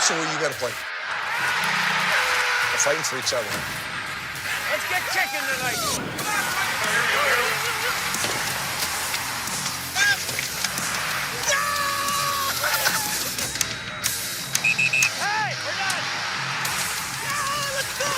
That's the way you got to play. They're fighting for each other. Let's get kicking tonight. Hey, we're done. Let's go.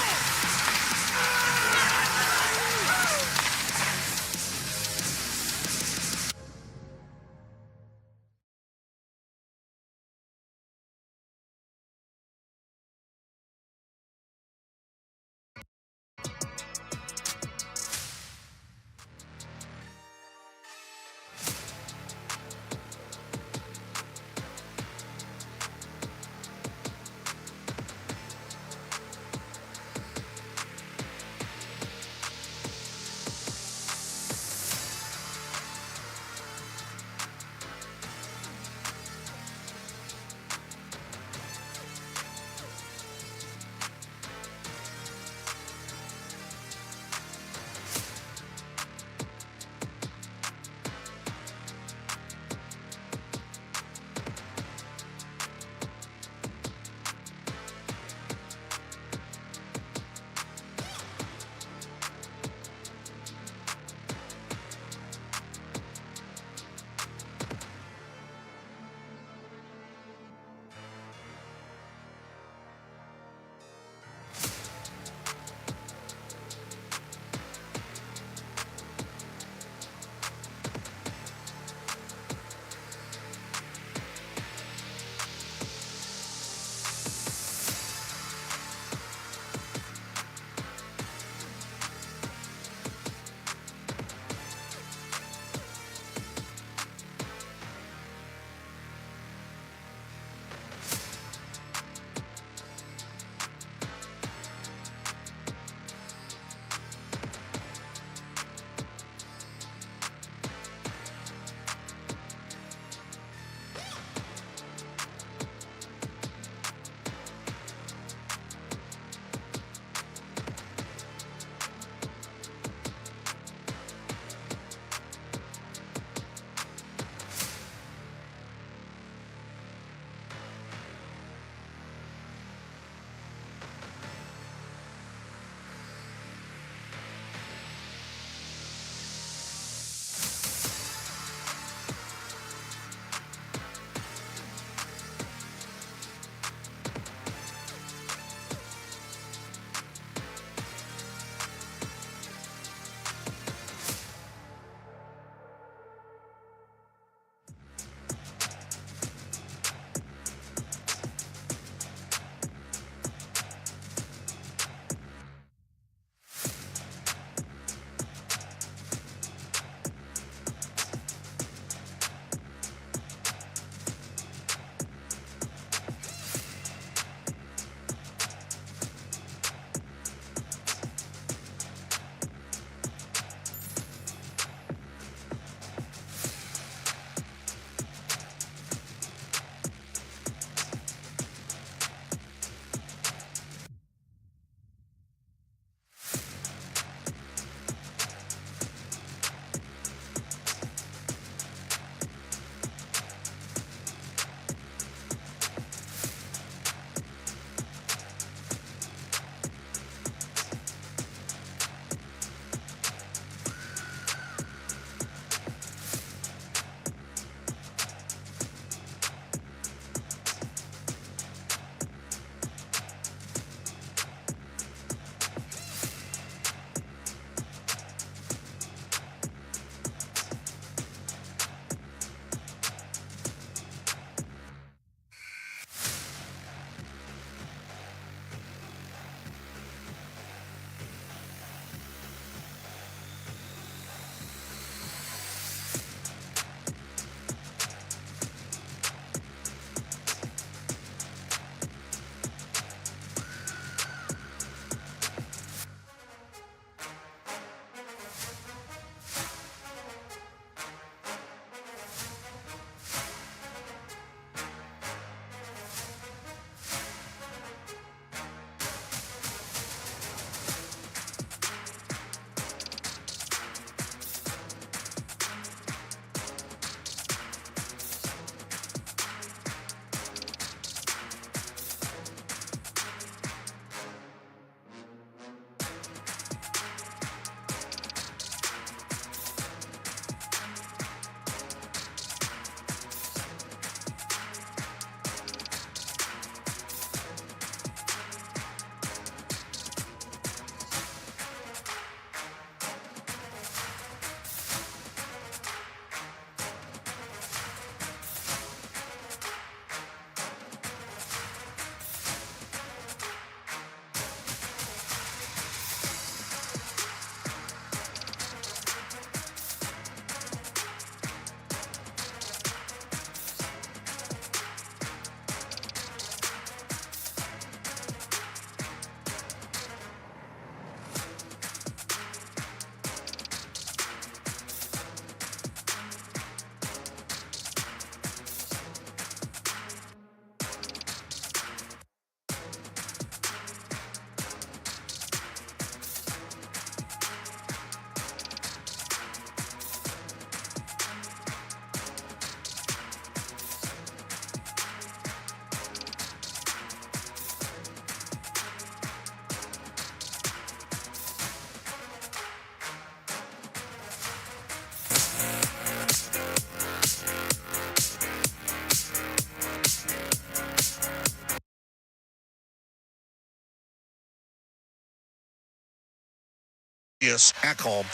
at home.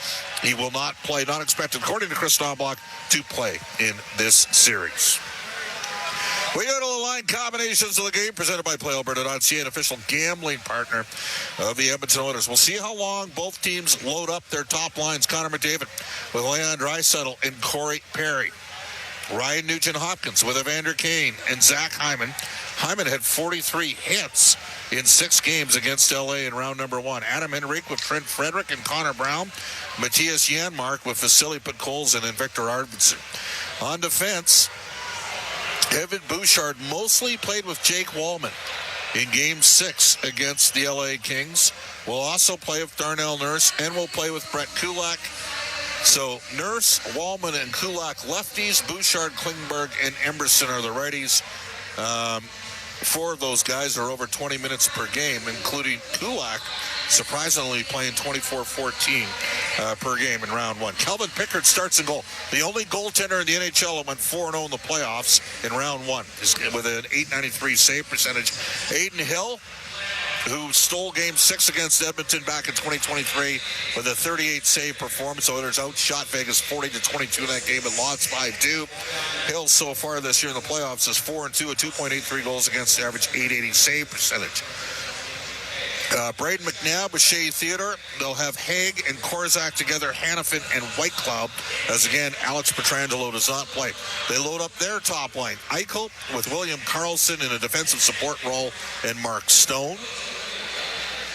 He will not play, not expected, according to Chris Knobloch, to play in this series. We go to the line combinations of the game presented by PlayAlberta.ca, an official gambling partner of the Edmonton Oilers. We'll see how long both teams load up their top lines. Connor McDavid with Leon Draisaitl and Corey Perry. Ryan Nugent-Hopkins with Evander Kane and Zach Hyman. Hyman had 43 hits in 6 games against LA in round number 1. Adam Henrique with Trent Frederick and Connor Brown. Matthias Janmark with Vasily Podkolzin and Victor Arvidsson. On defense, Evan Bouchard mostly played with Jake Wallman in Game 6 against the LA Kings. We'll also play with Darnell Nurse, and we'll play with Brett Kulak. So Nurse, Wallman, and Kulak lefties. Bouchard, Klingberg, and Emberson are the righties. 4 of those guys are over 20 minutes per game, including Kulak, surprisingly playing 24-14 per game in round 1. Kelvin Pickard starts in goal. The only goaltender in the NHL that went 4-0 in the playoffs in round 1 is with an .893 save percentage. Aiden Hill, who stole Game 6 against Edmonton back in 2023 with a 38 save performance. Oilers outshot Vegas 40-22 in that game and lost 5-2. Hill so far this year in the playoffs is 4-2 with 2.83 goals against average, .880 save percentage. Braden McNabb with Shea Theodore. They'll have Haig and Korzak together, Hannafin and Whitecloud, as again, Alex Pietrangelo does not play. They load up their top line. Eichel with William Karlsson in a defensive support role and Mark Stone.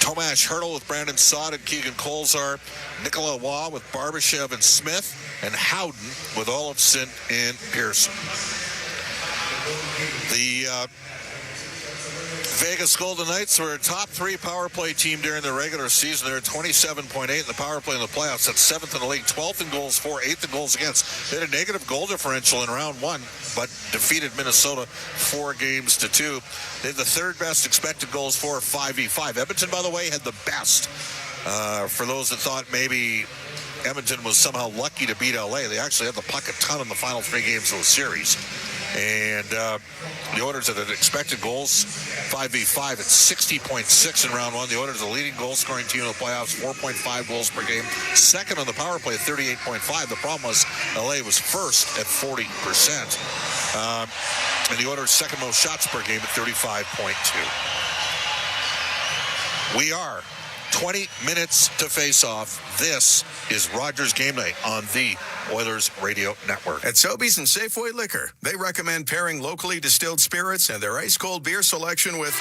Tomas Hertl with Brandon Saad and Keegan Kolzar. Nicola Waugh with Barbashev and Smith. And Howden with Olofsson and Pearson. The Vegas Golden Knights were a top 3 power play team during the regular season. They're at 27.8 in the power play in the playoffs. That's 7th in the league, 12th in goals for, 8th in goals against. They had a negative goal differential in round 1, but defeated Minnesota 4-2. They had the 3rd best expected goals for, 5v5. Edmonton, by the way, had the best. For those that thought maybe Edmonton was somehow lucky to beat LA, they actually had the puck a ton in the final 3 games of the series. And the Oilers had an expected goals 5v5 at 60.6 in round 1. The Oilers are the leading goal-scoring team in the playoffs, 4.5 goals per game. 2nd on the power play at 38.5. The problem was LA was 1st at 40%. And the Oilers' 2nd most shots per game at 35.2. We are 20 minutes to face off. This is Rogers Game Night on the Oilers Radio Network. At Sobeys and Safeway Liquor, they recommend pairing locally distilled spirits and their ice-cold beer selection with...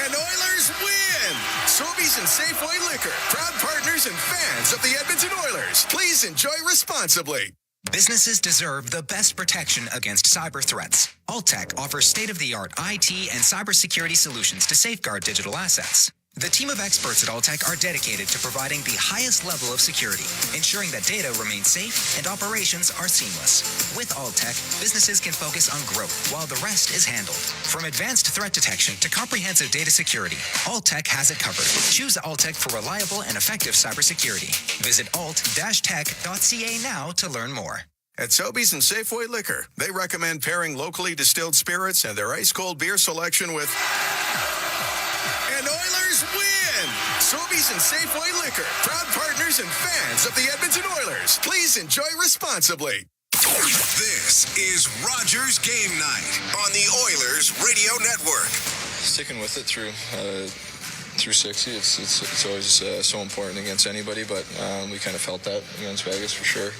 And Oilers win! Sobeys and Safeway Liquor, proud partners and fans of the Edmonton Oilers. Please enjoy responsibly. Businesses deserve the best protection against cyber threats. Alltech offers state-of-the-art IT and cybersecurity solutions to safeguard digital assets. The team of experts at Alltech are dedicated to providing the highest level of security, ensuring that data remains safe and operations are seamless. With Alltech, businesses can focus on growth while the rest is handled. From advanced threat detection to comprehensive data security, Alltech has it covered. Choose Alltech for reliable and effective cybersecurity. Visit alt-tech.ca now to learn more. At Sobeys and Safeway Liquor, they recommend pairing locally distilled spirits and their ice-cold beer selection with... And Oilers win! Sobeys and Safeway Liquor, proud partners and fans of the Edmonton Oilers. Please enjoy responsibly. This is Rogers Game Night on the Oilers Radio Network. Sticking with it through 60, it's always so important against anybody, but we kind of felt that against Vegas for sure.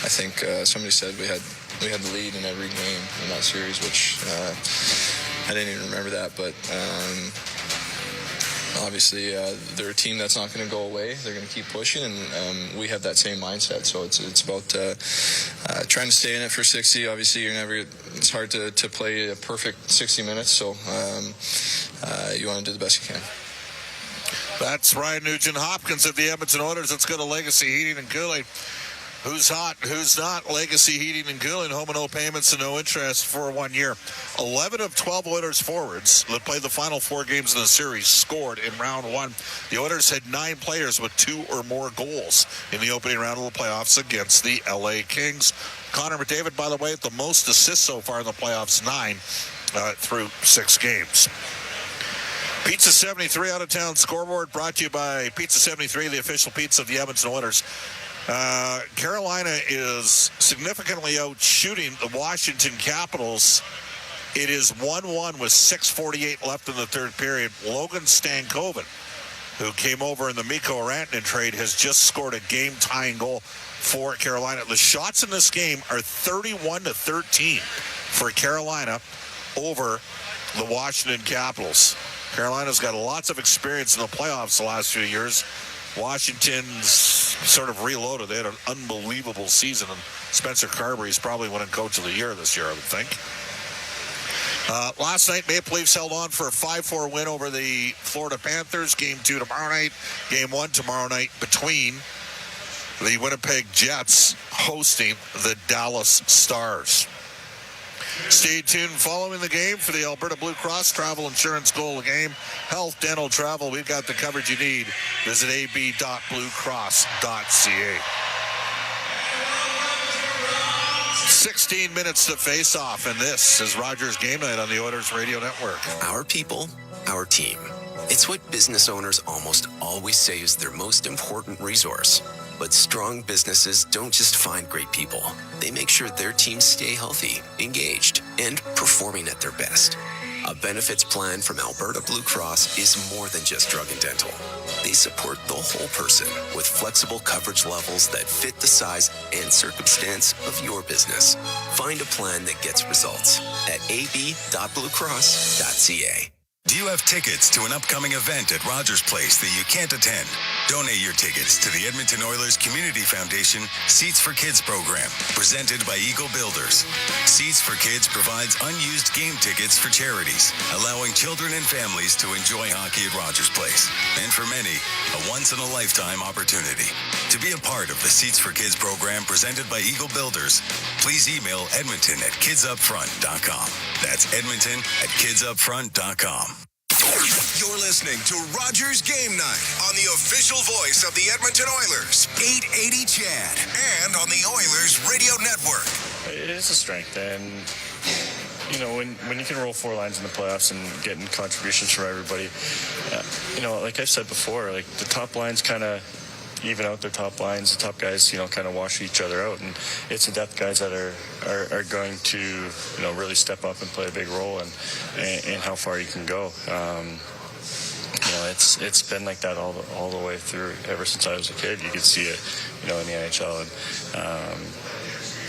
I think somebody said we had the lead in every game in that series, which I didn't even remember that, but obviously they're a team that's not going to go away. They're going to keep pushing, and we have that same mindset. So it's about trying to stay in it for 60. Obviously, it's hard to play a perfect 60 minutes, so you want to do the best you can. That's Ryan Nugent-Hopkins of the Edmonton Oilers. Let's go to Legacy Heating and Cooling. Who's hot, who's not? Legacy Heating and Cooling, home and no payments and no interest for 1 year. 11 of 12 Oilers forwards that played the final 4 games in the series scored in round 1. The Oilers had 9 players with 2 or more goals in the opening round of the playoffs against the LA Kings. Connor McDavid, by the way, the most assists so far in the playoffs, 9 through 6 games. Pizza 73 out-of-town scoreboard brought to you by Pizza 73, the official pizza of the Edmonton Oilers. Carolina is significantly out shooting the Washington Capitals. It is 1-1 with 6:48 left in the third period. Logan Stankoven, who came over in the Mikko Rantanen trade, has just scored a game-tying goal for Carolina. The shots in this game are 31-13 for Carolina over the Washington Capitals. Carolina's got lots of experience in the playoffs the last few years. Washington's sort of reloaded. They had an unbelievable season, and Spencer Carberry's probably winning Coach of the Year this year, I would think. Last night, Maple Leafs held on for a 5-4 win over the Florida Panthers. Game 2 tomorrow night. Game 1 tomorrow night between the Winnipeg Jets hosting the Dallas Stars. Stay tuned following the game for the Alberta Blue Cross Travel Insurance Goal of the Game. Health, dental, travel. We've got the coverage you need. Visit ab.bluecross.ca. 16 minutes to face off, and this is Rogers Game Night on the Oilers Radio Network. Our people, our team. It's what business owners almost always say is their most important resource. But strong businesses don't just find great people. They make sure their teams stay healthy, engaged, and performing at their best. A benefits plan from Alberta Blue Cross is more than just drug and dental. They support the whole person with flexible coverage levels that fit the size and circumstance of your business. Find a plan that gets results at ab.bluecross.ca. Do you have tickets to an upcoming event at Rogers Place that you can't attend? Donate your tickets to the Edmonton Oilers Community Foundation Seats for Kids program, presented by Eagle Builders. Seats for Kids provides unused game tickets for charities, allowing children and families to enjoy hockey at Rogers Place. And for many, a once-in-a-lifetime opportunity. To be a part of the Seats for Kids program presented by Eagle Builders, please email edmonton@kidsupfront.com. That's edmonton@kidsupfront.com. You're listening to Rogers Game Night on the official voice of the Edmonton Oilers, 880 CHAD, and on the Oilers Radio Network. It is a strength, and you know, when you can roll 4 lines in the playoffs and getting contributions from everybody, you know, like I've said before, like the top lines kind of even out their top lines. The top guys, you know, kind of wash each other out, and it's the depth guys that are going to, you know, really step up and play a big role in how far you can go. You know, it's been like that all the way through ever since I was a kid. You could see it, you know, in the NHL, and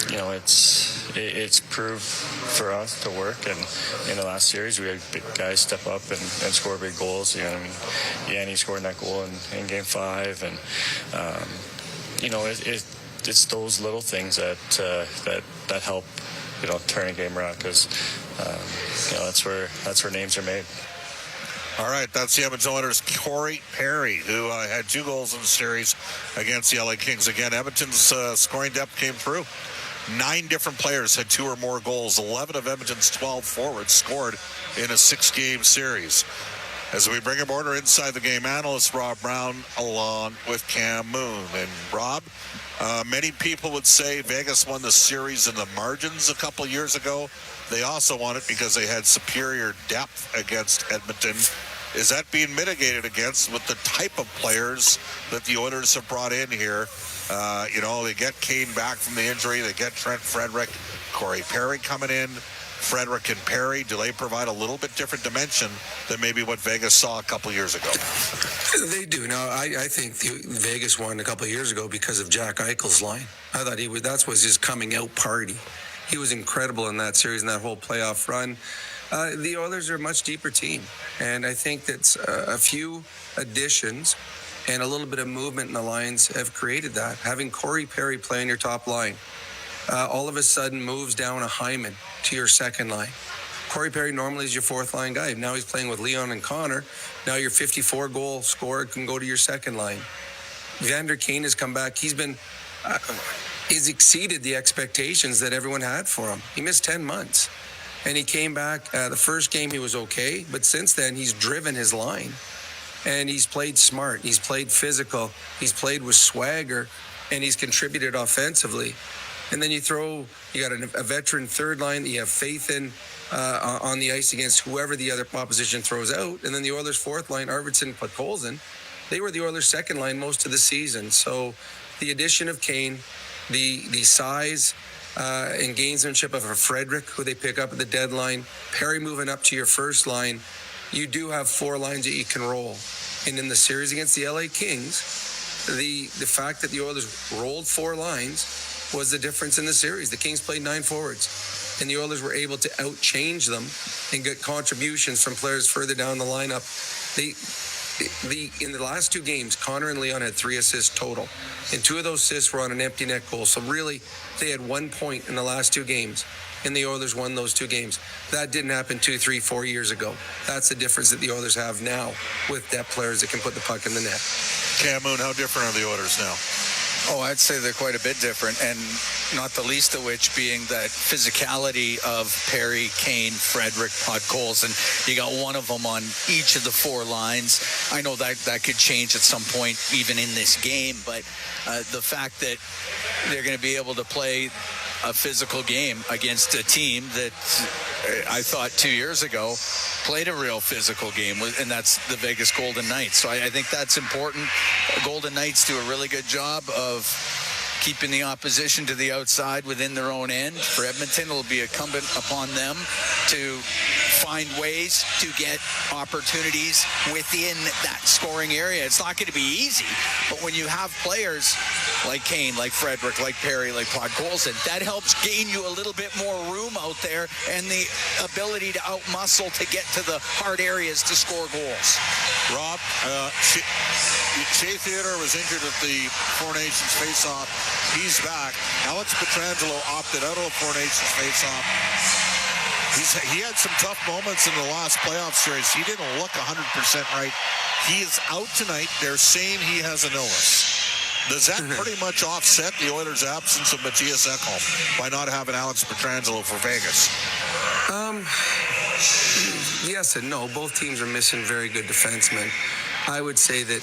you know, it's proved for us to work. And in the last series, we had big guys step up and score big goals. You know, I mean, Yanni scored that goal in Game 5, and you know, it's those little things that help, you know, turn a game around, because you know, that's where names are made. All right, that's the Edmonton Oilers' Corey Perry, who had 2 goals in the series against the LA Kings. Again, Edmonton's scoring depth came through. 9 different players had 2 or more goals. 11 of Edmonton's 12 forwards scored in a 6-game series. As we bring aboard our Inside the Game analyst, Rob Brown, along with Cam Moon. And Rob, many people would say Vegas won the series in the margins a couple years ago. They also won it because they had superior depth against Edmonton. Is that being mitigated against with the type of players that the Oilers have brought in here? You know, they get Kane back from the injury. They get Trent Frederick, Corey Perry coming in. Frederick and Perry, do they provide a little bit different dimension than maybe what Vegas saw a couple years ago? They do. Now, I think Vegas won a couple of years ago because of Jack Eichel's line. I thought that was his coming out party. He was incredible in that series and that whole playoff run. The Oilers are a much deeper team, and I think that a few additions and a little bit of movement in the lines have created that. Having Corey Perry play on your top line all of a sudden moves down a Hyman to your second line. Corey Perry normally is your 4th line guy. Now he's playing with Leon and Connor. Now your 54-goal scorer can go to your second line. Vander Kane has come back. He's exceeded the expectations that everyone had for him. He missed 10 months. And he came back. The first game he was okay, but since then he's driven his line. And he's played smart. He's played physical. He's played with swagger, and he's contributed offensively. And then you got a veteran third line that you have faith in. on the ice against whoever the other opposition throws out. And then the Oilers' fourth line, Arvidsson, Podkolzin, they were the Oilers' second line most of the season. So the addition of Kane, the size and gamesmanship of a Frederick, who they pick up at the deadline, Perry moving up to your first line, you do have four lines that you can roll. And in the series against the LA Kings, the fact that the Oilers rolled four lines was the difference in the series. The Kings played 9 forwards, and the Oilers were able to outchange them and get contributions from players further down the lineup. In the last 2 games, Connor and Leon had 3 assists total, and 2 of those assists were on an empty net goal. So really, they had 1 point in the last 2 games, and the Oilers won those 2 games. That didn't happen 2, 3, 4 years ago. That's the difference that the Oilers have now with depth players that can put the puck in the net. Cam Moon, how different are the Oilers now? Oh, I'd say they're quite a bit different, and not the least of which being that physicality of Perry, Kane, Frederick, Podkolzin. You got one of them on each of the 4 lines. I know that could change at some point, even in this game, but the fact that they're going to be able to play a physical game against a team that I thought 2 years ago played a real physical game, and that's the Vegas Golden Knights. So I think that's important. Golden Knights do a really good job of keeping the opposition to the outside within their own end. For Edmonton, it'll be incumbent upon them to find ways to get opportunities within that scoring area. It's not going to be easy, but when you have players like Kane, like Frederick, like Perry, like Podkolzin, that helps gain you a little bit more room out there and the ability to outmuscle to get to the hard areas to score goals. Rob, Shea Theodore was injured at the Four Nations face-off. He's back. Alex Pietrangelo opted out of the Four Nations face-off. He had some tough moments in the last playoff series. He didn't look 100% right. He is out tonight. They're saying he has an illness. Does that pretty much offset the Oilers' absence of Matthias Ekholm by not having Alex Pietrangelo for Vegas? Yes and no. Both teams are missing very good defensemen. I would say that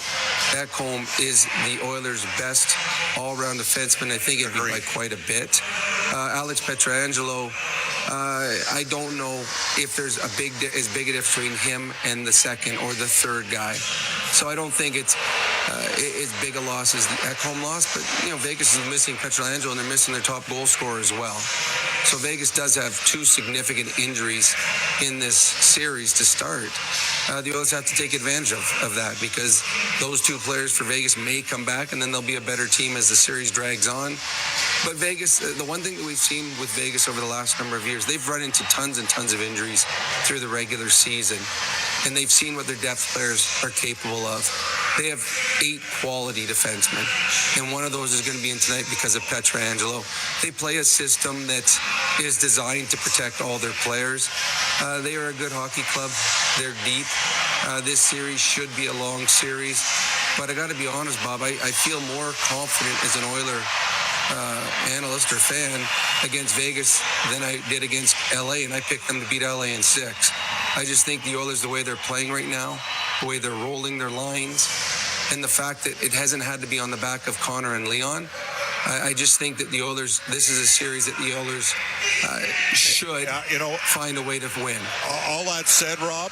Ekholm is the Oilers' best all-round defenseman. I think it'd be by quite a bit. Alex Pietrangelo, I don't know if there's as big a difference between him and the second or the third guy. So I don't think it's as big a loss as the Ekholm loss. But, Vegas is missing Pietrangelo, and they're missing their top goal scorer as well. So Vegas does have 2 significant injuries in this series to start. The Oilers have to take advantage of that, because those 2 players for Vegas may come back, and then they'll be a better team as the series drags on. But Vegas, the one thing that we've seen with Vegas over the last number of years, they've run into tons and tons of injuries through the regular season, and they've seen what their depth players are capable of. They have 8 quality defensemen, and one of those is going to be in tonight because of Pietrangelo. They play a system that is designed to protect all their players. They are a good hockey club. They're deep. This series should be a long series, but I got to be honest, Bob, I feel more confident as an Oiler analyst or fan against Vegas than I did against LA, and I picked them to beat LA in 6. I just think the Oilers, the way they're playing right now, the way they're rolling their lines, and the fact that it hasn't had to be on the back of Connor and Leon, I just think that the Oilers, this is a series that the Oilers should find a way to win. All that said, Rob,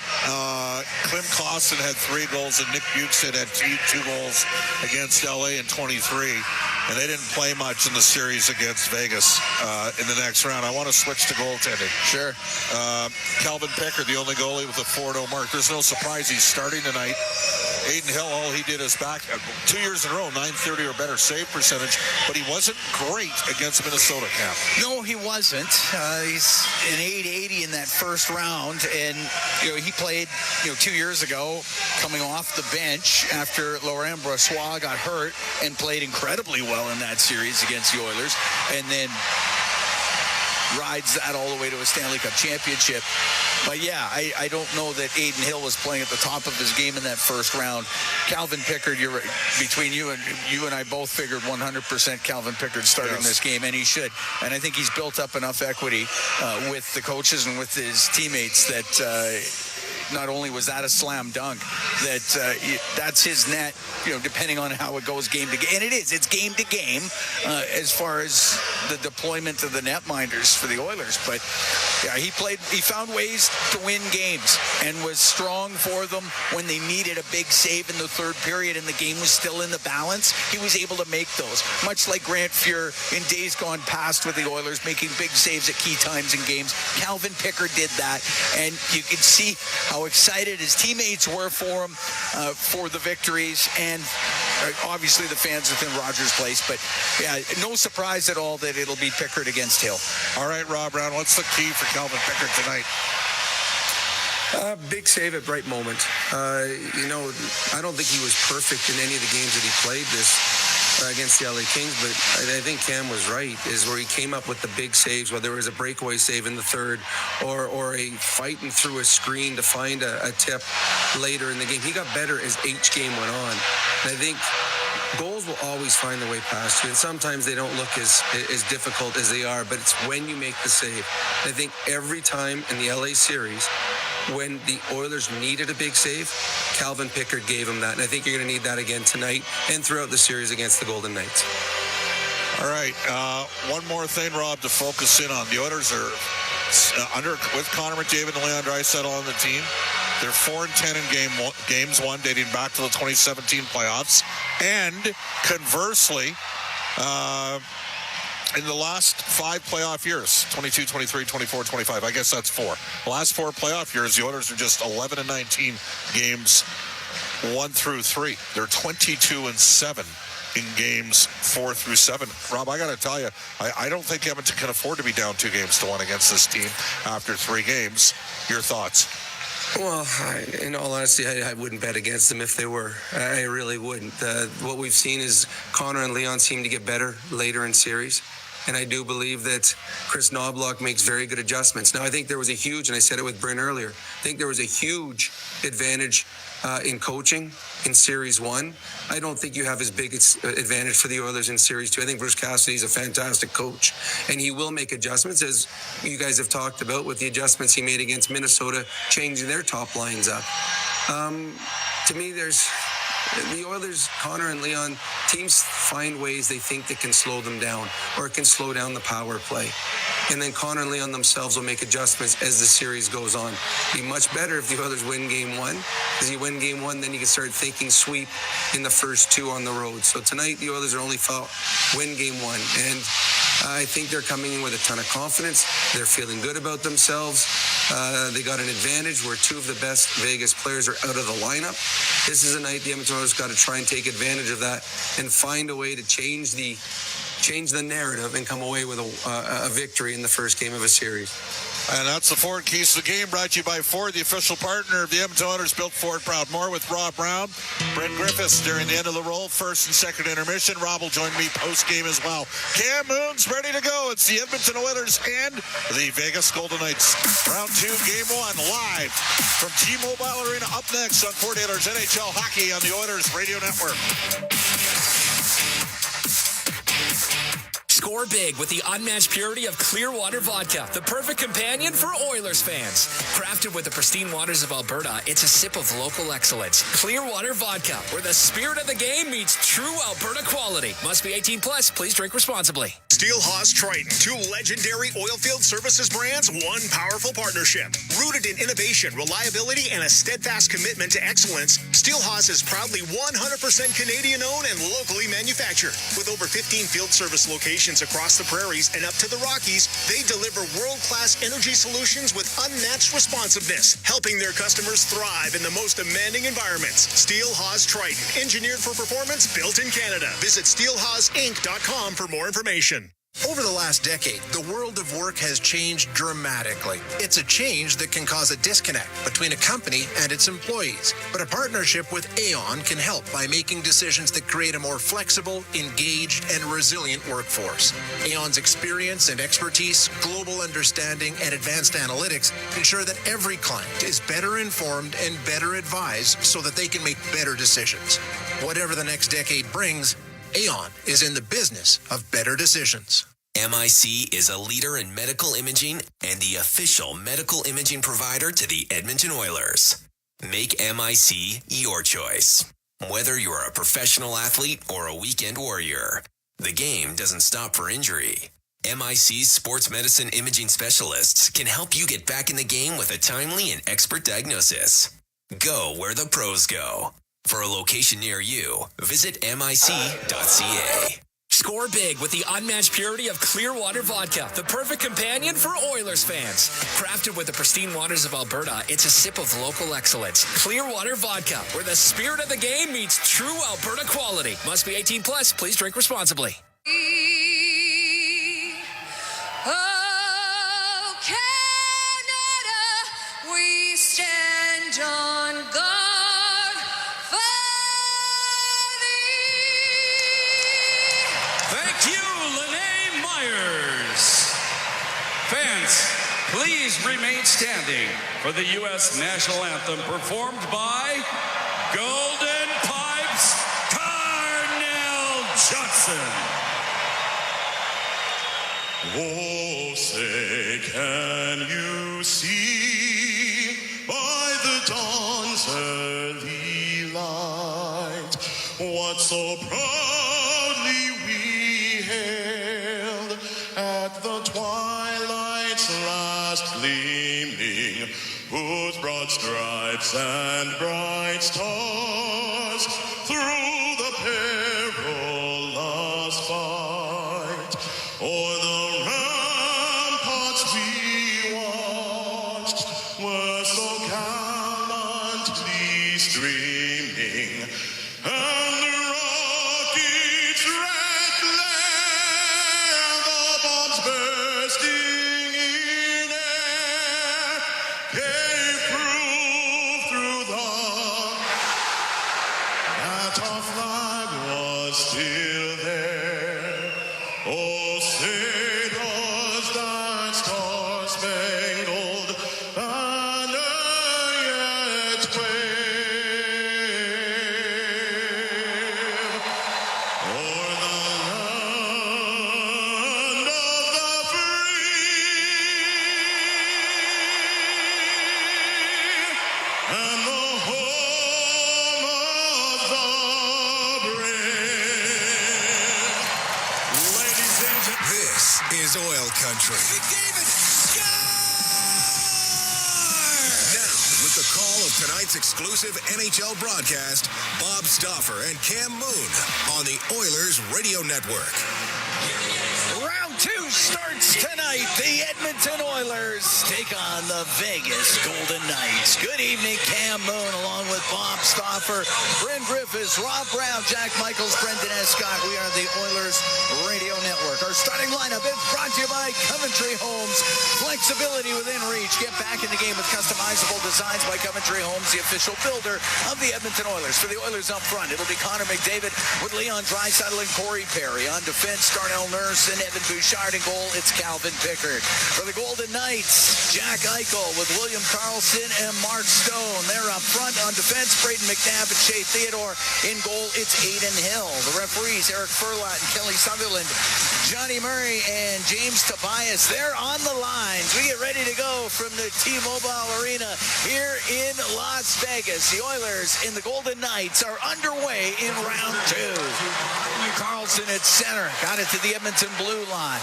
Klim Kostin had 3 goals and Nick Bukestad had 2 goals against LA in 23. And they didn't play much in the series against Vegas in the next round. I want to switch to goaltending. Sure. Calvin Pickard, the only goalie with a 4-0 mark. There's no surprise he's starting tonight. Aiden Hill, all he did is back 2 years in a row, .930 or better save percentage, but he wasn't great against Minnesota, Cam. No, he wasn't. He's an .880 in that first round, and he played 2 years ago, coming off the bench after Laurent Brossoit got hurt, and played incredibly well in that series against the Oilers, and then rides that all the way to a Stanley Cup championship. But yeah, I don't know that Aiden Hill was playing at the top of his game in that first round. Calvin Pickard, you're right. Between you and I both figured 100% Calvin Pickard starting this game, and he should. And I think he's built up enough equity with the coaches and with his teammates that not only was that a slam dunk, that's his net, depending on how it goes game to game. And it's game to game as far as the deployment of the netminders for the Oilers. But yeah, he found ways to win games and was strong for them when they needed a big save in the third period and the game was still in the balance. He was able to make those, much like Grant Fuhr in days gone past with the Oilers, making big saves at key times in games. Calvin Pickard did that, and you could see how excited his teammates were for him, for the victories, and obviously the fans within Rogers Place. But yeah, no surprise at all that it'll be Pickard against Hill. All right, Rob Brown, what's the key for Calvin Pickard tonight? Big save at right moment. I don't think he was perfect in any of the games that he played against the LA Kings, but I think Cam was right, is where he came up with the big saves, whether it was a breakaway save in the third or a fighting through a screen to find a tip later in the game. He got better as each game went on. And I think goals will always find their way past you, and sometimes they don't look as difficult as they are, but it's when you make the save. And I think every time in the LA series, when the Oilers needed a big save, Calvin Pickard gave him that. And I think you're going to need that again tonight and throughout the series against the Golden Knights. All right. One more thing, Rob, to focus in on. The Oilers are with Connor McDavid and Leon Draisaitl on the team. They're 4-10 in games won, dating back to the 2017 playoffs. And conversely, in the last 5 playoff years, 22, 23, 24, 25, I guess that's 4. The last 4 playoff years, the Oilers are just 11-19 games 1 through 3. They're 22-7 in games 4 through 7. Rob, I got to tell you, I don't think Edmonton can afford to be down 2-1 against this team after 3 games. Your thoughts? Well, in all honesty, I wouldn't bet against them if they were. I really wouldn't. What we've seen is Connor and Leon seem to get better later in series. And I do believe that Chris Knobloch makes very good adjustments. Now, I think there was a huge, and I said it with Bryn earlier, I think there was a huge advantage in coaching in Series 1. I don't think you have as big advantage for the Oilers in Series 2. I think Bruce Cassidy is a fantastic coach, and he will make adjustments, as you guys have talked about with the adjustments he made against Minnesota, changing their top lines up. To me, the Oilers, Connor and Leon, teams find ways they think that can slow them down or can slow down the power play. And then Connor and Leon themselves will make adjustments as the series goes on. It'd be much better if the Oilers win Game 1. Because you win Game 1, then you can start thinking sweep in the first 2 on the road. So tonight, the Oilers are only win Game 1. And I think they're coming in with a ton of confidence. They're feeling good about themselves. They got an advantage where 2 of the best Vegas players are out of the lineup. This is a night the Edmonton Oilers got to try and take advantage of that and find a way to change the narrative and come away with a victory in the first game of a series. And that's the Ford Keys to the Game, brought to you by Ford, the official partner of the Edmonton Oilers. Built Ford proud. More with Rob Brown, Brent Griffiths during the end of the roll, first and second intermission. Rob will join me post-game as well. Cam Moon's ready to go. It's the Edmonton Oilers and the Vegas Golden Knights. Round 2, Game 1, live from T-Mobile Arena. Up next on Fort Oilers NHL Hockey on the Oilers Radio Network. Score big with the unmatched purity of Clearwater Vodka, the perfect companion for Oilers fans. Crafted with the pristine waters of Alberta, it's a sip of local excellence. Clearwater Vodka, where the spirit of the game meets true Alberta quality. Must be 18 plus. Please drink responsibly. Steelhaus Triton, 2 legendary oilfield services brands, 1 powerful partnership. Rooted in innovation, reliability, and a steadfast commitment to excellence, Steelhaus is proudly 100% Canadian-owned and locally manufactured. With over 15 field service locations across the prairies and up to the Rockies, they deliver world-class energy solutions with unmatched responsiveness, helping their customers thrive in the most demanding environments. Steelhaus Triton, engineered for performance, built in Canada. Visit steelhausinc.com for more information. Over the last decade, the world of work has changed dramatically. It's a change that can cause a disconnect between a company and its employees. But a partnership with Aon can help by making decisions that create a more flexible, engaged, and resilient workforce. Aon's experience and expertise, global understanding, and advanced analytics ensure that every client is better informed and better advised so that they can make better decisions. Whatever the next decade brings, Aon is in the business of better decisions. MIC is a leader in medical imaging and the official medical imaging provider to the Edmonton Oilers. Make MIC your choice. Whether you're a professional athlete or a weekend warrior, the game doesn't stop for injury. MIC's sports medicine imaging specialists can help you get back in the game with a timely and expert diagnosis. Go where the pros go. For a location near you, visit mic.ca. Score big with the unmatched purity of Clearwater Vodka, the perfect companion for Oilers fans. Crafted with the pristine waters of Alberta, it's a sip of local excellence. Clearwater Vodka, where the spirit of the game meets true Alberta quality. Must be 18 plus. Please drink responsibly. Oh, Canada, we stand on guard for thee. Thank you, Lene Myers. Fans, please remain standing for the U.S. national anthem performed by Golden Pipes Carnell Johnson. Oh, say, can you see by the dawn's early light what so proudly we hailed at the twilight's last gleaming, whose broad stripes and bright stars through the perilous fight o'er the ramparts we watched were so gallantly streaming, and the rockets' red glare, the bombs bursting in air, gave proof through that our flag was still there. Oh, say does that star-spangled banner yet wave o'er the land of the free and the home of the brave? Ladies and gentlemen, This is Oil Country. Now, with the call of tonight's exclusive NHL broadcast, Bob Stauffer and Cam Moon on the Oilers Radio Network. Round 2 starts tonight. The Edmonton Oilers take on the Vegas Golden Knights. Good evening, Cam Moon, along with Bob Stauffer, Bryn Griffiths, Rob Brown, Jack Michaels, Brendan Escott. We are the Oilers Radio Network. Our starting lineup is brought to you by Coventry Homes. Flexibility within reach. Get back in the game with customizable designs by Coventry Homes, the official builder of the Edmonton Oilers. For the Oilers up front, it'll be Connor McDavid with Leon Draisaitl and Corey Perry. On defense, Darnell Nurse and Evan Bouchard. In goal, it's Calvin Pickard. For the Golden Knights, Jack Eichel with William Karlsson and Mark Stone. They're up front. On defense, Braden McNabb and Shea Theodore. In goal, it's Aiden Hill. The referees, Eric Furlat and Kelly Sutherland, Johnny Murray and James Tobias. They're on the lines. We get ready to go from the T-Mobile Arena here in Las Vegas. The Oilers and the Golden Knights are underway in round 2. Karlsson at center. Got it to the Edmonton blue line.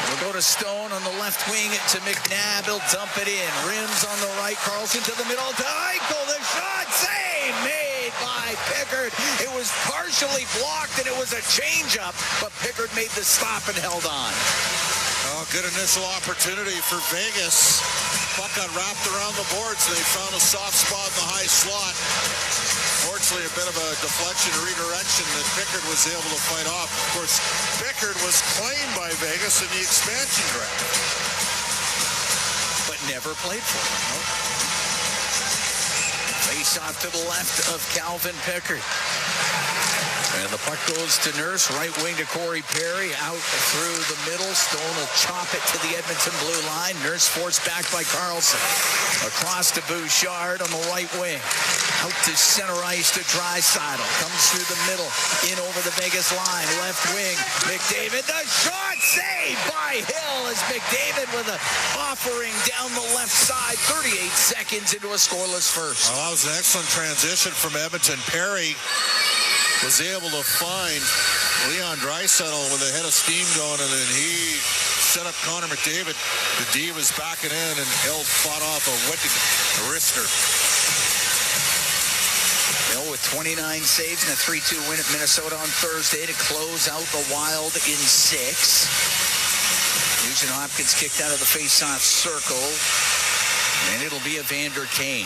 We'll go to Stone on the left wing to McNabb. He'll dump it in. Rims on the right. Karlsson to the middle to Eichel. The shot save made by Pickard. It was partially blocked and it was a changeup, but Pickard made the stop and held on. Oh, good initial opportunity for Vegas. Puck got wrapped around the boards and they found a soft spot in the high slot. Fortunately, a bit of a deflection redirection that Pickard was able to fight off. Of course, Pickard was claimed by Vegas in the expansion draft, but never played for them. Nope. Face off to the left of Calvin Pickard. And the puck goes to Nurse, right wing to Corey Perry, out through the middle. Stone will chop it to the Edmonton blue line. Nurse forced back by Carlson. Across to Bouchard on the right wing. Out to center ice to Draisaitl. Comes through the middle, in over the Vegas line. Left wing, McDavid. The shot saved by Hill as McDavid with an offering down the left side. 38 seconds into a scoreless first. Well, that was an excellent transition from Edmonton. Perry was able to find Leon Draisaitl with a head of steam going, and then he set up Connor McDavid. The D was backing in, and Hill fought off a wrister. Hill with 29 saves and a 3-2 win at Minnesota on Thursday to close out the Wild in 6. Nugent-Hopkins kicked out of the face-off circle, and it'll be Evander Kane.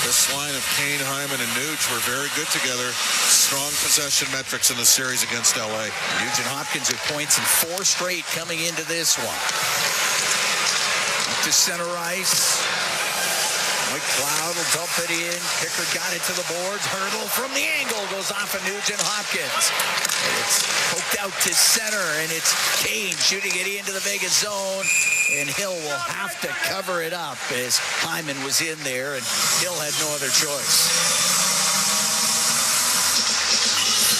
This line of Kane, Hyman, and Nuge were very good together. Strong possession metrics in the series against LA. Nugent-Hopkins with points in 4 straight coming into this one. Up to center ice. McLeod will dump it in. Pickard got it to the boards. Hurdle from the angle goes off of Nugent-Hopkins. It's poked out to center, and it's Kane shooting it into the Vegas zone. And Hill will have to cover it up as Hyman was in there, and Hill had no other choice.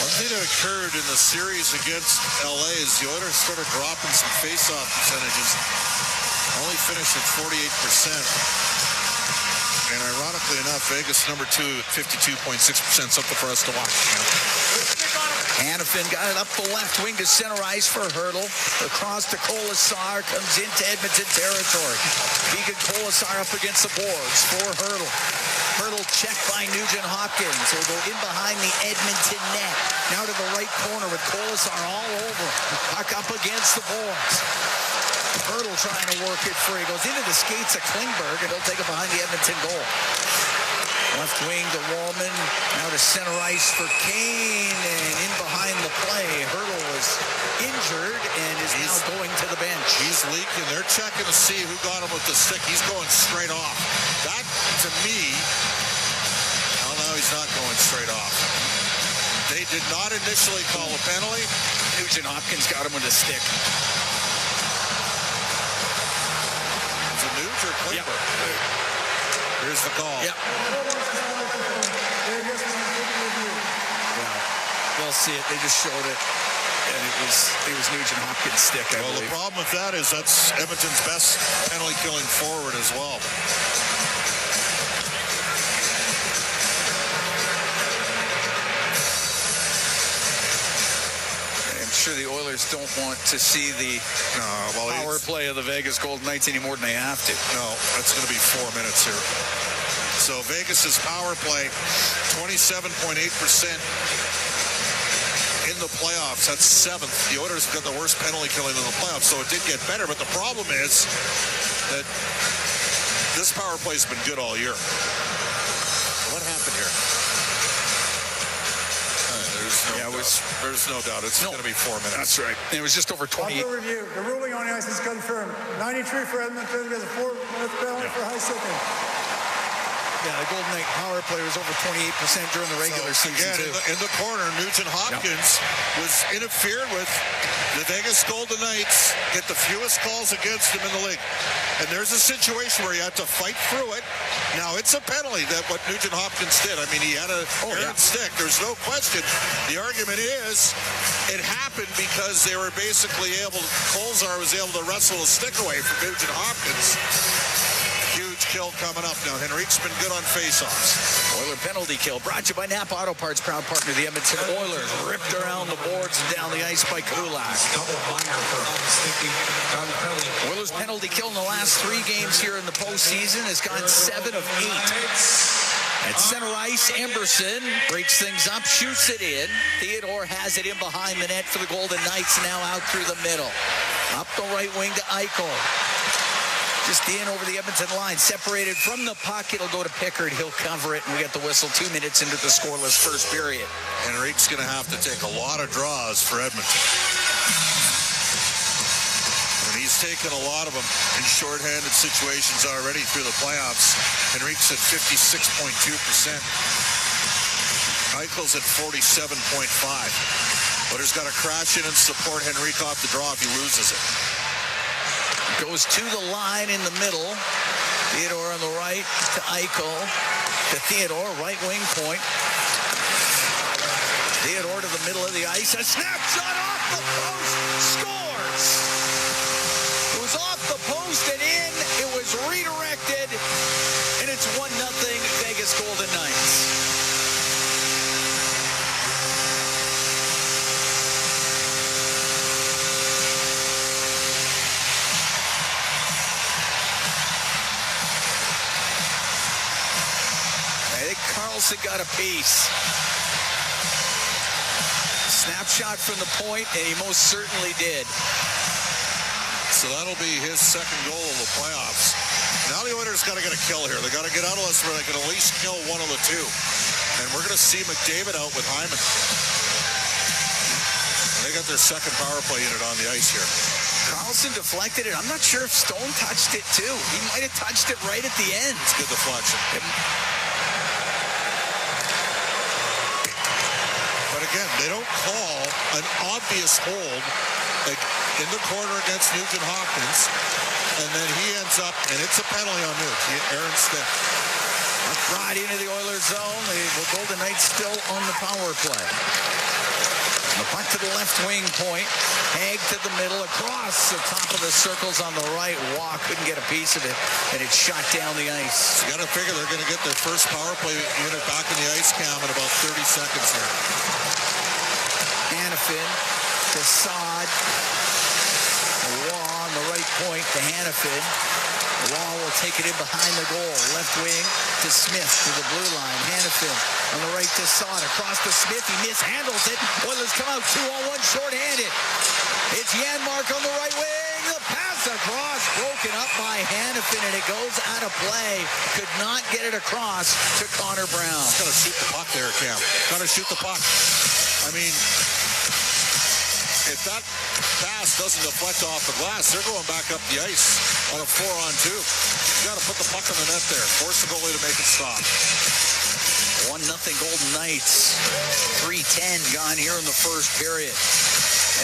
One thing that occurred in the series against LA is the Oilers started dropping some face-off percentages. Only finished at 48%. And ironically enough, Vegas number 2 at 52.6%. Something for us to watch. Hanifin got it up the left wing to center ice for Hurdle. Across to Colasar, comes into Edmonton territory. Keegan Colasar up against the boards for Hurdle. Hurdle checked by Nugent-Hopkins. He'll go in behind the Edmonton net. Now to the right corner with Colasar all over. Puck up against the boards. Hurdle trying to work it free. Goes into the skates of Klingberg, and he'll take it behind the Edmonton goal. Left wing to Wallman. Now to center ice for Kane. And in behind the play, Hurdle was injured and is now going to the bench. He's leaking. They're checking to see who got him with the stick. He's going straight off. That, to me, oh no, he's not going straight off. They did not initially call a penalty. Nugent-Hopkins got him with a stick. Is it Nuge or Klingberg? Yep. Here's the call. Yep. They'll see it. They just showed it. And it was Nugent-Hopkins' stick, I believe. The problem with that is that's Edmonton's best penalty killing forward as well. I'm sure the Oilers don't want to see the power play of the Vegas Golden Knights any more than they have to. No, that's going to be 4 minutes here. So Vegas's power play, 27.8% in the playoffs. That's 7th. The Oilers got the worst penalty killing in the playoffs, so it did get better. But the problem is that this power play's been good all year. What happened here? There's no doubt. It's going to be 4 minutes. That's right. It was just over 28. After review, the ruling on the ice is confirmed. 93 for Edmonton because a 4-minute penalty for high sticking. Yeah, the Golden Knight power play was over 28% during the regular season, again, too. in the corner, Nugent-Hopkins was interfered with. The Vegas Golden Knights get the fewest calls against them in the league. And there's a situation where you have to fight through it. Now, it's a penalty that what Nugent-Hopkins did. I mean, he had a stick. There's no question. The argument is it happened because they were basically Colzar was able to wrestle a stick away from Nugent-Hopkins. Huge kill coming up now. Henrique's been good on face-offs. Oiler penalty kill brought to you by Napa Auto Parts, proud partner of the Edmonton Oilers. Ripped around the boards and down the ice by Kulak. Oilers penalty kill in the last 3 games here in the postseason has gone 7 of 8. At center ice, Emberson breaks things up, shoots it in. Theodore has it in behind the net for the Golden Knights, now out through the middle. Up the right wing to Eichel. Just in over the Edmonton line, separated from the puck. It'll go to Pickard. He'll cover it, and we get the whistle 2 minutes into the scoreless first period. Henrique's going to have to take a lot of draws for Edmonton. And he's taken a lot of them in shorthanded situations already through the playoffs. Henrique's at 56.2%. Eichel's at 47.5. Oilers got to crash in and support Henrique off the draw if he loses it. Goes to the line in the middle. Theodore on the right to Eichel. To Theodore, right wing point. Theodore to the middle of the ice. A snapshot off the post. Scores! It was off the post and in. It was redirected. And it's 1-0 Vegas Golden Knights. Carlson got a piece. Snapshot from the point, and he most certainly did. So that'll be his second goal of the playoffs. Now the Oilers got to get a kill here. They got to get out of this where they can at least kill one of the two. And we're going to see McDavid out with Hyman. And they got their second power play unit on the ice here. Carlson deflected it. I'm not sure if Stone touched it too. He might have touched it right at the end. It's good deflection. But again, they don't call an obvious hold like in the corner against Nugent-Hopkins, and then he ends up, and it's a penalty on Aaron Stick. Right into the Oilers zone. The Golden Knights still on the power play. The puck to the left wing point. Haig to the middle, across the top of the circles on the right. Waugh couldn't get a piece of it, and it shot down the ice. You got to figure they're going to get their first power play unit back in the ice cam in about 30 seconds here. Hanifin to Saad. Waugh on the right point to Hanifin. Waugh will take it in behind the goal. Left wing to Smith to the blue line. Hanifin on the right to Saad. Across to Smith. He mishandles it. Oilers come out 2-on-1 shorthanded. It's Janmark on the right wing. The pass across. Broken up by Hanifin, and it goes out of play. Could not get it across to Connor Brown. He's got to shoot the puck there, Cam. Got to shoot the puck. I mean, if that pass doesn't deflect off the glass, they're going back up the ice on a 4-on-2. You got to put the puck on the net there. Force the goalie to make it stop. 1-0 Golden Knights. 3:10 gone here in the first period.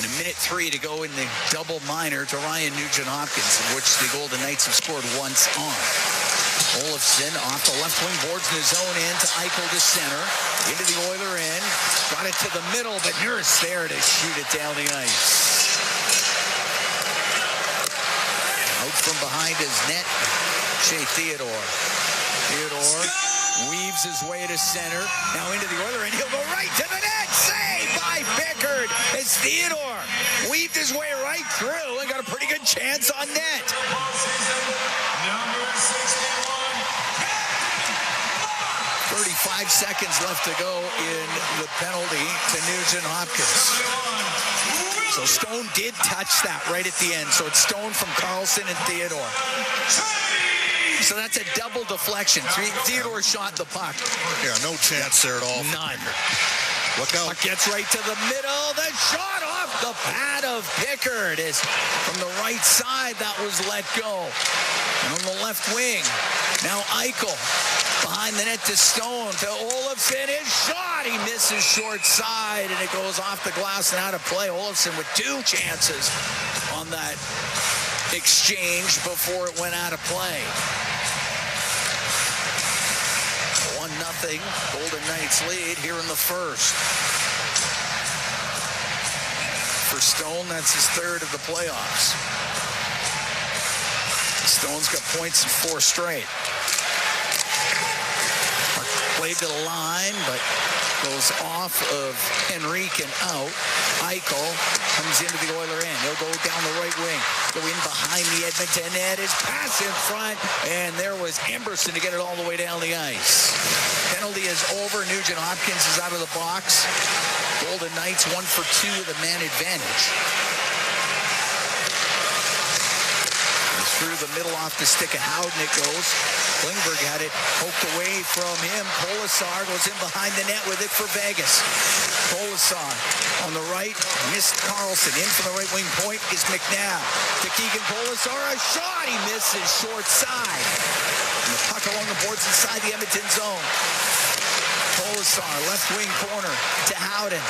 And 1:03 to go in the double minor to Ryan Nugent-Hopkins, in which the Golden Knights have scored once on. Olofsson off the left wing boards in his own end to Eichel to center. Into the Oiler end. Got it to the middle, but Nurse there to shoot it down the ice. Out from behind his net, Shea Theodore. Theodore weaves his way to center. Now into the Oiler end. He'll go right to the net. Saved by Pickard. It's Theodore. Weaved his way right through and got a pretty good chance on net. Number 61. 35 seconds left to go in the penalty to Nugent-Hopkins. So Stone did touch that right at the end. So it's Stone from Carlson and Theodore. So that's a double deflection. Theodore shot the puck. Yeah, no chance there at all. None. Look out. Puck gets right to the middle. The shot off the pad of Pickard is from the right side. That was let go. And on the left wing, now Eichel behind the net to Stone to Olofsson. His shot. He misses short side, and it goes off the glass and out of play. Olofsson with two chances on that exchange before it went out of play. 1-0 Golden Knights lead here in the first. For Stone, that's his third of the playoffs. Stone's got points in 4 straight. Played to the line, but goes off of Henrique and out. Eichel comes into the Oiler end. He'll go down the right wing. Go in behind the Edmonton net. His pass in front. And there was Emberson to get it all the way down the ice. Penalty is over. Nugent-Hopkins is out of the box. Golden Knights 1 for 2 with a man advantage. Through the middle off the stick of Howden it goes. Klingberg had it poked away from him. Kolasar goes in behind the net with it for Vegas. Kolasar on the right, missed Carlson. In from the right wing point is McNabb. To Keegan Kolasar, a shot. He misses short side. And the puck along the boards inside the Edmonton zone. Colasar, left wing corner to Howden.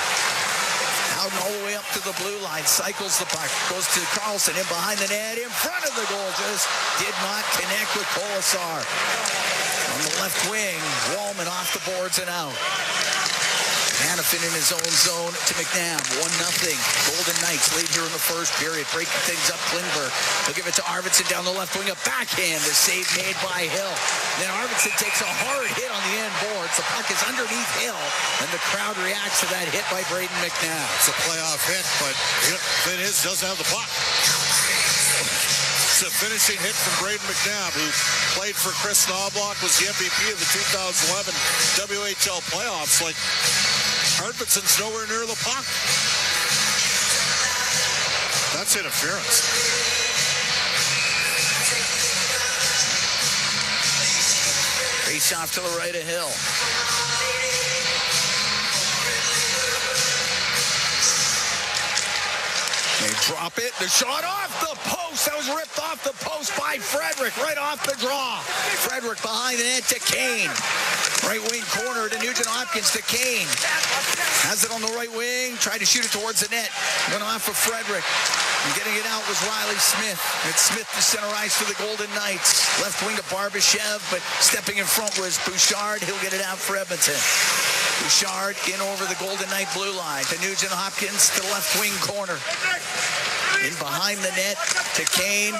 Howden all the way up to the blue line, cycles the puck, goes to Carlson in behind the net, in front of the goal, just did not connect with Colasar. On the left wing, Wallman off the boards and out. Hanifin in his own zone to McNabb, 1-0. Golden Knights late here in the first period, breaking things up. Klingberg, they'll give it to Arvidsson down the left wing, a backhand, the save made by Hill. Then Arvidsson takes a hard hit on the end boards. The puck is underneath Hill, and the crowd reacts to that hit by Braden McNabb. It's a playoff hit, but it is doesn't have the puck. It's a finishing hit from Braden McNabb, who played for Chris Knobloch, was the MVP of the 2011 WHL playoffs. Like, Arvidsson's nowhere near the puck. That's interference. Face off to the right of Hill. They drop it. The shot off the post. That was ripped off the post by Frederick. Right off the draw. Frederick behind the net to Kane. Right wing corner to Nugent-Hopkins to Kane. Has it on the right wing. Tried to shoot it towards the net. Went off of Frederick. And getting it out was Riley Smith. It's Smith to center ice for the Golden Knights. Left wing to Barbashev, but stepping in front was Bouchard. He'll get it out for Edmonton. Bouchard in over the Golden Knight blue line to Nugent-Hopkins to the left wing corner. In behind the net to Kane.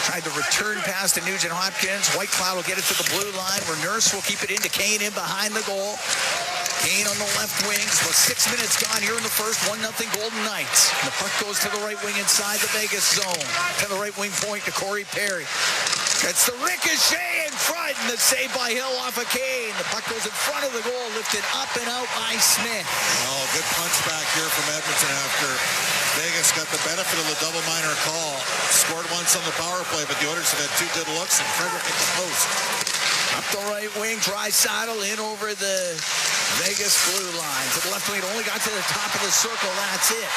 Tried to return pass to Nugent-Hopkins. Whitecloud will get it to the blue line, where Nurse will keep it into Kane in behind the goal. Kane on the left wing. About 6 minutes gone here in the first. 1-0 Golden Knights. And the puck goes to the right wing inside the Vegas zone. To the right wing point to Corey Perry. It's the ricochet in front, and the save by Hill off of Kane. The puck goes in front of the goal, lifted up and out by Smith. Oh, good punch back here from Edmonton after Vegas got the benefit of the double minor call. Scored once on the power play, but the Oilers have had two good looks, and Frederick hit the post. Up the right wing, Draisaitl in over the Vegas blue line. To the left wing, it only got to the top of the circle. That's it.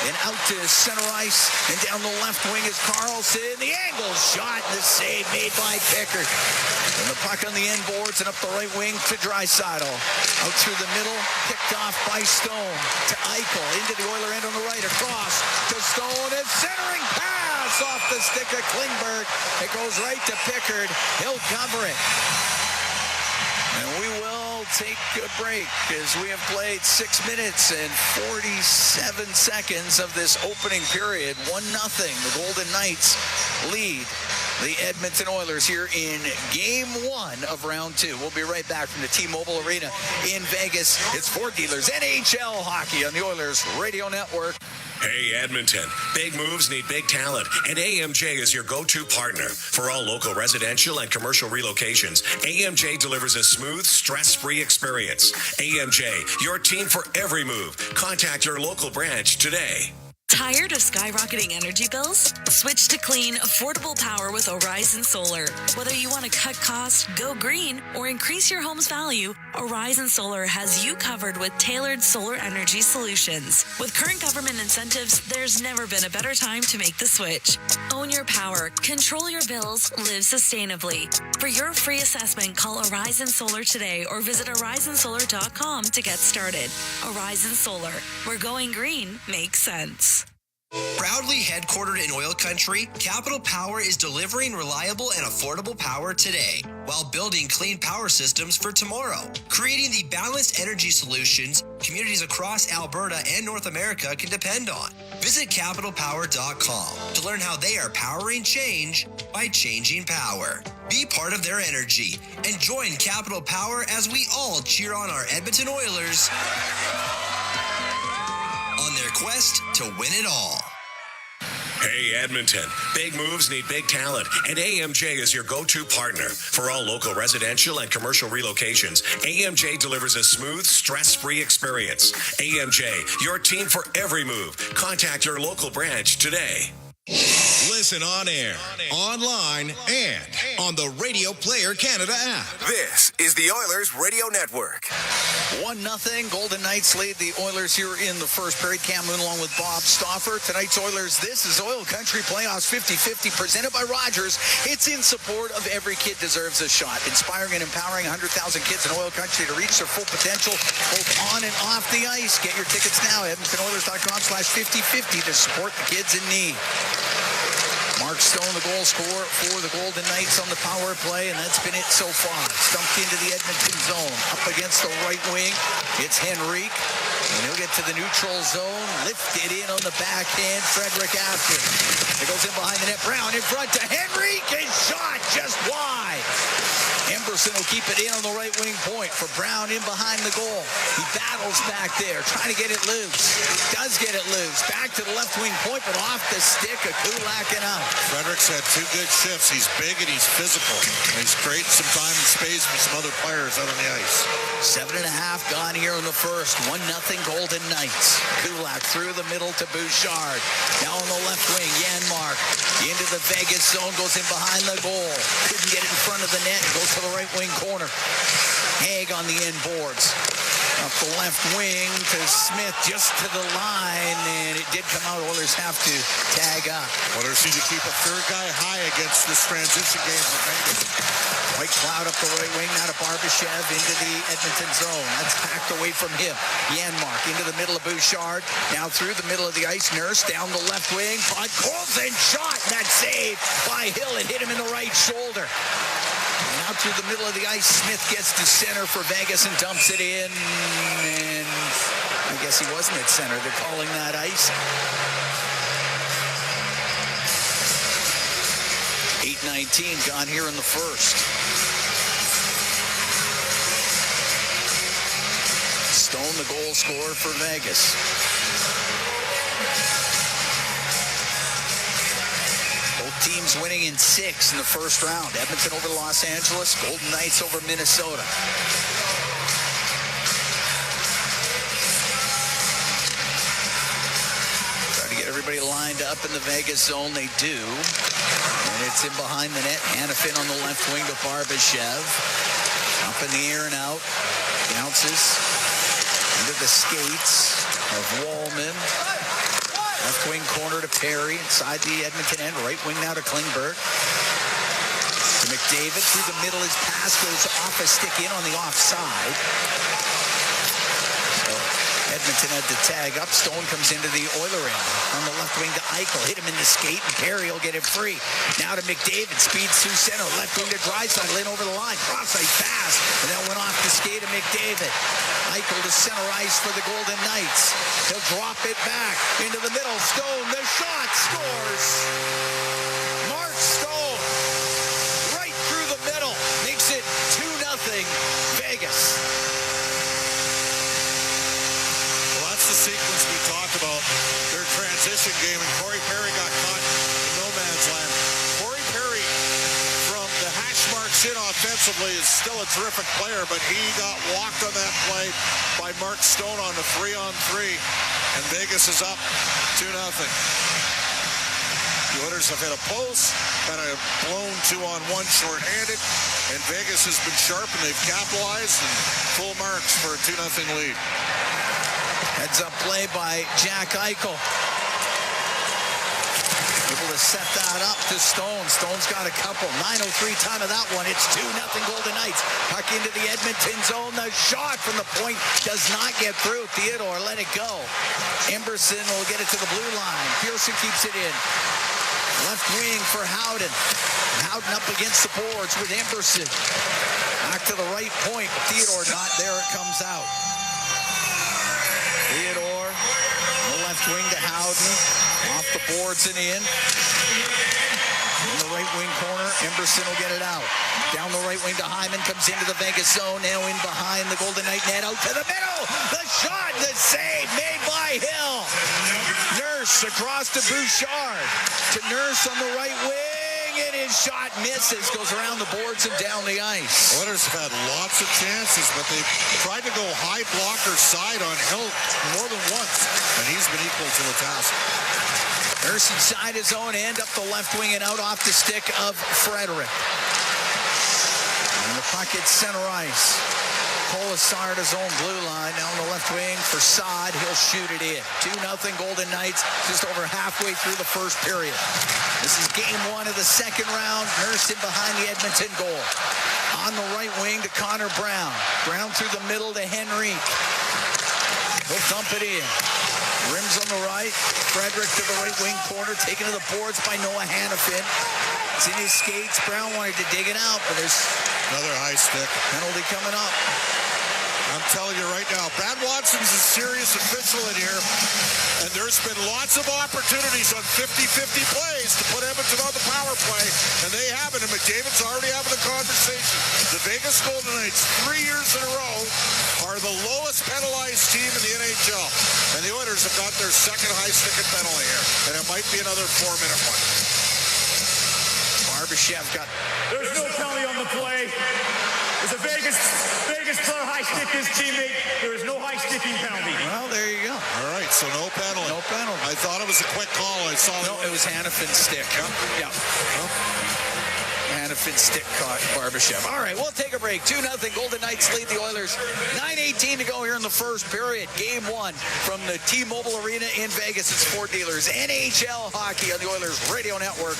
And out to center ice. And down the left wing is Carlson. The angle shot and the save made by Pickard. And the puck on the end boards and up the right wing to Draisaitl. Out through the middle, picked off by Stone. To Eichel, into the Oiler end on the right, across to Stone. And centering pass off the stick of Klingberg. It goes right to Pickard. He'll cover it. And we will take a break as we have played 6 minutes and 47 seconds of this opening period. 1-0. The Golden Knights lead the Edmonton Oilers here in Game 1 of Round 2. We'll be right back from the T-Mobile Arena in Vegas. It's Ford Dealers NHL Hockey on the Oilers Radio Network. Hey, Edmonton. Big moves need big talent, and AMJ is your go-to partner. For all local residential and commercial relocations, AMJ delivers a smooth, stress-free experience. AMJ, your team for every move. Contact your local branch today. Tired of skyrocketing energy bills? Switch to clean, affordable power with Horizon Solar. Whether you want to cut costs, go green, or increase your home's value, Horizon Solar has you covered with tailored solar energy solutions. With current government incentives, there's never been a better time to make the switch. Own your power, control your bills, live sustainably. For your free assessment, call Horizon Solar today or visit horizonsolar.com to get started. Horizon Solar, where going green makes sense. Proudly headquartered in OilCountry, Capital Power is delivering reliable and affordable power today while building clean power systems for tomorrow, creating the balanced energy solutions communities across Alberta and North America can depend on. Visit capitalpower.com to learn how they are powering change by changing power. Be part of their energy and join Capital Power as we all cheer on our Edmonton Oilers on their quest to win it all. Hey, Edmonton. Big moves need big talent, and AMJ is your go-to partner. For all local residential and commercial relocations, AMJ delivers a smooth, stress-free experience. AMJ, your team for every move. Contact your local branch today. Listen on air, online, and on the Radio Player Canada app. This is the Oilers Radio Network. 1-0. Golden Knights lead the Oilers here in the first period. Cam Moon along with Bob Stauffer. Tonight's Oilers, this is OilCountry Playoffs 50-50 presented by Rogers. It's in support of Every Kid Deserves a Shot. Inspiring and empowering 100,000 kids in OilCountry to reach their full potential, both on and off the ice. Get your tickets now at EdmontonOilers.com/5050 to support the kids in need. Mark Stone, the goal scorer for the Golden Knights on the power play, and that's been it so far. Stumped into the Edmonton zone. Up against the right wing, it's Henrique, and he'll get to the neutral zone. Lifted in on the backhand, Frederick after. It goes in behind the net. Brown in front to Henrique. His shot just wide. Emberson will keep it in on the right wing point for Brown in behind the goal. He battles back there, trying to get it loose. Does get it loose. Back to the left wing point, but off the stick of Kulak and out. Fredericks had 2 good shifts. He's big and he's physical. And he's creating some time and space for some other players out on the ice. 7.5 gone here in the first. 1-0 Golden Knights. Kulak through the middle to Bouchard. Now on the left wing, Janmark into the Vegas zone, goes in behind the goal. Couldn't get it in front of the net. Goes to the right wing corner. Haig on the end boards. Up the left wing to Smith, just to the line, and it did come out. Oilers have to tag up. Oilers need to keep a third guy high against this transition game for Vegas. White Cloud up the right wing, now to Barbashev into the Edmonton zone. That's hacked away from him. Janmark into the middle of Bouchard. Now through the middle of the ice. Nurse down the left wing. Podkolzin shot, and that save by Hill. It hit him in the right shoulder. And out through the middle of the ice, Smith gets to center for Vegas and dumps it in. And I guess he wasn't at center. They're calling that ice. 8:19 gone here in the first. Stone, the goal scorer for Vegas. Both teams winning in 6 in the first round. Edmonton over Los Angeles, Golden Knights over Minnesota. Try to get everybody lined up in the Vegas zone. They do. And it's in behind the net. Hanifin on the left wing to Barbashev. Up in the air and out. Bounces into the skates of Wallman. Left wing corner to Perry. Inside the Edmonton end. Right wing now to Klingberg. To McDavid. Through the middle. His pass goes off a stick in on the offside. Edmonton had to tag up. Stone comes into the Oiler end. On the left wing to Eichel. Hit him in the skate, and Perry will get it free. Now to McDavid. Speeds through center. Left wing to Draisaitl. In over the line. Cross-ice pass. And that went off the skate of McDavid. Eichel to center ice for the Golden Knights. He'll drop it back into the middle. Stone, the shot, scores. Mark Stone. Right through the middle. Makes it 2-0 Vegas. The sequence we talked about, their transition game, and Corey Perry got caught in no man's land. Corey Perry, from the hash marks in offensively, is still a terrific player, but he got walked on that play by Mark Stone on the 3-on-3, and Vegas is up 2-0. The Oilers have hit a post, kind of blown 2-on-1 shorthanded, and Vegas has been sharp, and they've capitalized, and full marks for a 2-0 lead. Heads up play by Jack Eichel. Able to set that up to Stone. Stone's got a couple. 9:03 time of that one. It's 2-0 Golden Knights. Puck into the Edmonton zone. The shot from the point does not get through. Theodore let it go. Emberson will get it to the blue line. Pearson keeps it in. Left wing for Howden. Howden up against the boards with Emberson. Back to the right point. Theodore not there. It comes out. Theodore, the left wing to Howden, off the boards and in. In the right wing corner, Emberson will get it out. Down the right wing to Hyman, comes into the Vegas zone, now in behind the Golden Knight net, out to the middle. The shot, the save made by Hill. Nurse across to Bouchard. To Nurse on the right wing. And his shot misses, goes around the boards and down the ice. Oilers have had lots of chances, but they've tried to go high blocker side on Hill more than once, and he's been equal to the task. Nurse inside his own end, up the left wing and out off the stick of Frederick. And the puck at center ice. Colasar to zone blue line. Down the left wing for Saad. He'll shoot it in. 2-0 Golden Knights, just over halfway through the first period. This is game one of the second round. Nurse in behind the Edmonton goal. On the right wing to Connor Brown. Brown through the middle to Henrique. He'll dump it in. Rims on the right. Frederick to the right wing corner. Taken to the boards by Noah Hannafin. It's in his skates. Brown wanted to dig it out, but there's another high stick. Penalty coming up. I'm telling you right now, Brad Watson's a serious official in here, and there's been lots of opportunities on 50-50 plays to put Edmonton on the power play, and they haven't, and McDavid's already having a conversation. The Vegas Golden Knights, 3 years in a row, are the lowest penalized team in the NHL, and the Oilers have got their second high-sticking penalty here, and it might be another 4-minute one. Barbashev got... There's no penalty on the play. There's a Vegas player high-stick his teammate. There is no high-sticking penalty. Well, there you go. All right, so no penalty. No penalty. I thought it was a quick call. I saw No, it was Hannafin's stick. Yeah. Hannafin's stick caught Barbashev. All right, we'll take a break. 2-0 Golden Knights lead the Oilers. 9:18 to go here in the first period. Game one from the T-Mobile Arena in Vegas. It's Ford Dealers. NHL hockey on the Oilers Radio Network.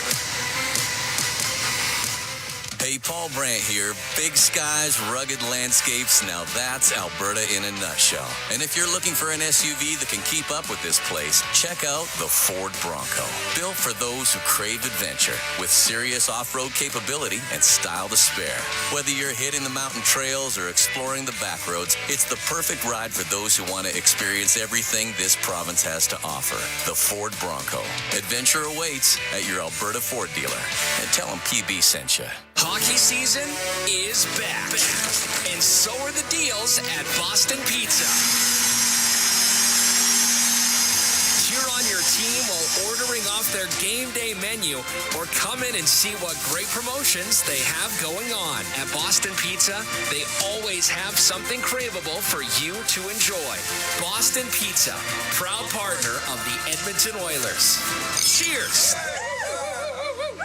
Hey, Paul Brandt here. Big skies, rugged landscapes. Now that's Alberta in a nutshell. And if you're looking for an SUV that can keep up with this place, check out the Ford Bronco. Built for those who crave adventure with serious off-road capability and style to spare. Whether you're hitting the mountain trails or exploring the back roads, it's the perfect ride for those who want to experience everything this province has to offer. The Ford Bronco. Adventure awaits at your Alberta Ford dealer. And tell them PB sent you. Hockey season is back. And so are the deals at Boston Pizza. Cheer on your team while ordering off their game day menu, or come in and see what great promotions they have going on. At Boston Pizza, they always have something craveable for you to enjoy. Boston Pizza, proud partner of the Edmonton Oilers. Cheers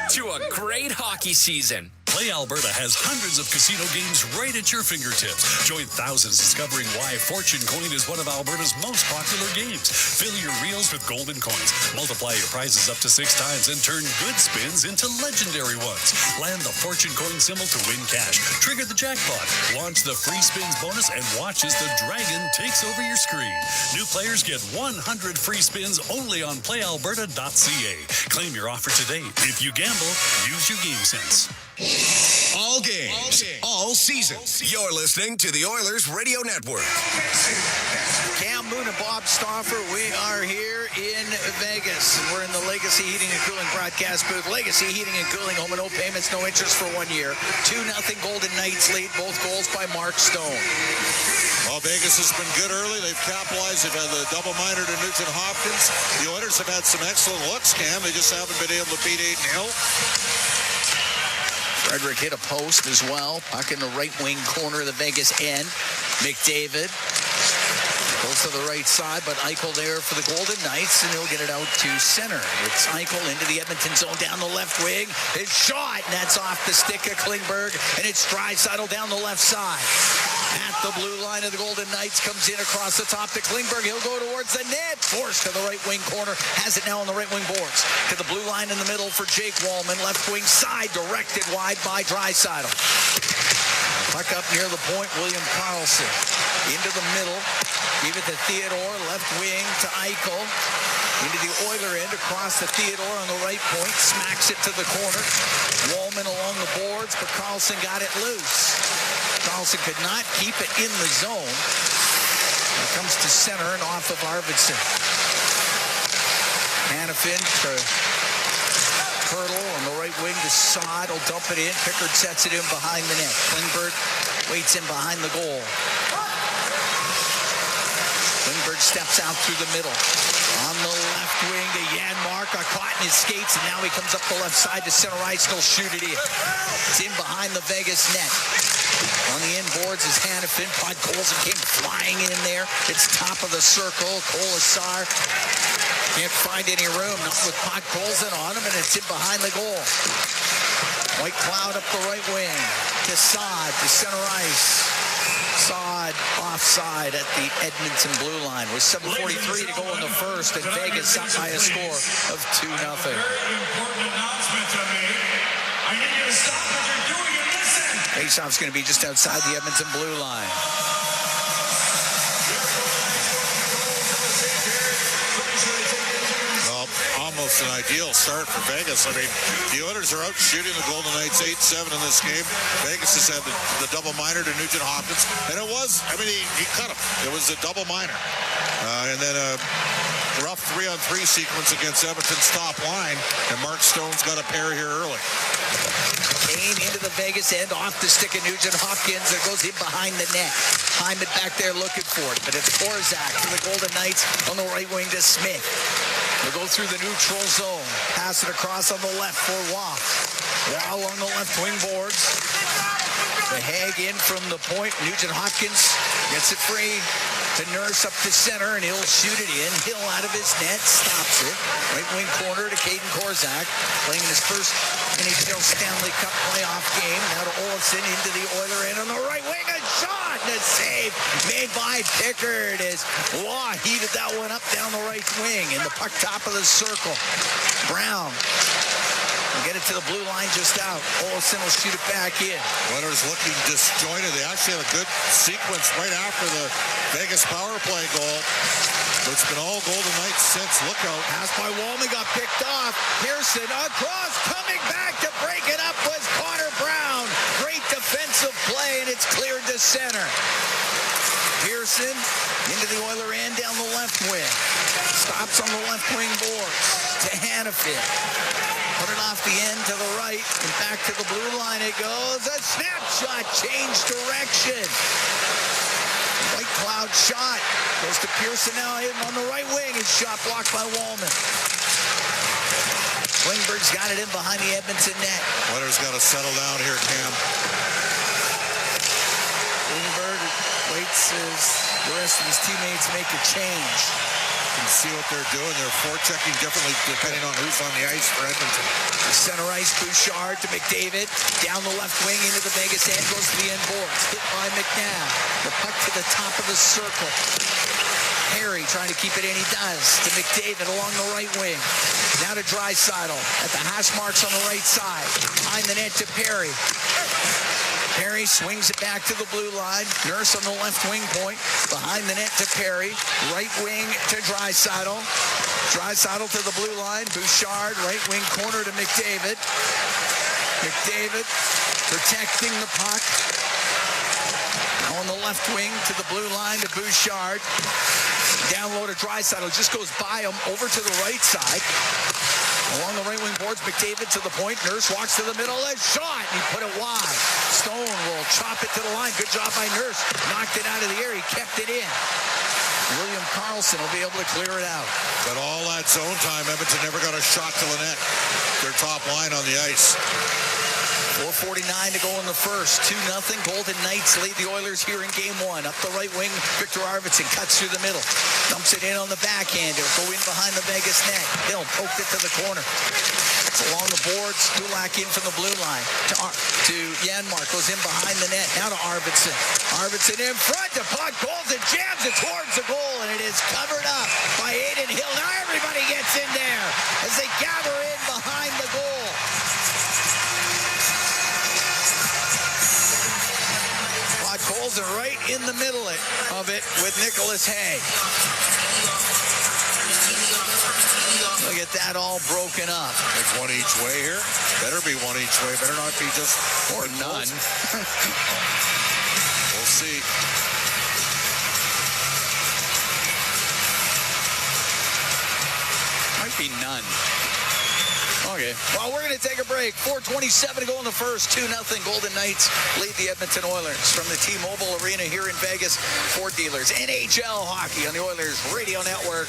to a great hockey season. Play Alberta has hundreds of casino games right at your fingertips. Join thousands discovering why Fortune Coin is one of Alberta's most popular games. Fill your reels with golden coins. Multiply your prizes up to 6 times and turn good spins into legendary ones. Land the Fortune Coin symbol to win cash. Trigger the jackpot. Launch the free spins bonus and watch as the dragon takes over your screen. New players get 100 free spins only on playalberta.ca. Claim your offer today. If you gamble, use your game sense. All games, all season. You're listening to the Oilers Radio Network. Cam Moon and Bob Stauffer, we are here in Vegas. And we're in the Legacy Heating and Cooling broadcast booth. Legacy Heating and Cooling, home and no payments, no interest for 1 year. 2-0 Golden Knights lead, both goals by Mark Stone. Well, Vegas has been good early. They've capitalized. They've had the double minor to Nugent-Hopkins. The Oilers have had some excellent looks, Cam. They just haven't been able to beat 8-0. Frederick hit a post as well. Puck in the right wing corner of the Vegas end. McDavid goes to the right side, but Eichel there for the Golden Knights, and he'll get it out to center. It's Eichel into the Edmonton zone down the left wing. His shot, and that's off the stick of Klingberg, and it's Draisaitl down the left side. At the blue line of the Golden Knights, comes in across the top to Klingberg. He'll go towards the net. Forced to the right wing corner. Has it now on the right wing boards. To the blue line in the middle for Jake Wallman. Left wing side, directed wide by Draisaitl. Puck up near the point, William Karlsson. Into the middle. Give it to Theodore. Left wing to Eichel. Into the Oiler end, across to Theodore on the right point. Smacks it to the corner. Wallman along the boards, but Karlsson got it loose. Karlsson could not keep it in the zone. It comes to center and off of Arvidsson. Hannafin to Hurdle on the right wing to Saad. Will dump it in. Pickard sets it in behind the net. Klingberg waits in behind the goal. Klingberg steps out through the middle. On the left wing to Janmark. Got caught in his skates, and now he comes up the left side to center ice. He'll shoot it in. It's in behind the Vegas net. On the inboards is Hannafin. Podkolzin came flying in there. It's top of the circle. Colasar can't find any room. Not with Podkolzin on him, and it's in behind the goal. White Cloud up the right wing to Saad to center ice. Saad odd offside at the Edmonton blue line with 7:43 to go in the first, and Vegas up by a score of 2-0. Faceoff's going to be just outside the Edmonton blue line. Almost an ideal start for Vegas. I mean, the Oilers are out shooting the Golden Knights 8-7 in this game. Vegas has had the double minor to Nugent-Hopkins, and it was, I mean, he cut him. It was a double minor. And then a rough 3-on-3 sequence against Edmonton's top line, and Mark Stone's got a pair here early. Kane into the Vegas end, off the stick of Nugent-Hopkins. It goes in behind the net. Hyman back there looking for it, but it's Korzak for the Golden Knights on the right wing to Smith. They'll go through the neutral zone. Pass it across on the left for Waugh. Waugh along the left wing boards. The Hag in from the point. Nugent-Hopkins gets it free to Nurse up to center, and he'll shoot it in. Hill out of his net, stops it. Right wing corner to Caden Korzak, playing in his first NHL Stanley Cup playoff game. Now to Olofsson into the Oiler end on the right wing. A shot and a save made by Pickard as Waugh heated that one up down the right wing in the puck top of the circle. Brown will get it to the blue line just out. Olofsson will shoot it back in. Oilers looking disjointed. They actually had a good sequence right after the Vegas power play goal. It's been all Golden Knights since. Look out. Pass by Wallman got picked off. Pearson across, coming back to break it up was Connor Brown. Great defensive play, and it's cleared to center. Pearson into the Oiler end down the left wing. Stops on the left wing boards to Hannafin. Put it off the end to the right and back to the blue line it goes. A snapshot, change direction. White Cloud shot. Goes to Pearson now in on the right wing. His shot blocked by Wallman. Klingberg's got it in behind the Edmonton net. Oilers got to settle down here, Cam. Klingberg waits as the rest of his teammates make a change. You can see what they're doing. They're forechecking differently depending on who's on the ice for Edmonton. The center ice, Bouchard to McDavid. Down the left wing into the Vegas end. Goes to the end boards. Hit by McNabb. The puck to the top of the circle. Harry trying to keep it in. He does. To McDavid along the right wing. Now to Draisaitl at the hash marks on the right side. Behind the net to Perry. Perry swings it back to the blue line. Nurse on the left wing point. Behind the net to Perry. Right wing to Draisaitl. Draisaitl to the blue line. Bouchard, right wing corner to McDavid. McDavid protecting the puck. Now on the left wing to the blue line to Bouchard. Down low to Draisaitl. Just goes by him over to the right side. Along the right wing boards, McDavid to the point. Nurse walks to the middle. A shot. He put it wide. Stone will chop it to the line. Good job by Nurse. Knocked it out of the air. He kept it in. William Karlsson will be able to clear it out. But all that zone time, Edmonton never got a shot to the net. Their top line on the ice. 4:49 to go in the first. 2-0. Golden Knights lead the Oilers here in game one. Up the right wing, Victor Arvidsson cuts through the middle. Dumps it in on the backhand. It'll go in behind the Vegas net. Hill poked it to the corner. It's along the boards. Dulac in from the blue line. To Janmark. Goes in behind the net. Now to Arvidsson. Arvidsson in front. The puck goes and jams it towards the goal. And it is covered up by Aiden Hill. Now everybody gets in there as they gather in behind the goal. Coles are right in the middle of it with Nicholas Hay. Look at that all broken up. It's one each way here. Better be one each way. Better not be just or none. We'll see. Might be none. Okay. Well, we're going to take a break. 4:27 to go in the first. 2-0. Golden Knights lead the Edmonton Oilers from the T-Mobile Arena here in Vegas. Ford dealers. NHL hockey on the Oilers Radio Network.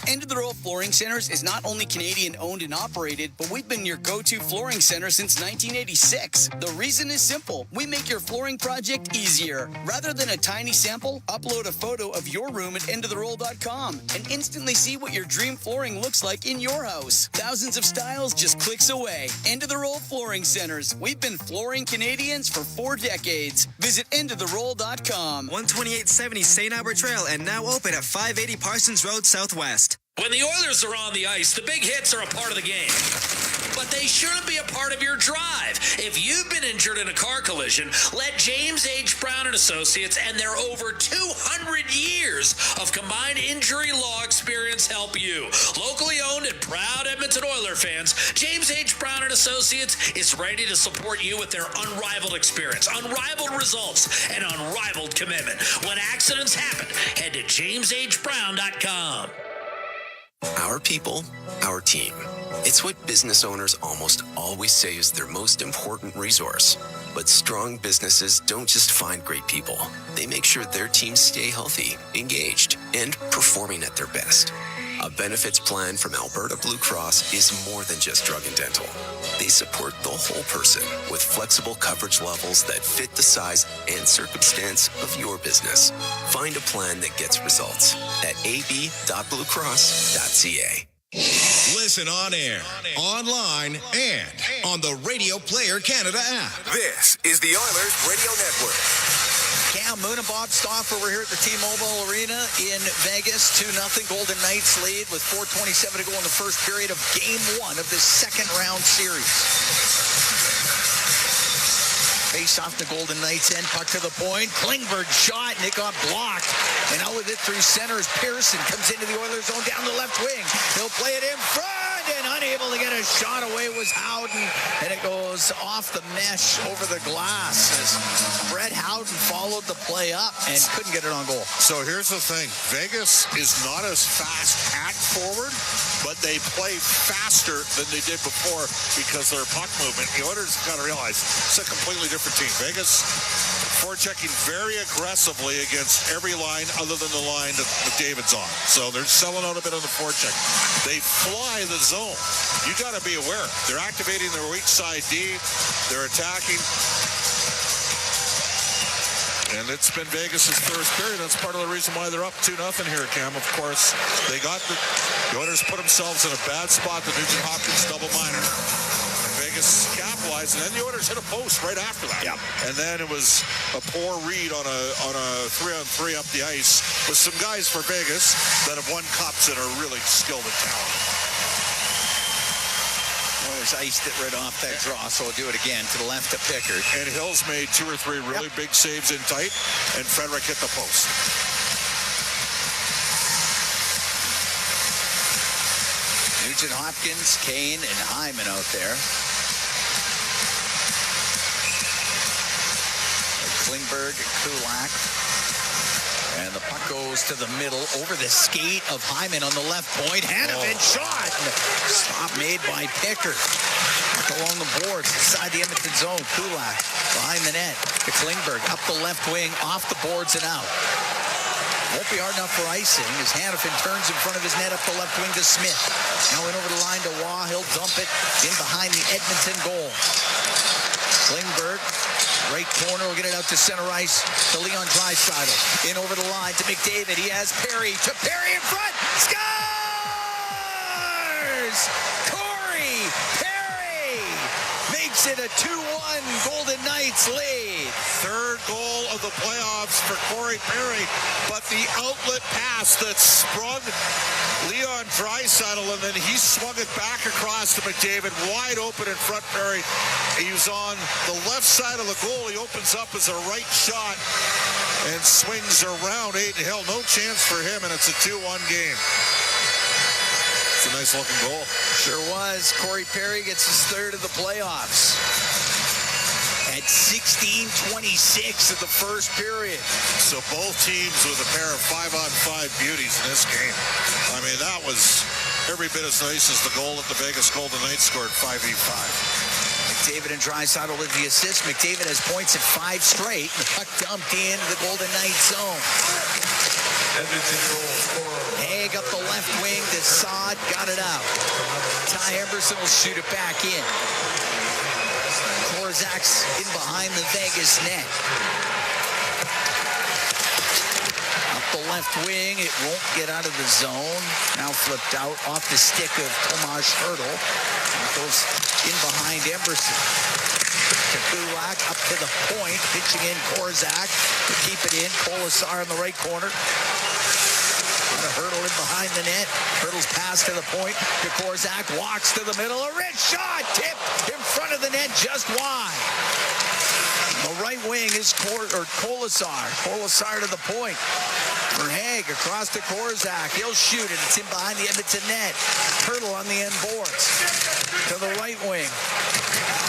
End of the Road Flooring Centers is not only Canadian owned and operated, but we've been your go-to flooring center since 1986. The reason is simple. We make your flooring project easier. Rather than a tiny sample, upload a photo of your room at endoftheroll.com and instantly see what your dream flooring looks like in your house. Thousands of styles just clicks away. End of the Roll Flooring Centers. We've been flooring Canadians for 4 decades. Visit endoftheroll.com. 12870 St. Albert Trail and now open at 580 Parsons Road Southwest. When the Oilers are on the ice, the big hits are a part of the game. But they shouldn't be a part of your drive. If you've been injured in a car collision, let James H. Brown & Associates and their over 200 years of combined injury law experience help you. Locally owned and proud Edmonton Oiler fans, James H. Brown & Associates is ready to support you with their unrivaled experience, unrivaled results, and unrivaled commitment. When accidents happen, head to jameshbrown.com. Our people, our team. It's what business owners almost always say is their most important resource. But strong businesses don't just find great people. They make sure their teams stay healthy, engaged, and performing at their best. A benefits plan from Alberta Blue Cross is more than just drug and dental. They support the whole person with flexible coverage levels that fit the size and circumstance of your business. Find a plan that gets results at ab.bluecross.ca. Listen on air, online, and on the Radio Player Canada app. This is the Oilers Radio Network. Cam Moon and Bob Stauffer were here at the T-Mobile Arena in Vegas. 2-0 Golden Knights lead with 4:27 to go in the first period of Game 1 of this second-round series. Face off the Golden Knights end, puck to the point. Klingberg shot, and it got blocked. And out with it through center as Pearson comes into the Oilers zone down the left wing. He'll play it in front, and unable to get a shot away was Howden. And it goes off the mesh over the glass as Brett Howden followed the play up and couldn't get it on goal. So here's the thing. Vegas is not as fast at forward, but they play faster than they did before because of their puck movement. The Oilers got to realize it's a completely different team. Vegas forechecking very aggressively against every line other than the line that McDavid's on. So they're selling out a bit on the forecheck. They fly the zone. You got to be aware. They're activating their weak side D. They're attacking. And it's been Vegas' first period. That's part of the reason why they're up 2-0 here, Cam. Of course, they got the Oilers put themselves in a bad spot. The Nugent-Hopkins double minor. Vegas capitalized, and then the Oilers hit a post right after that. Yep. And then it was a poor read on a 3-on-3 up the ice with some guys for Vegas that have won cups and are really skilled and talented. Oilers iced it right off that draw, so we'll do it again to the left of Pickard. And Hills made 2 or 3 really big saves in tight, and Frederick hit the post. Nugent-Hopkins, Kane, and Hyman out there. Klingberg and Kulak. And the puck goes to the middle over the skate of Hyman on the left point. Hanifin shot. Stop made by Pickard. Along the boards inside the Edmonton zone. Kulak behind the net to Klingberg. Up the left wing, off the boards and out. Won't be hard enough for icing as Hanifin turns in front of his net up the left wing to Smith. Now in over the line to Waugh. He'll dump it in behind the Edmonton goal. Klingberg, right corner, will get it out to center ice to Leon Draisaitl. In over the line to McDavid. He has Perry to Perry in front. Scores! Corey Perry makes it a 2-1 Golden Knights lead. Third goal of the playoffs for Corey Perry, but the outlet pass that sprung Leon Draisaitl, and then he swung it back across to McDavid, wide open in front. Perry, he was on the left side of the goal. He opens up as a right shot and swings around Aiden Hill. No chance for him, and it's a 2-1 game. It's a nice looking goal. Sure was. Corey Perry gets his third of the playoffs. At 16:26 of the first period. So both teams with a pair of 5-on-5 beauties in this game. I mean, that was every bit as nice as the goal that the Vegas Golden Knights scored 5v5. McDavid and Draisaitl with the assist. McDavid has points at 5 straight. The puck dumped into the Golden Knights zone. Haig up the left wing to Saad, got it out. Ty Emberson will shoot it back in. Korzak's in behind the Vegas net. Up the left wing, it won't get out of the zone. Now flipped out off the stick of Tomas Hertl. It goes in behind Emberson. Kulak up to the point, pitching in Korzak to keep it in. Kolasar in the right corner. Hertl in behind the net. Hertl's pass to the point to Korzak. Walks to the middle. A rich shot. Tipped in front of the net just wide. The right wing is Kolasar. Kolasar to the point. For Haig across to Korzak. He'll shoot it. It's in behind the Edmonton net. Hertl on the end boards. To the right wing.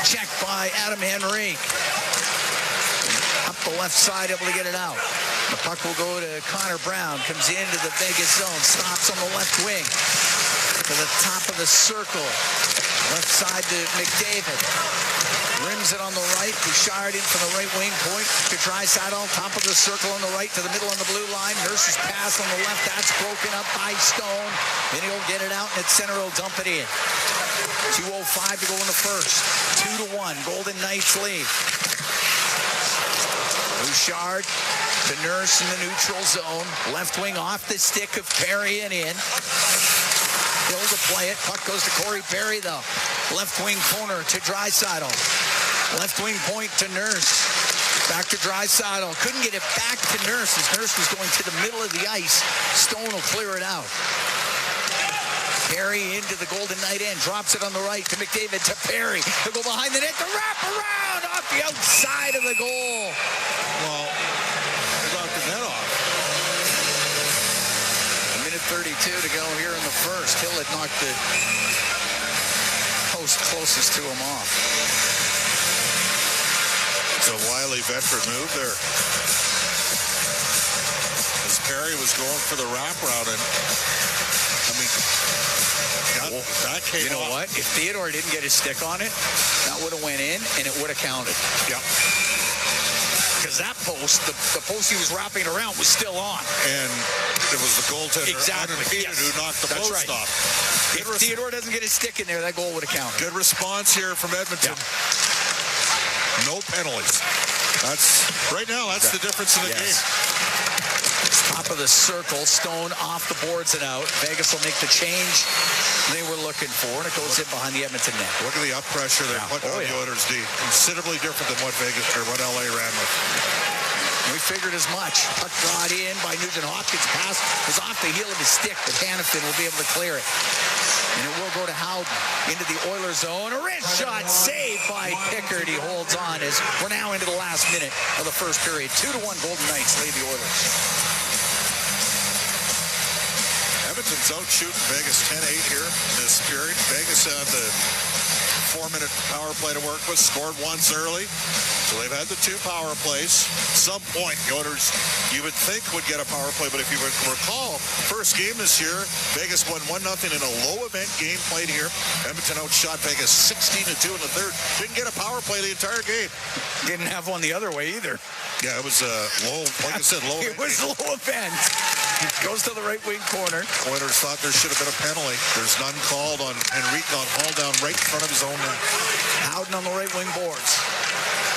Checked by Adam Henrique. Up the left side, able to get it out. The puck will go to Connor Brown. Comes into the Vegas zone. Stops on the left wing. To the top of the circle. Left side to McDavid. Rims it on the right. Bouchard in from the right wing point. To Draisaitl. Top of the circle on the right. To the middle on the blue line. Nurse's pass on the left. That's broken up by Stone. Then he'll get it out, and at center he'll dump it in. 2:05 to go in the first. 2-1. Golden Knights lead. Bouchard to Nurse in the neutral zone. Left wing off the stick of Perry and in. Hill to play it. Puck goes to Corey Perry, though. Left wing corner to Draisaitl. Left wing point to Nurse. Back to Draisaitl. Couldn't get it back to Nurse as Nurse was going to the middle of the ice. Stone will clear it out. Perry into the Golden Knight end. Drops it on the right to McDavid to Perry. He'll go behind the net to wrap around off the outside of the goal. Well, they knocked the net off. 1:32 to go here in the first. Hill had knocked the post closest to him off. It's a wily veteran move there. As Perry was going for the wraparound, and I mean, that came You know off. what? If Theodore didn't get his stick on it, that would have went in, and it would have counted. Yep. Because that post, the post he was wrapping around was still on. And it was the goaltender undefeated who knocked the That's post right. off. If Theodore doesn't get his stick in there, that goal would have counted. Good response here from Edmonton. No penalties. That's right now. That's the difference in the game. Top of the circle, Stone off the boards and out. Vegas will make the change they were looking for, and it goes in behind the Edmonton net. Look at the up pressure they're putting on the Oilers D. Considerably different than what Vegas or what LA ran with. We figured as much. Puck brought in by Nugent-Hopkins. Pass was off the heel of his stick, but Hanifin will be able to clear it. And it will go to Howden into the Oilers zone. A wrist shot saved by Pickard. He holds on as we're now into the last minute of the first period. 2-1 Golden Knights lead the Oilers. Edmonton's out shooting Vegas 10-8 here in this period. Vegas had the 4-minute power play to work with, scored once early. So they've had the 2 power plays. Some point, the Oilers, you would think, would get a power play. But if you recall, first game this year, Vegas won 1-0 in a low-event game played here. Edmonton outshot Vegas 16-2 in the third. Didn't get a power play the entire game. Didn't have one the other way either. Yeah, it was low, like I said, low. It was low event. Goes to the right wing corner. Oilers thought there should have been a penalty. There's none called on Henrique on haul down right in front of his own net. Howden on the right wing boards.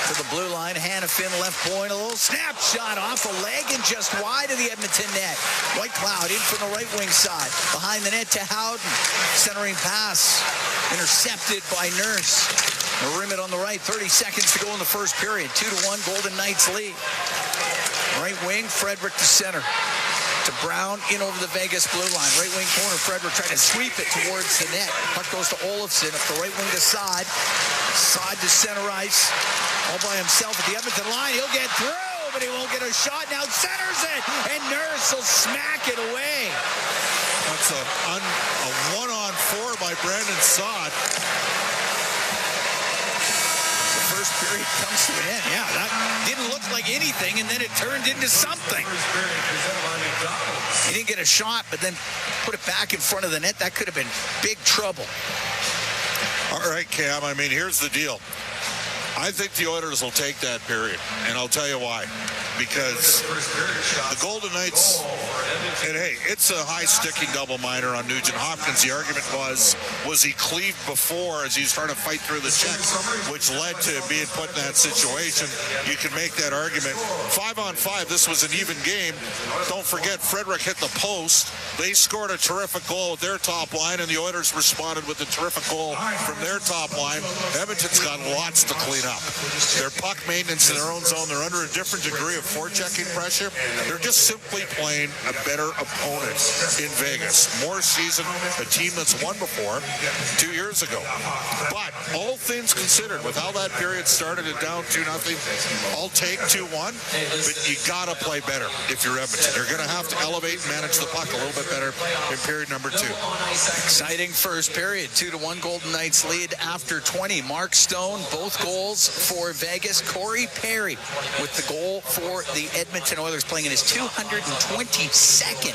To the blue line, Hanifin left point, a little snapshot off a leg and just wide of the Edmonton net. White Cloud in from the right wing side, behind the net to Howden. Centering pass, intercepted by Nurse. The rim it on the right, 30 seconds to go in the first period. 2-1, Golden Knights lead. Right wing, Frederick to center. To Brown, in over the Vegas blue line. Right wing corner, Frederick trying to sweep it towards the net. Puck goes to Olofsson, up the right wing to Saad. Saad to center ice. All by himself at the Edmonton line. He'll get through, but he won't get a shot. Now centers it, and Nurse will smack it away. That's a 1-on-4 by Brandon Saad. First period comes to an end. Yeah, that didn't look like anything, and then it turned into something. He didn't get a shot, but then put it back in front of the net. That could have been big trouble. All right, Cam, I mean, here's the deal. I think the Oilers will take that period, and I'll tell you why. Because the Golden Knights And hey, it's a high sticking double minor on Nugent-Hopkins. The argument was he cleaved before as he was trying to fight through the check, which led to being put in that situation. You can make that argument. 5-on-5, this was an even game. Don't forget, Frederick hit the post. They scored a terrific goal with their top line, and the Oilers responded with a terrific goal from their top line. Edmonton's got lots to clean up. Their puck maintenance in their own zone. They're under a different degree of forechecking pressure. They're just simply playing a better opponent in Vegas. More seasoned, a team that's won before 2 years ago. But all things considered, with how that period started at down 2-0, I'll take 2-1, but you got to play better if you're Edmonton. You're going to have to elevate and manage the puck a little bit better in period number 2. Exciting first period. 2-1 Golden Knights lead after 20. Mark Stone, both goals for Vegas. Corey Perry with the goal for the Edmonton Oilers, playing in his 222nd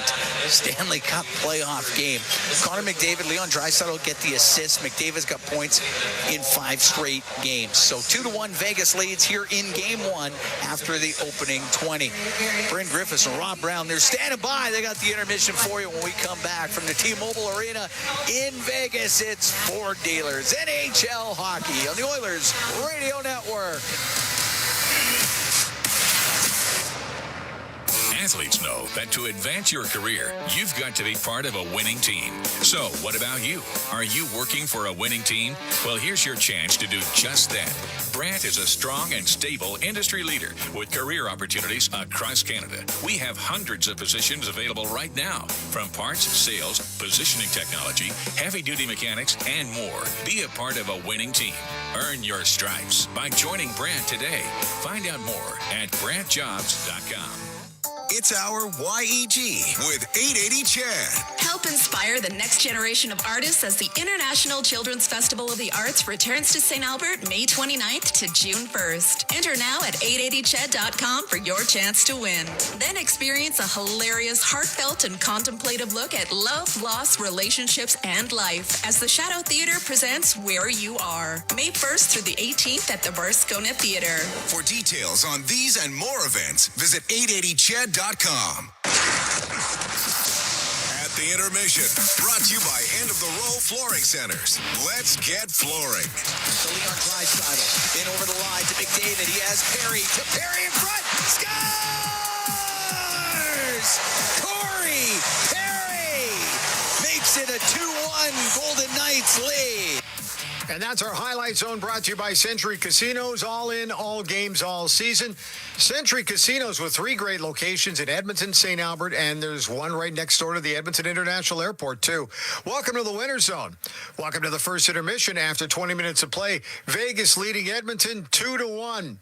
Stanley Cup playoff game. Connor McDavid, Leon Draisaitl get the assist. McDavid's got points in 5 straight games. So 2-1 Vegas leads here in game 1 after the opening 20. Bryn Griffiths and Rob Brown, they're standing by. They got the intermission for you when we come back from the T-Mobile Arena in Vegas. It's Ford Dealers NHL Hockey on the Oilers Radio Network. Athletes know that to advance your career, you've got to be part of a winning team. So, what about you? Are you working for a winning team? Well, here's your chance to do just that. Brandt is a strong and stable industry leader with career opportunities across Canada. We have hundreds of positions available right now, from parts, sales, positioning technology, heavy-duty mechanics, and more. Be a part of a winning team. Earn your stripes by joining Brandt today. Find out more at BrandtJobs.com. It's our YEG with 880 Chad. Help inspire the next generation of artists as the International Children's Festival of the Arts returns to St. Albert May 29th to June 1st. Enter now at 880ched.com for your chance to win. Then experience a hilarious, heartfelt, and contemplative look at love, loss, relationships, and life as the Shadow Theater presents Where You Are. May 1st through the 18th at the Barscona Theater. For details on these and more events, visit 880ched.com. At the intermission, brought to you by End of the Row Flooring Centers. Let's get flooring. So Leon Draisaitl in over the line to McDavid. He has Perry to Perry in front. Scores! Corey Perry makes it a 2-1 Golden Knights lead. And that's our Highlight Zone, brought to you by Century Casinos. All in, all games, all season. Century Casinos with 3 great locations in Edmonton, St. Albert, and there's one right next door to the Edmonton International Airport, too. Welcome to the Winter Zone. Welcome to the first intermission after 20 minutes of play. Vegas leading Edmonton 2-1.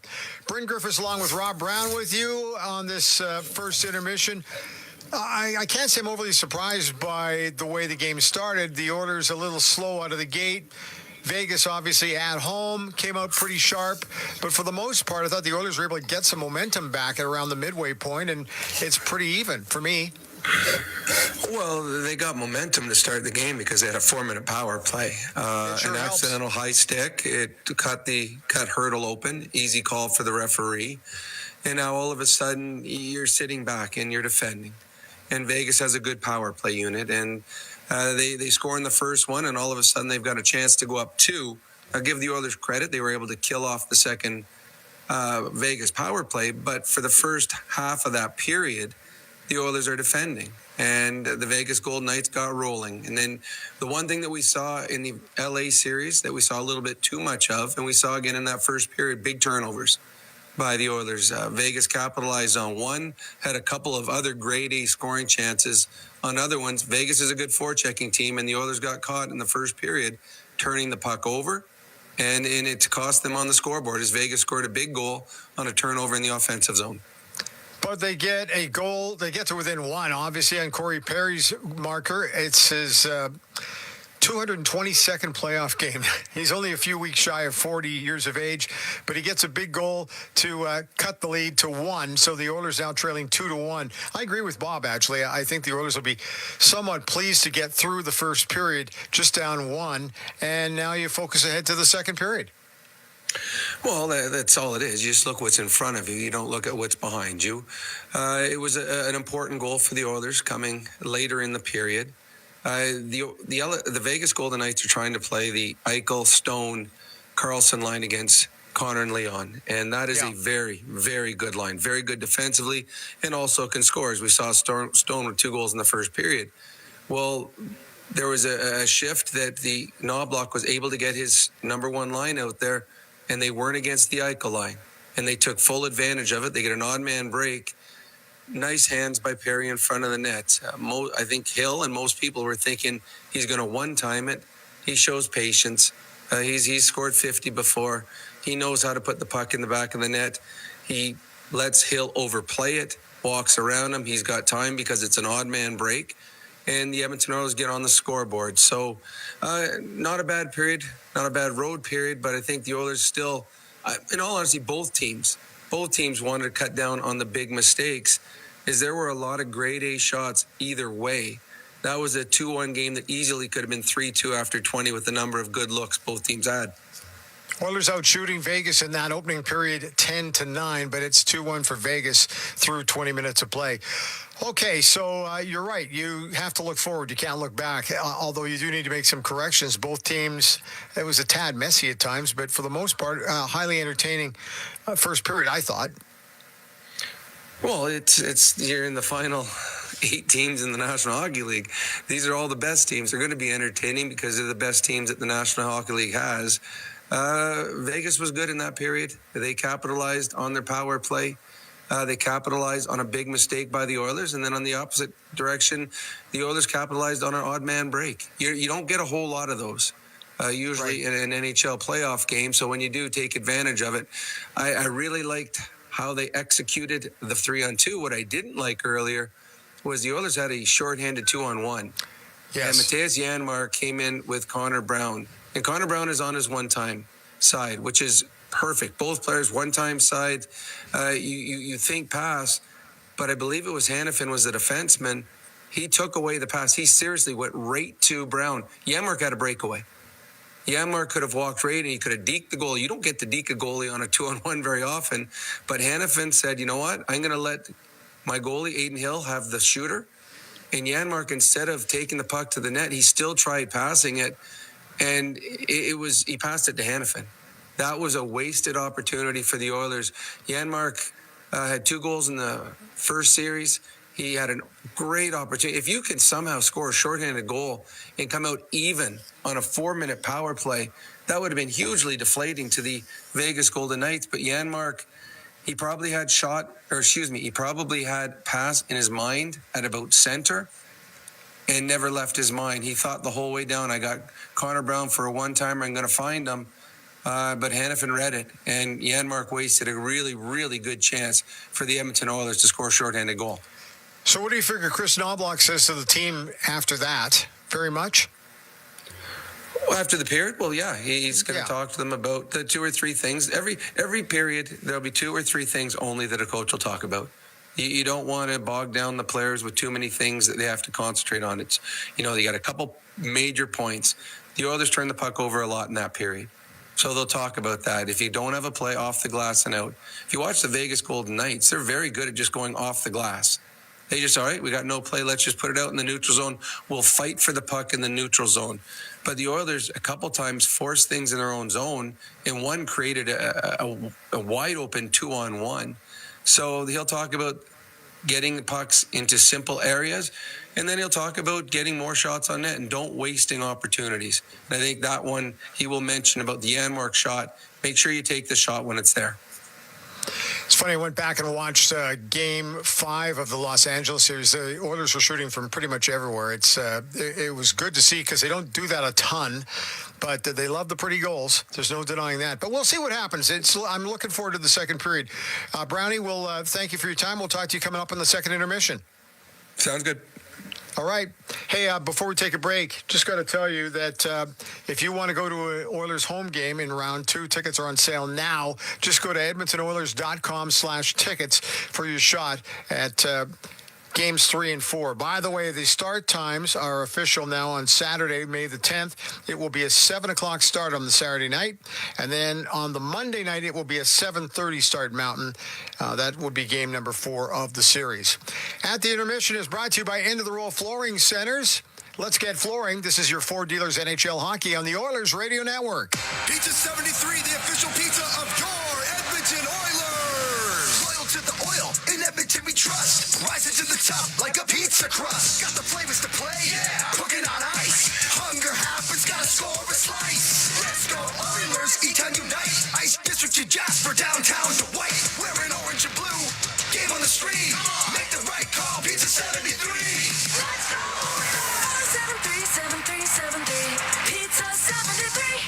Bryn Griffiths along with Rob Brown with you on this first intermission. I can't say I'm overly surprised by the way the game started. The Oilers a little slow out of the gate. Vegas, obviously, at home, came out pretty sharp. But for the most part, I thought the Oilers were able to get some momentum back at around the midway point, and it's pretty even for me. Well, they got momentum to start the game because they had a 4-minute power play. An accidental high stick. It cut Hurdle open. Easy call for the referee. And now all of a sudden, you're sitting back and you're defending. And Vegas has a good power play unit, and they score in the first one, and all of a sudden they've got a chance to go up 2. I'll give the Oilers credit. They were able to kill off the second Vegas power play, but for the first half of that period, the Oilers are defending, and the Vegas Golden Knights got rolling. And then the one thing that we saw in the LA series that we saw a little bit too much of, and we saw again in that first period, big turnovers by the Oilers. Vegas capitalized on one, had a couple of other grade A scoring chances on other ones. Vegas is a good forechecking team, and the Oilers got caught in the first period turning the puck over, and it cost them on the scoreboard as Vegas scored a big goal on a turnover in the offensive zone. But they get a goal. They get to within 1, obviously, on Corey Perry's marker. It's his 222nd playoff game. He's only a few weeks shy of 40 years of age, but he gets a big goal to cut the lead to 1. So the Oilers now trailing 2-1. I agree with Bob, actually. I think the Oilers will be somewhat pleased to get through the first period just down 1. And now you focus ahead to the second period. Well, that's all it is. You just look what's in front of you. You don't look at what's behind you. It was an important goal for the Oilers coming later in the period. The Vegas Golden Knights are trying to play the Eichel, Stone, Carlson line against Connor and Leon, and that is a very, very good line. Very good defensively, and also can score. As we saw Stone with 2 goals in the first period. Well, there was a shift that the Knobloch was able to get his number 1 line out there, and they weren't against the Eichel line. And they took full advantage of it. They get an odd man break. Nice hands by Perry in front of the net. I think Hill and most people were thinking he's going to one-time it. He shows patience. He's scored 50 before. He knows how to put the puck in the back of the net. He lets Hill overplay it, walks around him. He's got time because it's an odd man break. And the Edmonton Oilers get on the scoreboard. So not a bad period, not a bad road period, but I think the Oilers still, in all honesty, both teams wanted to cut down on the big mistakes, as there were a lot of grade A shots either way. That was a 2-1 game that easily could have been 3-2 after 20 with the number of good looks both teams had. Oilers out shooting Vegas in that opening period 10-9, but it's 2-1 for Vegas through 20 minutes of play. Okay, so you're right. You have to look forward. You can't look back, although you do need to make some corrections. Both teams, it was a tad messy at times, but for the most part, highly entertaining first period, I thought. Well, it's you're in the final 8 teams in the National Hockey League. These are all the best teams. They're going to be entertaining because they're the best teams that the National Hockey League has. Vegas was good in that period. They capitalized on their power play. They capitalized on a big mistake by the Oilers, and then on the opposite direction, the Oilers capitalized on an odd man break. You don't get a whole lot of those usually in an NHL playoff game, so when you do, take advantage of it. I really liked how they executed the 3-on-2. What I didn't like earlier was the Oilers had a shorthanded 2-on-1. Yes. And Matthias Janmark came in with Connor Brown. And Connor Brown is on his one-time side, which is perfect. Both players, one-time side. You think pass, but I believe it was Hannafin was the defenseman. He took away the pass. He seriously went right to Brown. Janmark had a breakaway. Janmark could have walked right and he could have deked the goal. You don't get to deke a goalie on a 2-on-1 very often. But Hannafin said, you know what? I'm going to let my goalie, Aiden Hill, have the shooter. And Janmark, instead of taking the puck to the net, he still tried passing it. And he passed it to Hannafin. That was a wasted opportunity for the Oilers. Janmark had 2 goals in the first series. He had a great opportunity. If you can somehow score a shorthanded goal and come out even on a 4-minute power play, that would have been hugely deflating to the Vegas Golden Knights. But Janmark, he probably had pass in his mind at about center and never left his mind. He thought the whole way down, I got Connor Brown for a one-timer, I'm going to find him. But Hannafin read it, and Janmark wasted a really, really good chance for the Edmonton Oilers to score a shorthanded goal. So what do you figure Chris Knobloch says to the team after that? Very much? Well, after the period? Well, yeah. He's going to talk to them about the 2 or 3 things. Every period, there'll be 2 or 3 things only that a coach will talk about. You don't want to bog down the players with too many things that they have to concentrate on. It's, they got a couple major points. The Oilers turned the puck over a lot in that period. So they'll talk about that. If you don't have a play off the glass and out. If you watch the Vegas Golden Knights, they're very good at just going off the glass. They just, all right, we got no play. Let's just put it out in the neutral zone. We'll fight for the puck in the neutral zone. But the Oilers a couple times forced things in their own zone, and one created a wide open 2-on-1. So he'll talk about getting the pucks into simple areas, and then he'll talk about getting more shots on net and don't wasting opportunities. And I think that one he will mention about the Janmark shot. Make sure you take the shot when it's there. It's funny, I went back and watched Game 5 of the Los Angeles series. The Oilers were shooting from pretty much everywhere. It was good to see because they don't do that a ton, but they love the pretty goals. There's no denying that. But we'll see what happens. I'm looking forward to the second period. Brownie, we'll thank you for your time. We'll talk to you coming up in the second intermission. Sounds good. All right. Hey, before we take a break, just got to tell you that if you want to go to an Oilers home game in round 2, tickets are on sale now. Just go to edmontonoilers.com/tickets for your shot at games 3 and 4. By the way, the start times are official now on Saturday, May the 10th. It will be a 7 o'clock start on the Saturday night. And then on the Monday night, it will be a 7:30 start Mountain. That would be game number 4 of the series. At the Intermission is brought to you by End of the Roll Flooring Centers. Let's get flooring. This is your Ford Dealers NHL Hockey on the Oilers Radio Network. Pizza 73, the official pizza of your Edmonton Oilers. Loyal to the oil, in Edmonton we trust. Rising to the top like a pizza crust. Got the flavors to play, yeah. Cooking on ice. Hunger happens, gotta score a slice. Let's go Oilers, E-Town unite. Ice District to Jasper, downtown to White. Wearing orange and blue, game on the street. Make the right call, Pizza 73. Let's go Oilers. 737373, Pizza 73.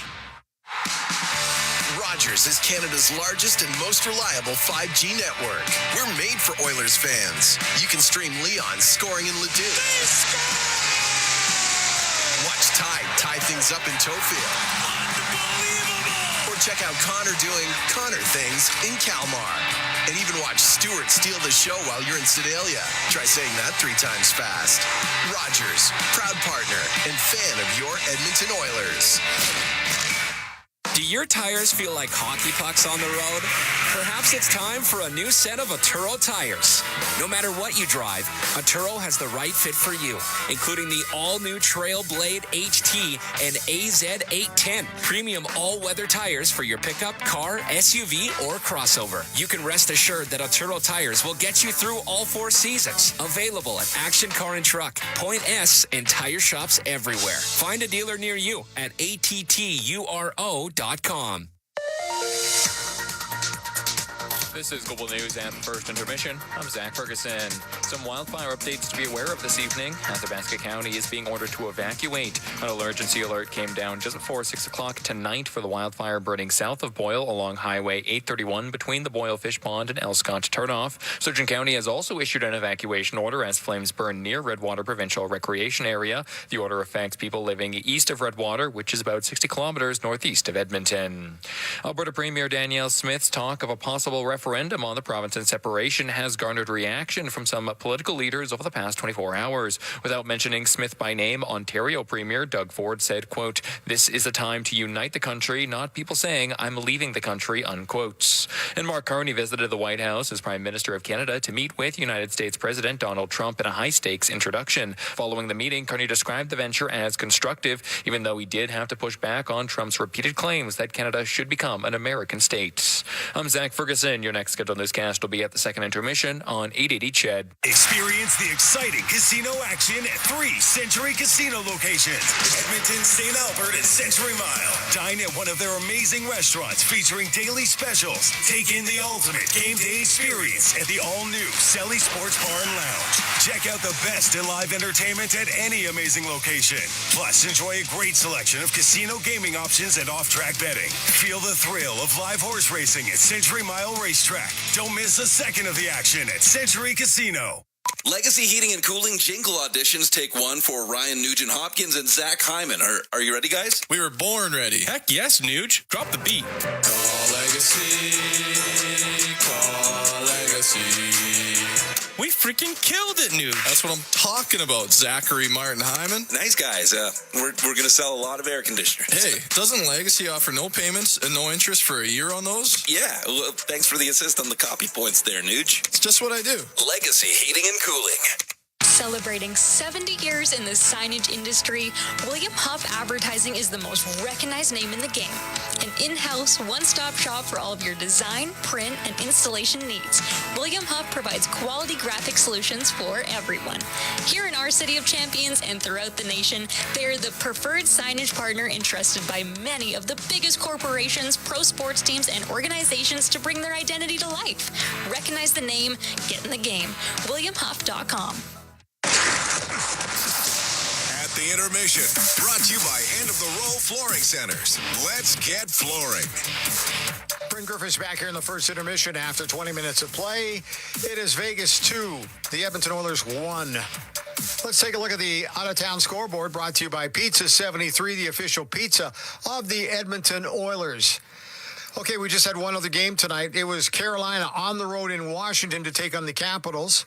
Rogers is Canada's largest and most reliable 5G network. We're made for Oilers fans. You can stream Leon scoring in Leduc. Watch Tide tie things up in Tofield. Or check out Connor doing Connor things in Kalmar. And even watch Stewart steal the show while you're in Sedalia. Try saying that 3 times fast. Rogers, proud partner and fan of your Edmonton Oilers. Do your tires feel like hockey pucks on the road? Perhaps it's time for a new set of Atturo tires. No matter what you drive, Atturo has the right fit for you, including the all-new Trailblade HT and AZ810, premium all-weather tires for your pickup, car, SUV, or crossover. You can rest assured that Atturo tires will get you through all 4 seasons. Available at Action Car and Truck, Point S, and tire shops everywhere. Find a dealer near you at atturo.com. This is Global News at the first intermission. I'm Zach Ferguson. Some wildfire updates to be aware of this evening. Athabasca County is being ordered to evacuate. An emergency alert came down just before 6 o'clock tonight for the wildfire burning south of Boyle along Highway 831 between the Boyle Fish Pond and Elscott Turnoff. Sturgeon County has also issued an evacuation order as flames burn near Redwater Provincial Recreation Area. The order affects people living east of Redwater, which is about 60 kilometers northeast of Edmonton. Alberta Premier Danielle Smith's talk of a possible referendum on the province's separation has garnered reaction from some political leaders over the past 24 hours. Without mentioning Smith by name, Ontario Premier Doug Ford said, quote, "This is a time to unite the country, not people saying I'm leaving the country," unquote. And Mark Carney visited the White House as Prime Minister of Canada to meet with United States President Donald Trump in a high-stakes introduction. Following the meeting, Carney described the venture as constructive, even though he did have to push back on Trump's repeated claims that Canada should become an American state. I'm Zach Ferguson. Your next scheduled newscast will be at the second intermission on 880 CHED. Experience the exciting casino action at 3 Century Casino locations. Edmonton, St. Albert, and Century Mile. Dine at one of their amazing restaurants featuring daily specials. Take in the ultimate game day experience at the all-new Selly Sports Bar and Lounge. Check out the best in live entertainment at any amazing location. Plus, enjoy a great selection of casino gaming options and off-track betting. Feel the thrill of live horse racing at Century Mile Racetrack. Don't miss a second of the action at Century Casino. Legacy Heating and Cooling Jingle auditions take 1 for Ryan Nugent-Hopkins and Zach Hyman. Are you ready, guys? We were born ready. Heck yes, Nuge. Drop the beat. Call Legacy. Call Legacy. We freaking killed it, Nuge. That's what I'm talking about, Zachary Martin Hyman. Nice guys. We're going to sell a lot of air conditioners. Hey, doesn't Legacy offer no payments and no interest for a year on those? Yeah. Well, thanks for the assist on the copy points there, Nuge. It's just what I do. Legacy Heating and Cooling. Celebrating 70 years in the signage industry, William Huff Advertising is the most recognized name in the game. An in-house, one-stop shop for all of your design, print, and installation needs. William Huff provides quality graphic solutions for everyone. Here in our City of Champions and throughout the nation, they are the preferred signage partner entrusted by many of the biggest corporations, pro sports teams, and organizations to bring their identity to life. Recognize the name, get in the game. WilliamHuff.com. At the intermission, brought to you by End of the Roll Flooring Centers. Let's get flooring. Bryn Griffiths back here in the first intermission after 20 minutes of play. It is Vegas 2, the Edmonton Oilers 1. Let's take a look at the out-of-town scoreboard brought to you by Pizza 73, the official pizza of the Edmonton Oilers. Okay, we just had one other game tonight. It was Carolina on the road in Washington to take on the Capitals.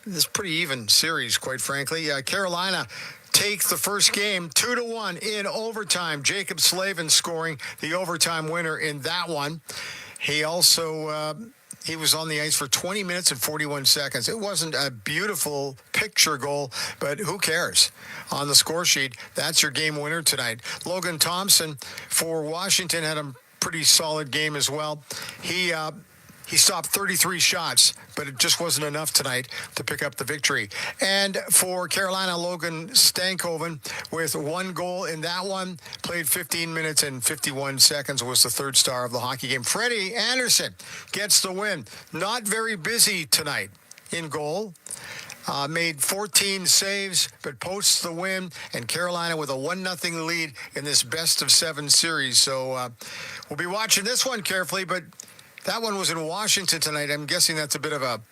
this pretty even series, quite frankly. Carolina takes the first game 2-1 in overtime. Jacob Slavin scoring the overtime winner in that one. He also he was on the ice for 20 minutes and 41 seconds. It wasn't a beautiful picture goal, but who cares? On the score sheet, that's your game winner tonight. Logan Thompson for Washington had a pretty solid game as well. He stopped 33 shots, but it just wasn't enough tonight to pick up the victory. And for Carolina, Logan Stankoven with 1 goal in that one, played 15 minutes and 51 seconds, was the third star of the hockey game. Freddie Anderson gets the win. Not very busy tonight in goal. Made 14 saves, but posts the win, and Carolina with a 1-0 lead in this best-of-7 series. So we'll be watching this one carefully, but that one was in Washington tonight. I'm guessing that's a bit of a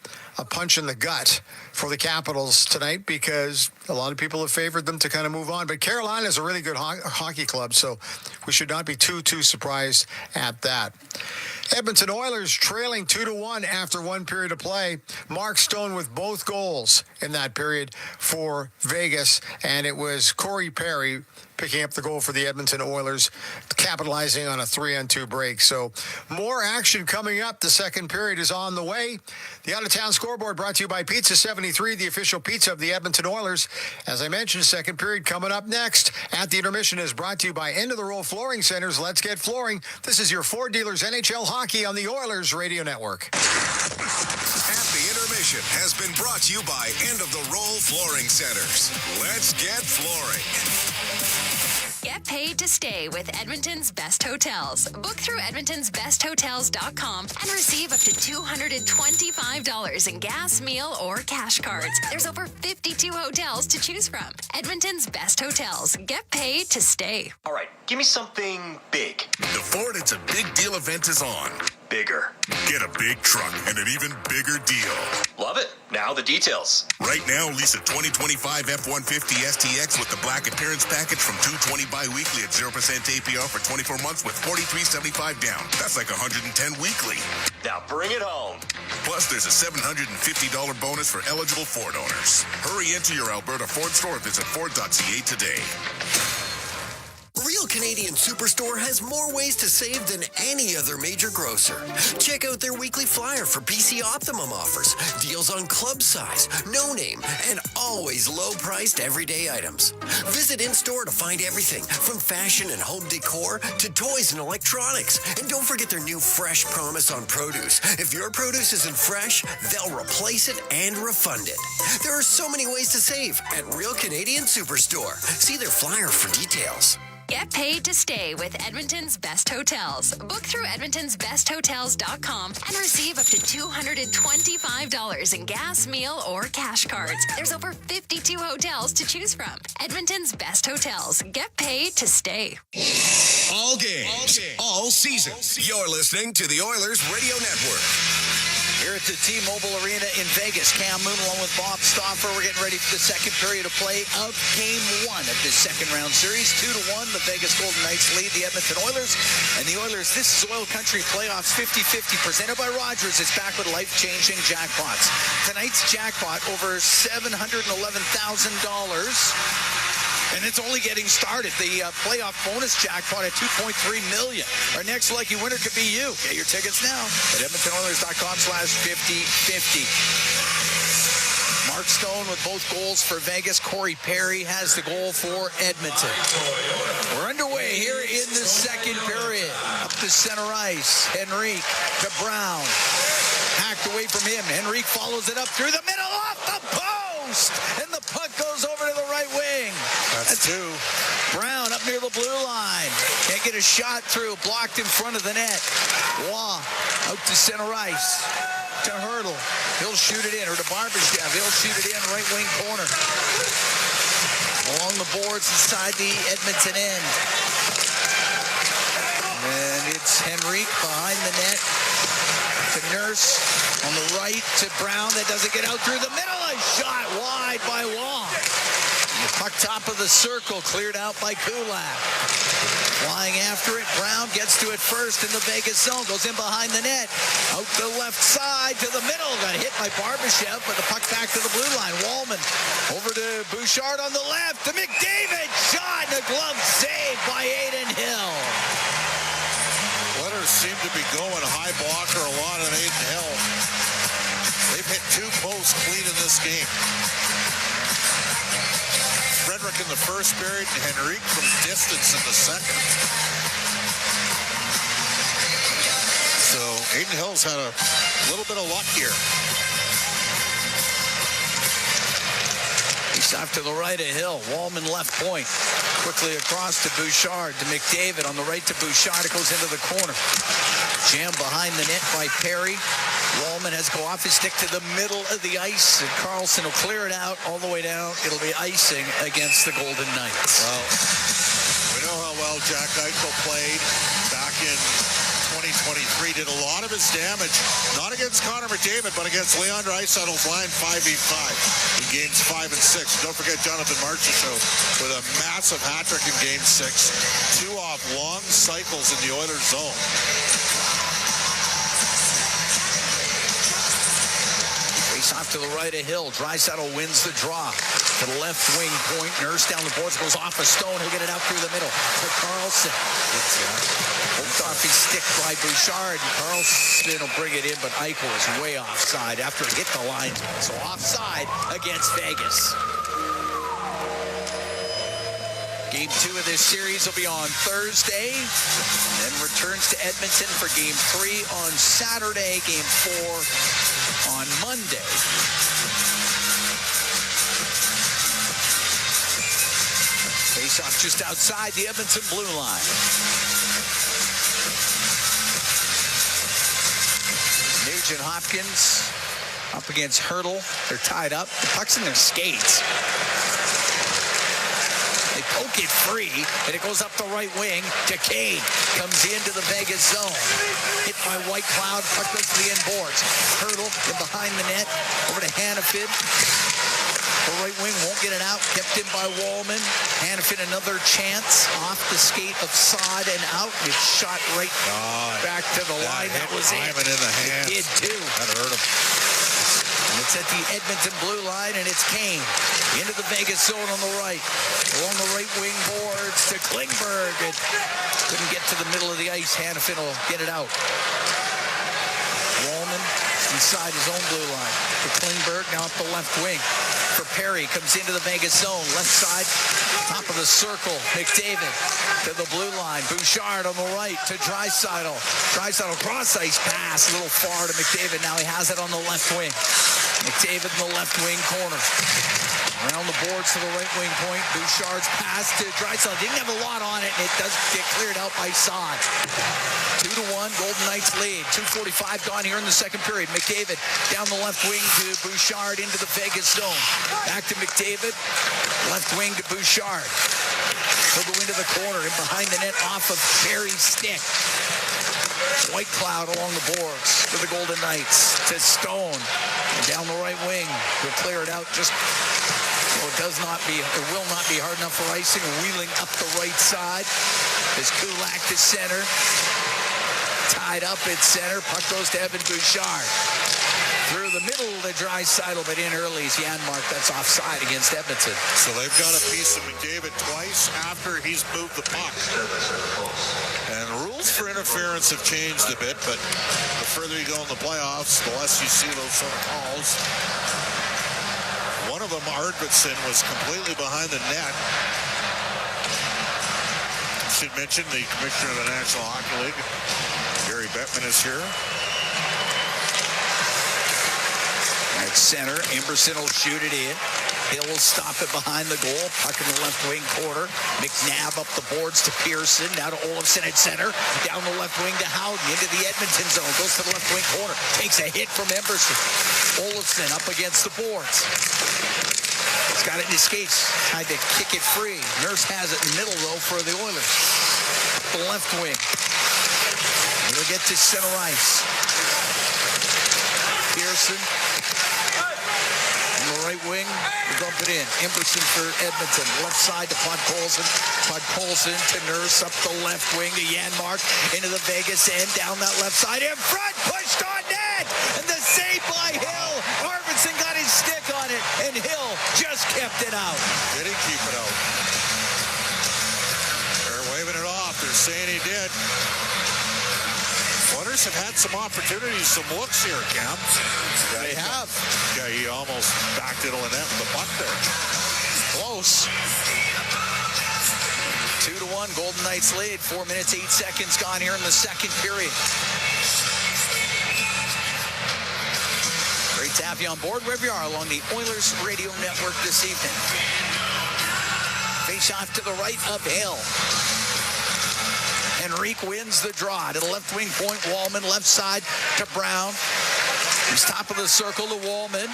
punch in the gut for the Capitals tonight because a lot of people have favored them to kind of move on. But Carolina is a really good hockey club, so we should not be too surprised at that. Edmonton Oilers trailing 2-1 after 1 period of play. Mark Stone with both goals in that period for Vegas, and it was Corey Perry picking up the goal for the Edmonton Oilers, capitalizing on a 3-on-2 break. So more action coming up. The second period is on the way. The out-of-town scoreboard brought to you by Pizza 73, the official pizza of the Edmonton Oilers. As I mentioned, second period coming up next. At the Intermission is brought to you by End of the Roll Flooring Centers. Let's get flooring. This is your Ford Dealers NHL Hockey on the Oilers Radio Network. At the Intermission has been brought to you by End of the Roll Flooring Centers. Let's get flooring. Get paid to stay with Edmonton's Best Hotels. Book through edmontonsbesthotels.com and receive up to $225 in gas, meal, or cash cards. There's over 52 hotels to choose from. Edmonton's Best Hotels. Get paid to stay. All right, give me something big. The Ford It's a Big Deal event is on. Bigger. Get a big truck and an even bigger deal. Love it. Now the details. Right now, lease a 2025 F-150 STX with the black appearance package from $220 bi-weekly at 0% APR for 24 months with $43.75 down. That's like $110 weekly. Now bring it home. Plus, there's a $750 bonus for eligible Ford owners. Hurry into your Alberta Ford store. Visit Ford.ca today. Real Canadian Superstore has more ways to save than any other major grocer. Check out their weekly flyer for PC Optimum offers, deals on club size, no name, and always low-priced everyday items. Visit in-store to find everything from fashion and home decor to toys and electronics. And don't forget their new Fresh Promise on produce. If your produce isn't fresh, they'll replace it and refund it. There are so many ways to save at Real Canadian Superstore. See their flyer for details. Get paid to stay with Edmonton's Best Hotels. Book through edmontonsbesthotels.com and receive up to $225 in gas, meal, or cash cards. There's over 52 hotels to choose from. Edmonton's Best Hotels. Get paid to stay. All games, all season. You're listening to the Oilers Radio Network. Here at the T-Mobile Arena in Vegas, Cam Moon along with Bob Stauffer. We're getting ready for the second period of play of Game 1 of this second round series. 2-1, the Vegas Golden Knights lead the Edmonton Oilers. And the Oilers, this is OilCountry Playoffs 50-50 presented by Rogers. It's back with life-changing jackpots. Tonight's jackpot over $711,000. And it's only getting started. The playoff bonus jackpot at $2.3 million. Our next lucky winner could be you. Get your tickets now at EdmontonOilers.com/5050. Mark Stone with both goals for Vegas. Corey Perry has the goal for Edmonton. We're underway here in the second period. Up to center ice. Henrique to Brown. Hacked away from him. Henrique follows it up through the middle off the post. And the puck goes over to the right wing. That's two. Brown up near the blue line. Can't get a shot through. Blocked in front of the net. Waugh out to center ice. To Hurdle. He'll shoot it in. Or to Barbashev. He'll shoot it in right wing corner. Along the boards inside the Edmonton end. And it's Henrique behind the net. To Nurse on the right to Brown. That doesn't get out through the middle. A shot wide by Waugh. The puck top of the circle cleared out by Kulak. Flying after it. Brown gets to it first in the Vegas zone. Goes in behind the net. Out the left side to the middle. Got hit by Barbashev, but the puck back to the blue line. Wallman over to Bouchard on the left. To McDavid. Shot and a glove save by Aiden Hill. Letters seem to be going high blocker a lot on Aiden Hill. They've hit 2 posts clean in this game. Frederick in the first period and Henrique from distance in the second. So Aiden Hill's had a little bit of luck here. He's off to the right of Hill. Wallman left point. Quickly across to Bouchard, to McDavid. On the right to Bouchard. It goes into the corner. Jammed behind the net by Perry. Wallman has to go off his stick to the middle of the ice, and Carlson will clear it out all the way down. It'll be icing against the Golden Knights. Well, we know how well Jack Eichel played back in 2023. Did a lot of his damage, not against Connor McDavid, but against Leon Draisaitl's line 5v5 in games 5 and 6. Don't forget Jonathan Marchessault with a massive hat-trick in game 6. 2 off long cycles in the Oilers zone. Off to the right of Hill. Draisaitl wins the draw. To the left wing point. Nurse down the boards. Goes off a stone. He'll get it out through the middle. To Carlson. Holds off his stick by Bouchard. Carlson will bring it in, but Eichel is way offside after he hit the line. So offside against Vegas. Game 2 of this series will be on Thursday. Then returns to Edmonton for Game 3 on Saturday. Game 4 on Monday. Face-off just outside the Edmonton blue line. Nugent-Hopkins up against Hurdle. They're tied up. The puck's in their skates. They poke it free, and it goes up the right wing to Kane. Comes into the Vegas zone. Hit by White Cloud. Puck goes to the end boards. Hurdle in behind the net. Over to Hannafin. The right wing won't get it out. Kept in by Wallman. Hannafin another chance. Off the skate of Saad and out. It's shot right back to the line. That was it. Hyman in the hand. It did too. That hurt him. And it's at the Edmonton blue line, and it's Kane into the Vegas zone on the right. Along the right wing boards to Klingberg. It couldn't get to the middle of the ice. Hannafin will get it out. Wallman inside his own blue line. For Klingberg, now up the left wing. For Perry, comes into the Vegas zone. Left side, top of the circle. McDavid to the blue line. Bouchard on the right to Draisaitl. Draisaitl cross ice pass. A little far to McDavid. Now he has it on the left wing. McDavid in the left wing corner. Around the boards to the right wing point. Bouchard's pass to Draisaitl. Didn't have a lot on it, and it does get cleared out by Saad. 2-1, Golden Knights lead. 2:45 gone here in the second period. McDavid down the left wing to Bouchard into the Vegas zone. Back to McDavid. Left wing to Bouchard. He'll go into the corner and behind the net off of Perry's stick. White Cloud along the boards for the Golden Knights to Stone. And down the right wing. He'll clear it out just... Well, it will not be hard enough for icing. Wheeling up the right side. As Kulak to center. Tied up at center. Puck goes to Evan Bouchard. Through the middle to Draisaitl, but in early is Janmark. That's offside against Edmonton. So they've got a piece of McDavid twice after he's moved the puck. And rules for interference have changed a bit, but the further you go in the playoffs, the less you see those sort of calls. One of them, Arvidsson, was completely behind the net. I should mention the Commissioner of the National Hockey League, Gary Bettman, is here. At center, Emberson will shoot it in. Hill will stop it behind the goal. Puck in the left wing corner. McNabb up the boards to Pearson. Now to Olofsson at center. Down the left wing to Howden. Into the Edmonton zone. Goes to the left wing corner. Takes a hit from Emberson. Olofsson up against the boards. He's got it in his skates. Tried to kick it free. Nurse has it in the middle, though, for the Oilers. Up the left wing. He'll get to center ice. Pearson. On the right wing, we dump it in. Emberson for Edmonton. Left side to Podkolzin. Colson to Nurse up the left wing to Janmark into the Vegas end, down that left side in front, pushed on net, and the save by Hill. Arvidsson got his stick on it, and Hill just kept it out. Did he keep it out? They're waving it off. They're saying he did. Oilers have had some opportunities, some looks here, Cam. They have. Yeah, he almost backed it on the net with the puck there. Close. 2-1, Golden Knights lead. 4 minutes, 8 seconds gone here in the second period. Great to have you on board wherever you are along the Oilers Radio Network this evening. Face off to the right of Hill. Henrique wins the draw to the left wing point. Wallman left side to Brown. He's top of the circle to Wallman.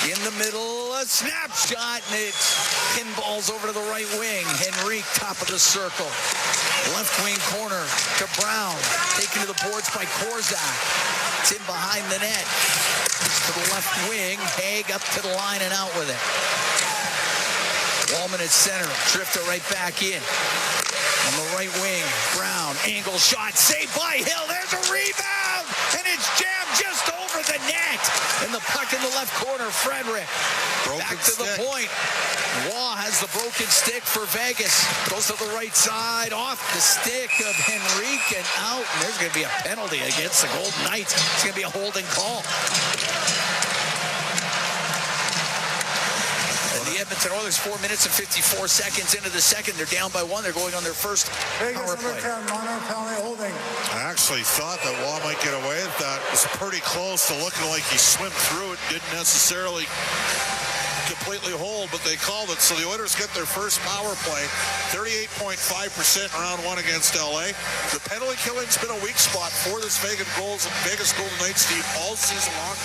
In the middle, a snapshot, and it pinballs over to the right wing. Henrique, top of the circle. Left wing corner to Brown. Taken to the boards by Korzak. It's in behind the net. To the left wing. Haig up to the line and out with it. Wallman at center. Drifter right back in. On the right wing, Brown, angle shot, saved by Hill. There's a rebound, and it's jammed just over the net. And the puck in the left corner, Frederick. Back to the point. Waugh has the broken stick for Vegas. Goes to the right side, off the stick of Henrique and out. And there's going to be a penalty against the Golden Knights. It's going to be a holding call. The Edmonton Oilers, 4 minutes and 54 seconds into the second. They're down by 1. They're going on their first power play. I actually thought that Waugh might get away with that. It was pretty close to looking like he swam through it. Didn't necessarily completely hold, but they called it. So the Oilers get their first power play. 38.5% round 1 against LA. The penalty killing's been a weak spot for this Vegas Golden Knights team all season long.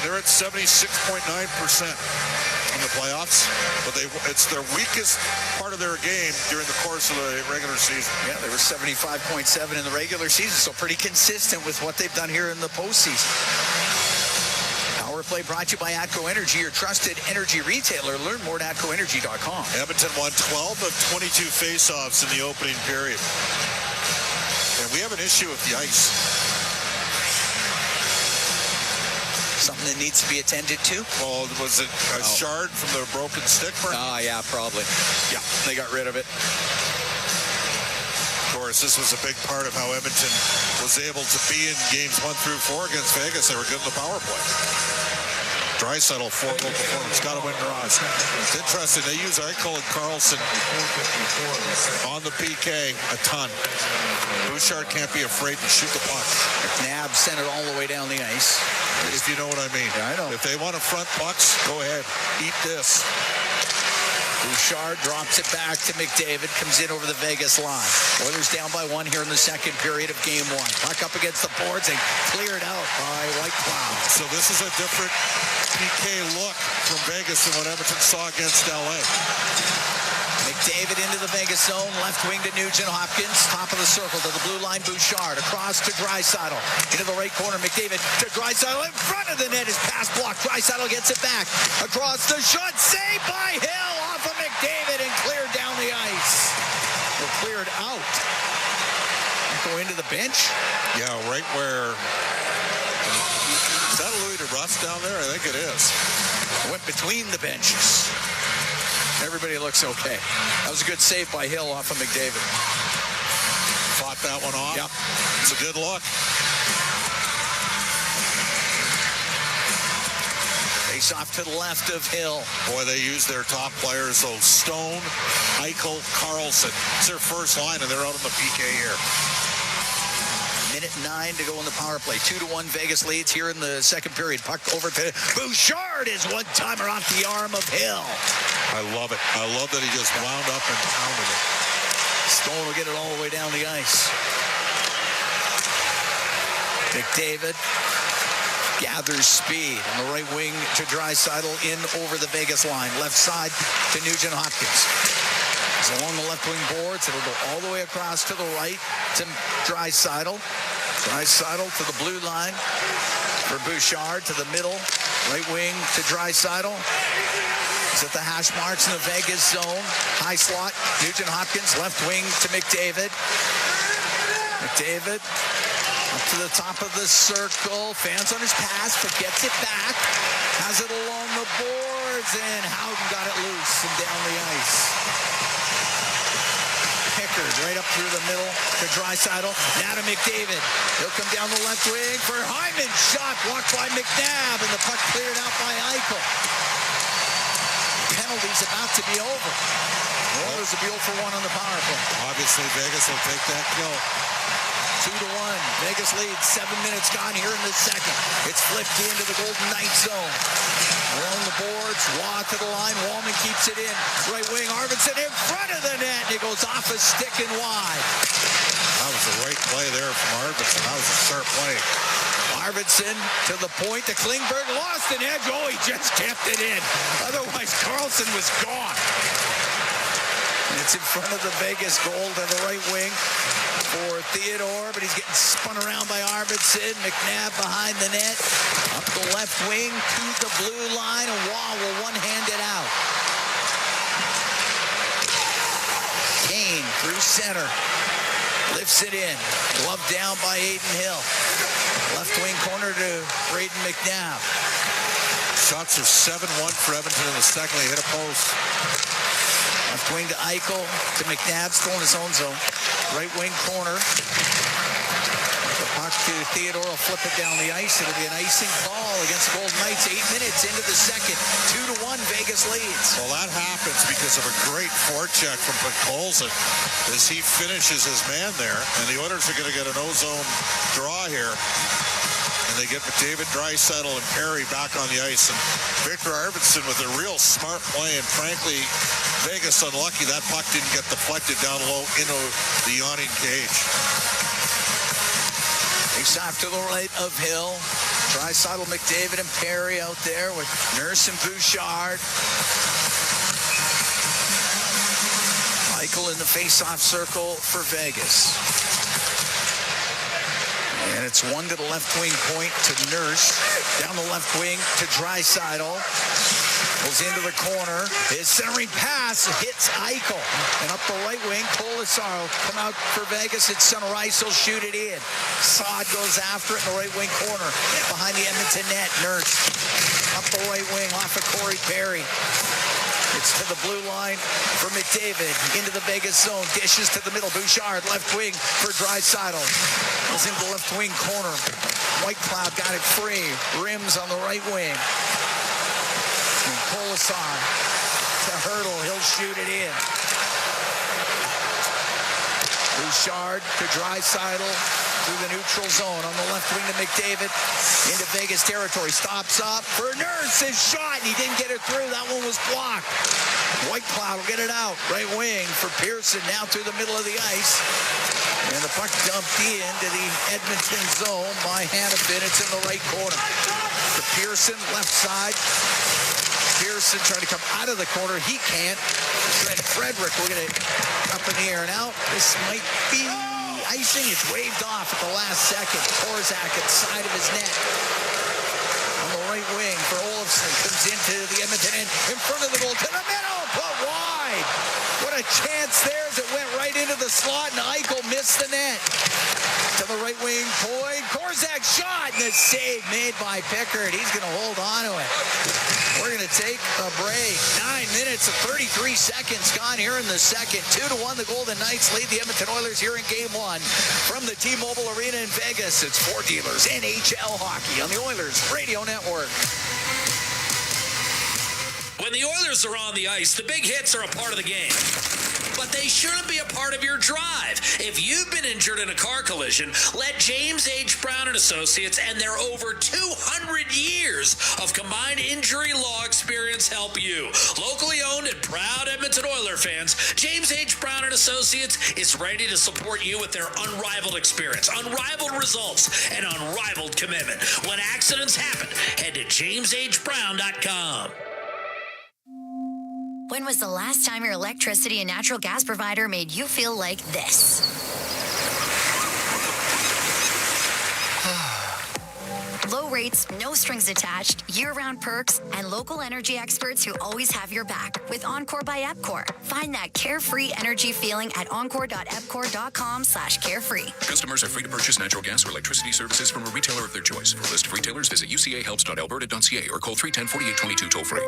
They're at 76.9% in the playoffs, but it's their weakest part of their game during the course of the regular season. Yeah, they were 75.7 in the regular season, so pretty consistent with what they've done here in the postseason. Power play brought to you by ATCO Energy, your trusted energy retailer. Learn more at ATCOenergy.com. Edmonton won 12 of 22 faceoffs in the opening period. And we have an issue with the ice. Something that needs to be attended to? Well, was it a shard from the broken stick? Oh, yeah, probably. Yeah, they got rid of it. Of course, this was a big part of how Edmonton was able to be in games 1 through 4 against Vegas. They were good in the power play. Draisaitl, 4-goal performance. Got to win draws. It's interesting. They use Eichel and Carlson on the PK a ton. Bouchard can't be afraid to shoot the puck. Nab sent it all the way down the ice. If you know what I mean. Yeah, I know. If they want to front pucks, go ahead. Eat this. Bouchard drops it back to McDavid, comes in over the Vegas line. Oilers down by 1 here in the second period of game 1. Puck up against the boards and cleared out by White Cloud. So this is a different PK look from Vegas than what Edmonton saw against LA. McDavid into the Vegas zone, left wing to Nugent-Hopkins, top of the circle to the blue line, Bouchard, across to Draisaitl, into the right corner, McDavid to Draisaitl, in front of the net, his pass blocked, Draisaitl gets it back, across the shot, saved by Hill, off of McDavid, and cleared down the ice. Or cleared out. Go into the bench? Yeah, right where... Is that Louis DeBrusk down there? I think it is. Went between the benches. Everybody looks okay. That was a good save by Hill off of McDavid. Fought that one off. Yep. It's a good look. Face off to the left of Hill. Boy, they use their top players, though. Stone, Eichel, Carlson. It's their first line, and they're out on the PK here. Minute 9 to go in the power play. 2-1 Vegas leads here in the second period. Puck over to Bouchard, is one-timer off the arm of Hill. I love it. I love that he just wound up and pounded it. Stone will get it all the way down the ice. McDavid gathers speed on the right wing to Draisaitl in over the Vegas line. Left side to Nugent-Hopkins. It's along the left wing boards. It'll go all the way across to the right to Draisaitl. Draisaitl to the blue line for Bouchard, to the middle Right wing to Draisaitl. He's at the hash marks in the Vegas zone. High slot, Nugent-Hopkins. Left wing to McDavid. McDavid up to the top of the circle. Fans on his pass, but gets it back. Has it along the boards, and Howden got it loose and down the ice. Pickard right up through the middle to Draisaitl. Now to McDavid. He'll come down the left wing for Hyman. Shot blocked by McNabb, and the puck cleared out by Eichel. Penalty's about to be over. The Oilers will be 0 for 1 on the power play. Obviously, Vegas will take that kill. 2-1. Vegas leads. 7 minutes gone here in the second. It's flipped into the Golden Knights zone. Along the boards. Waugh to the line. Wallman keeps it in. Right wing. Arvidsson in front of the net. And it goes off a stick and wide. That was the right play there from Arvidsson. That was a sharp play. Arvidsson to the point. To Klingberg. Lost an edge. Oh, he just kept it in. Otherwise, Carlson was gone. And it's in front of the Vegas goal to the right wing for Theodore, but he's getting spun around by Arvidsson. McNabb behind the net. Up the left wing to the blue line, and Waugh will one-hand it out. Kane through center. Lifts it in. Glove down by Aiden Hill. Left wing corner to Braden McNabb. Shots are 7-1 for Edmonton in the second. They hit a post. Left wing to Eichel, to McNabb, still in his own zone. Right wing corner. The puck to Theodore, will flip it down the ice. It'll be an icing call against the Golden Knights. 8 minutes into the second. 2-1, Vegas leads. Well, that happens because of a great forecheck from Podkolzin as he finishes his man there. And the Oilers are going to get an ozone draw here. And they get McDavid, Draisaitl, and Perry back on the ice. And Victor Arvidsson with a real smart play. And frankly, Vegas unlucky that puck didn't get deflected down low into the yawning cage. Face off to the right of Hill. Draisaitl, McDavid, and Perry out there with Nurse and Bouchard. Eichel in the face-off circle for Vegas. And it's one to the left wing point to Nurse. Down the left wing to Draisaitl. Goes into the corner. His centering pass hits Eichel. And up the right wing, Colasar come out for Vegas. It's center ice. He'll shoot it in. Saad goes after it in the right wing corner. Behind the Edmonton net. Nurse up the right wing off of Corey Perry. It's to the blue line for McDavid. Into the Vegas zone. Dishes to the middle. Bouchard, left wing for Draisaitl. Goes into the left wing corner. Whitecloud got it free. Rims on the right wing. And Colasar to Hurdle. He'll shoot it in. Bouchard to Draisaitl through the neutral zone on the left wing to McDavid into Vegas territory. Stops up for Nurse. His shot, and he didn't get it through. That one was blocked. Whitecloud will get it out. Right wing for Pearson now through the middle of the ice. And the puck dumped into the Edmonton zone by Hannafin. It's in the right corner. To Pearson, left side. Pearson trying to come out of the corner. He can't. And Frederick will get it up in the air and out. This might be icing. It's waved off at the last second. Korzak at the side of his net. On the right wing for Olofsson. Comes into the Edmonton end. In front of the goal. To the middle. Put wide. What a chance there as it went right into the slot. And Eichel missed the net. To the right wing point. Korzak shot. And a save made by Pickard. He's going to hold on to it. We're going to take a break. 9 minutes and 33 seconds gone here in the second. 2-1, the Golden Knights lead the Edmonton Oilers here in Game 1 from the T-Mobile Arena in Vegas. It's Four Dealers NHL Hockey on the Oilers Radio Network. When the Oilers are on the ice, the big hits are a part of the game. But they shouldn't be a part of your drive. If you've been injured in a car collision, let James H. Brown & Associates and their over 200 years of combined injury law experience help you. Locally owned and proud Edmonton Oilers fans, James H. Brown & Associates is ready to support you with their unrivaled experience, unrivaled results, and unrivaled commitment. When accidents happen, head to jameshbrown.com. When was the last time your electricity and natural gas provider made you feel like this? Low rates, no strings attached, year-round perks, and local energy experts who always have your back with Encore by Epcor. Find that carefree energy feeling at encore.epcor.com/carefree. Customers are free to purchase natural gas or electricity services from a retailer of their choice. For a list of retailers, visit ucahelps.alberta.ca or call 310-4822 toll-free.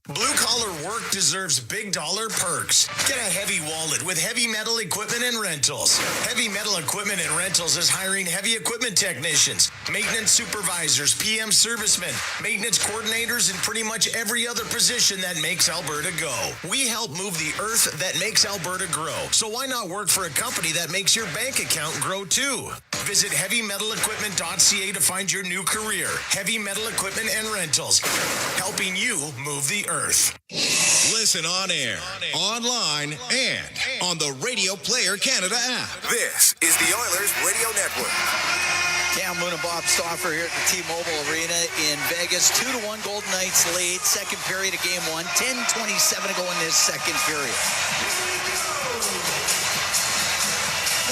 Blue-collar work deserves big dollar perks. Get a heavy wallet with Heavy Metal Equipment and Rentals. Heavy Metal Equipment and Rentals is hiring heavy equipment technicians, maintenance supervisors, PM servicemen, maintenance coordinators, and pretty much every other position that makes Alberta go. We help move the earth that makes Alberta grow. So why not work for a company that makes your bank account grow too? Visit heavymetalequipment.ca to find your new career. Heavy Metal Equipment and Rentals, helping you move the earth. Listen on air, online, and on the Radio Player Canada app. This is the Oilers Radio Network. Cam Moon and Bob Stauffer here at the T-Mobile Arena in Vegas. 2-1 Golden Knights lead. Second period of game one. 10:27 to go in this second period.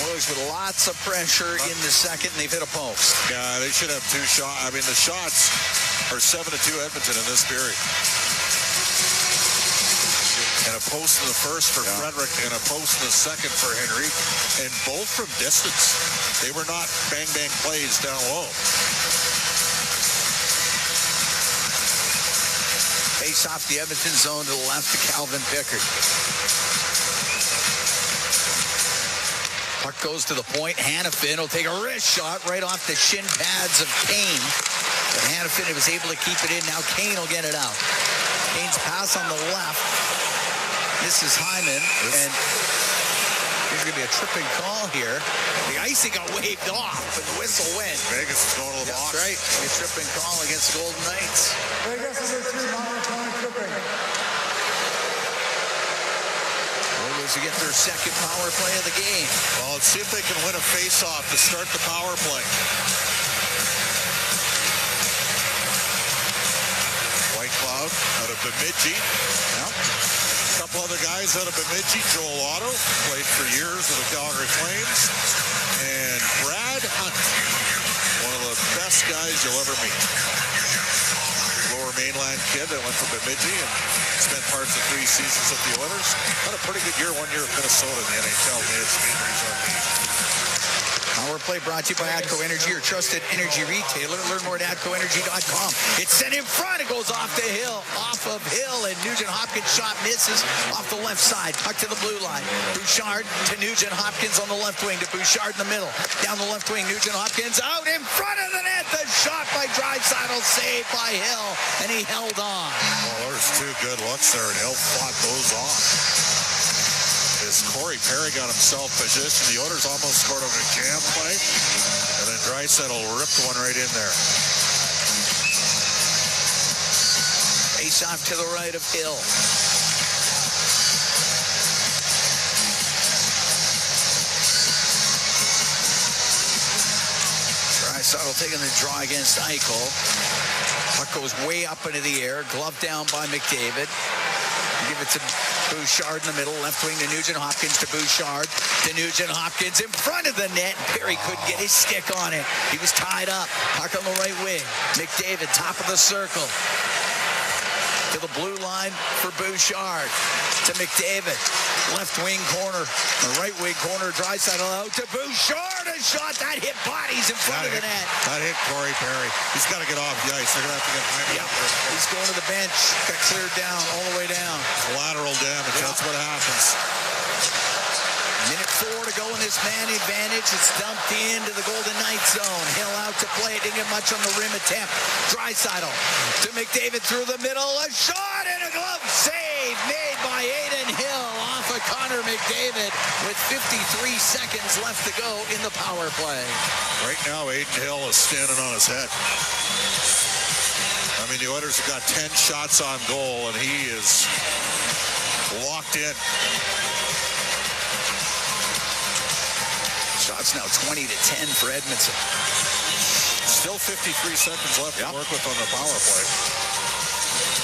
Oilers with lots of pressure in the second, and they've hit a post. Yeah, they should have two shots. I mean, the shots are 7-2 Edmonton in this period. And a post in the first for Frederick and a post in the second for Henrique. And both from distance. They were not bang-bang plays down low. Face off the Edmonton zone to the left to Calvin Pickard. Puck goes to the point. Hannafin will take a wrist shot right off the shin pads of Kane. But Hannafin was able to keep it in. Now Kane will get it out. Kane's pass on the left. This is Hyman, and there's going to be a tripping call here. The icing got waved off, but the whistle went. Vegas is going to the box. That's right. A tripping call against the Golden Knights. Vegas is a 3-minor tripping. Oilers to get their second power play of the game. Well, let's see if they can win a face-off to start the power play. White Cloud out of Bemidji. Yep. A couple other guys out of Bemidji. Joel Otto played for years with the Calgary Flames. And Brad Hunt, one of the best guys you'll ever meet. Lower Mainland kid that went to Bemidji and spent parts of 3 seasons with the Oilers. Had a pretty good year one year at Minnesota in the NHL. They had some injuries on me. Power play brought to you by ATCO Energy, your trusted energy retailer. Learn more at ATCOenergy.com. It's sent in front. It goes off the hill, off of Hill, and Nugent-Hopkins shot misses off the left side. Puck to the blue line. Bouchard to Nugent-Hopkins on the left wing to Bouchard in the middle. Down the left wing, Nugent-Hopkins out in front of the net. The shot by Draisaitl, saved by Hill, and he held on. Well, there's 2 good looks there, and Hill fought those off. As Corey Perry got himself positioned, the Oilers almost scored on a jam play, and then Draisaitl ripped one right in there. Face off to the right of Hill. Draisaitl taking the draw against Eichel. Puck goes way up into the air. Glove down by McDavid. Give it to Bouchard in the middle. Left wing to Nugent-Hopkins to Bouchard. To Nugent-Hopkins in front of the net. Perry couldn't get his stick on it. He was tied up. Puck on the right wing. McDavid, top of the circle. To the blue line for Bouchard. To McDavid. Left wing corner. The right wing corner. Draisaitl out to Bouchard. A shot that hit bodies in front of the net. That hit Corey Perry. He's got to get off the ice. They're going to have to get Hyman up there. He's going to the bench. Got cleared down all the way down. Collateral damage. That's what happens. Minute 4 to go in this man advantage. It's dumped into the Golden Knights zone. Hill out to play it. Didn't get much on the rim attempt. Draisaitl to McDavid through the middle. A shot and a glove save made by Adin Hill off of Connor McDavid with 53 seconds left to go in the power play. Right now, Adin Hill is standing on his head. I mean, the Oilers have got 10 shots on goal, and he is locked in. Shots now 20-10 for Edmonton. Still 53 seconds left to work with on the power play.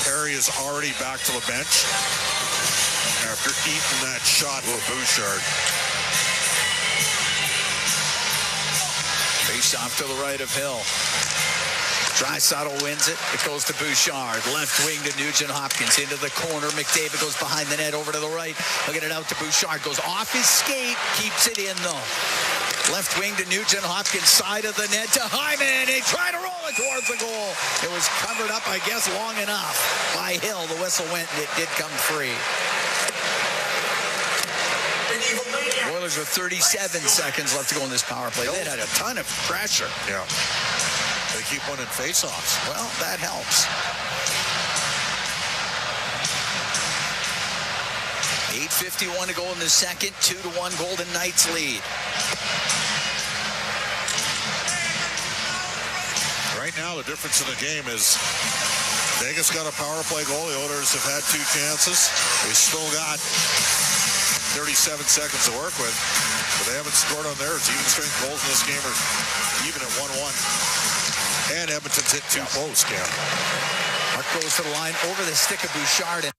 Perry is already back to the bench after eating that shot with Bouchard. Moose off to the right of Hill. Draisaitl wins it. It goes to Bouchard. Left wing to Nugent-Hopkins. Into the corner. McDavid goes behind the net over to the right. He'll get it out to Bouchard. Goes off his skate. Keeps it in, though. Left wing to Nugent-Hopkins. Side of the net to Hyman. He tried to roll it towards the goal. It was covered up, I guess, long enough by Hill. The whistle went, and it did come free. Oilers with 37 seconds left to go in this power play. They had a ton of pressure. Yeah. They keep winning face-offs. Well, that helps. 8:51 to go in the second. 2-1 Golden Knights lead. Right now, the difference in the game is Vegas got a power play goal. The Oilers have had 2 chances. They still got 37 seconds to work with, but they haven't scored on theirs. Even strength goals in this game are even at 1-1. And Edmonton's hit 2 posts, Cam. Mark goes to the line over the stick of Bouchard.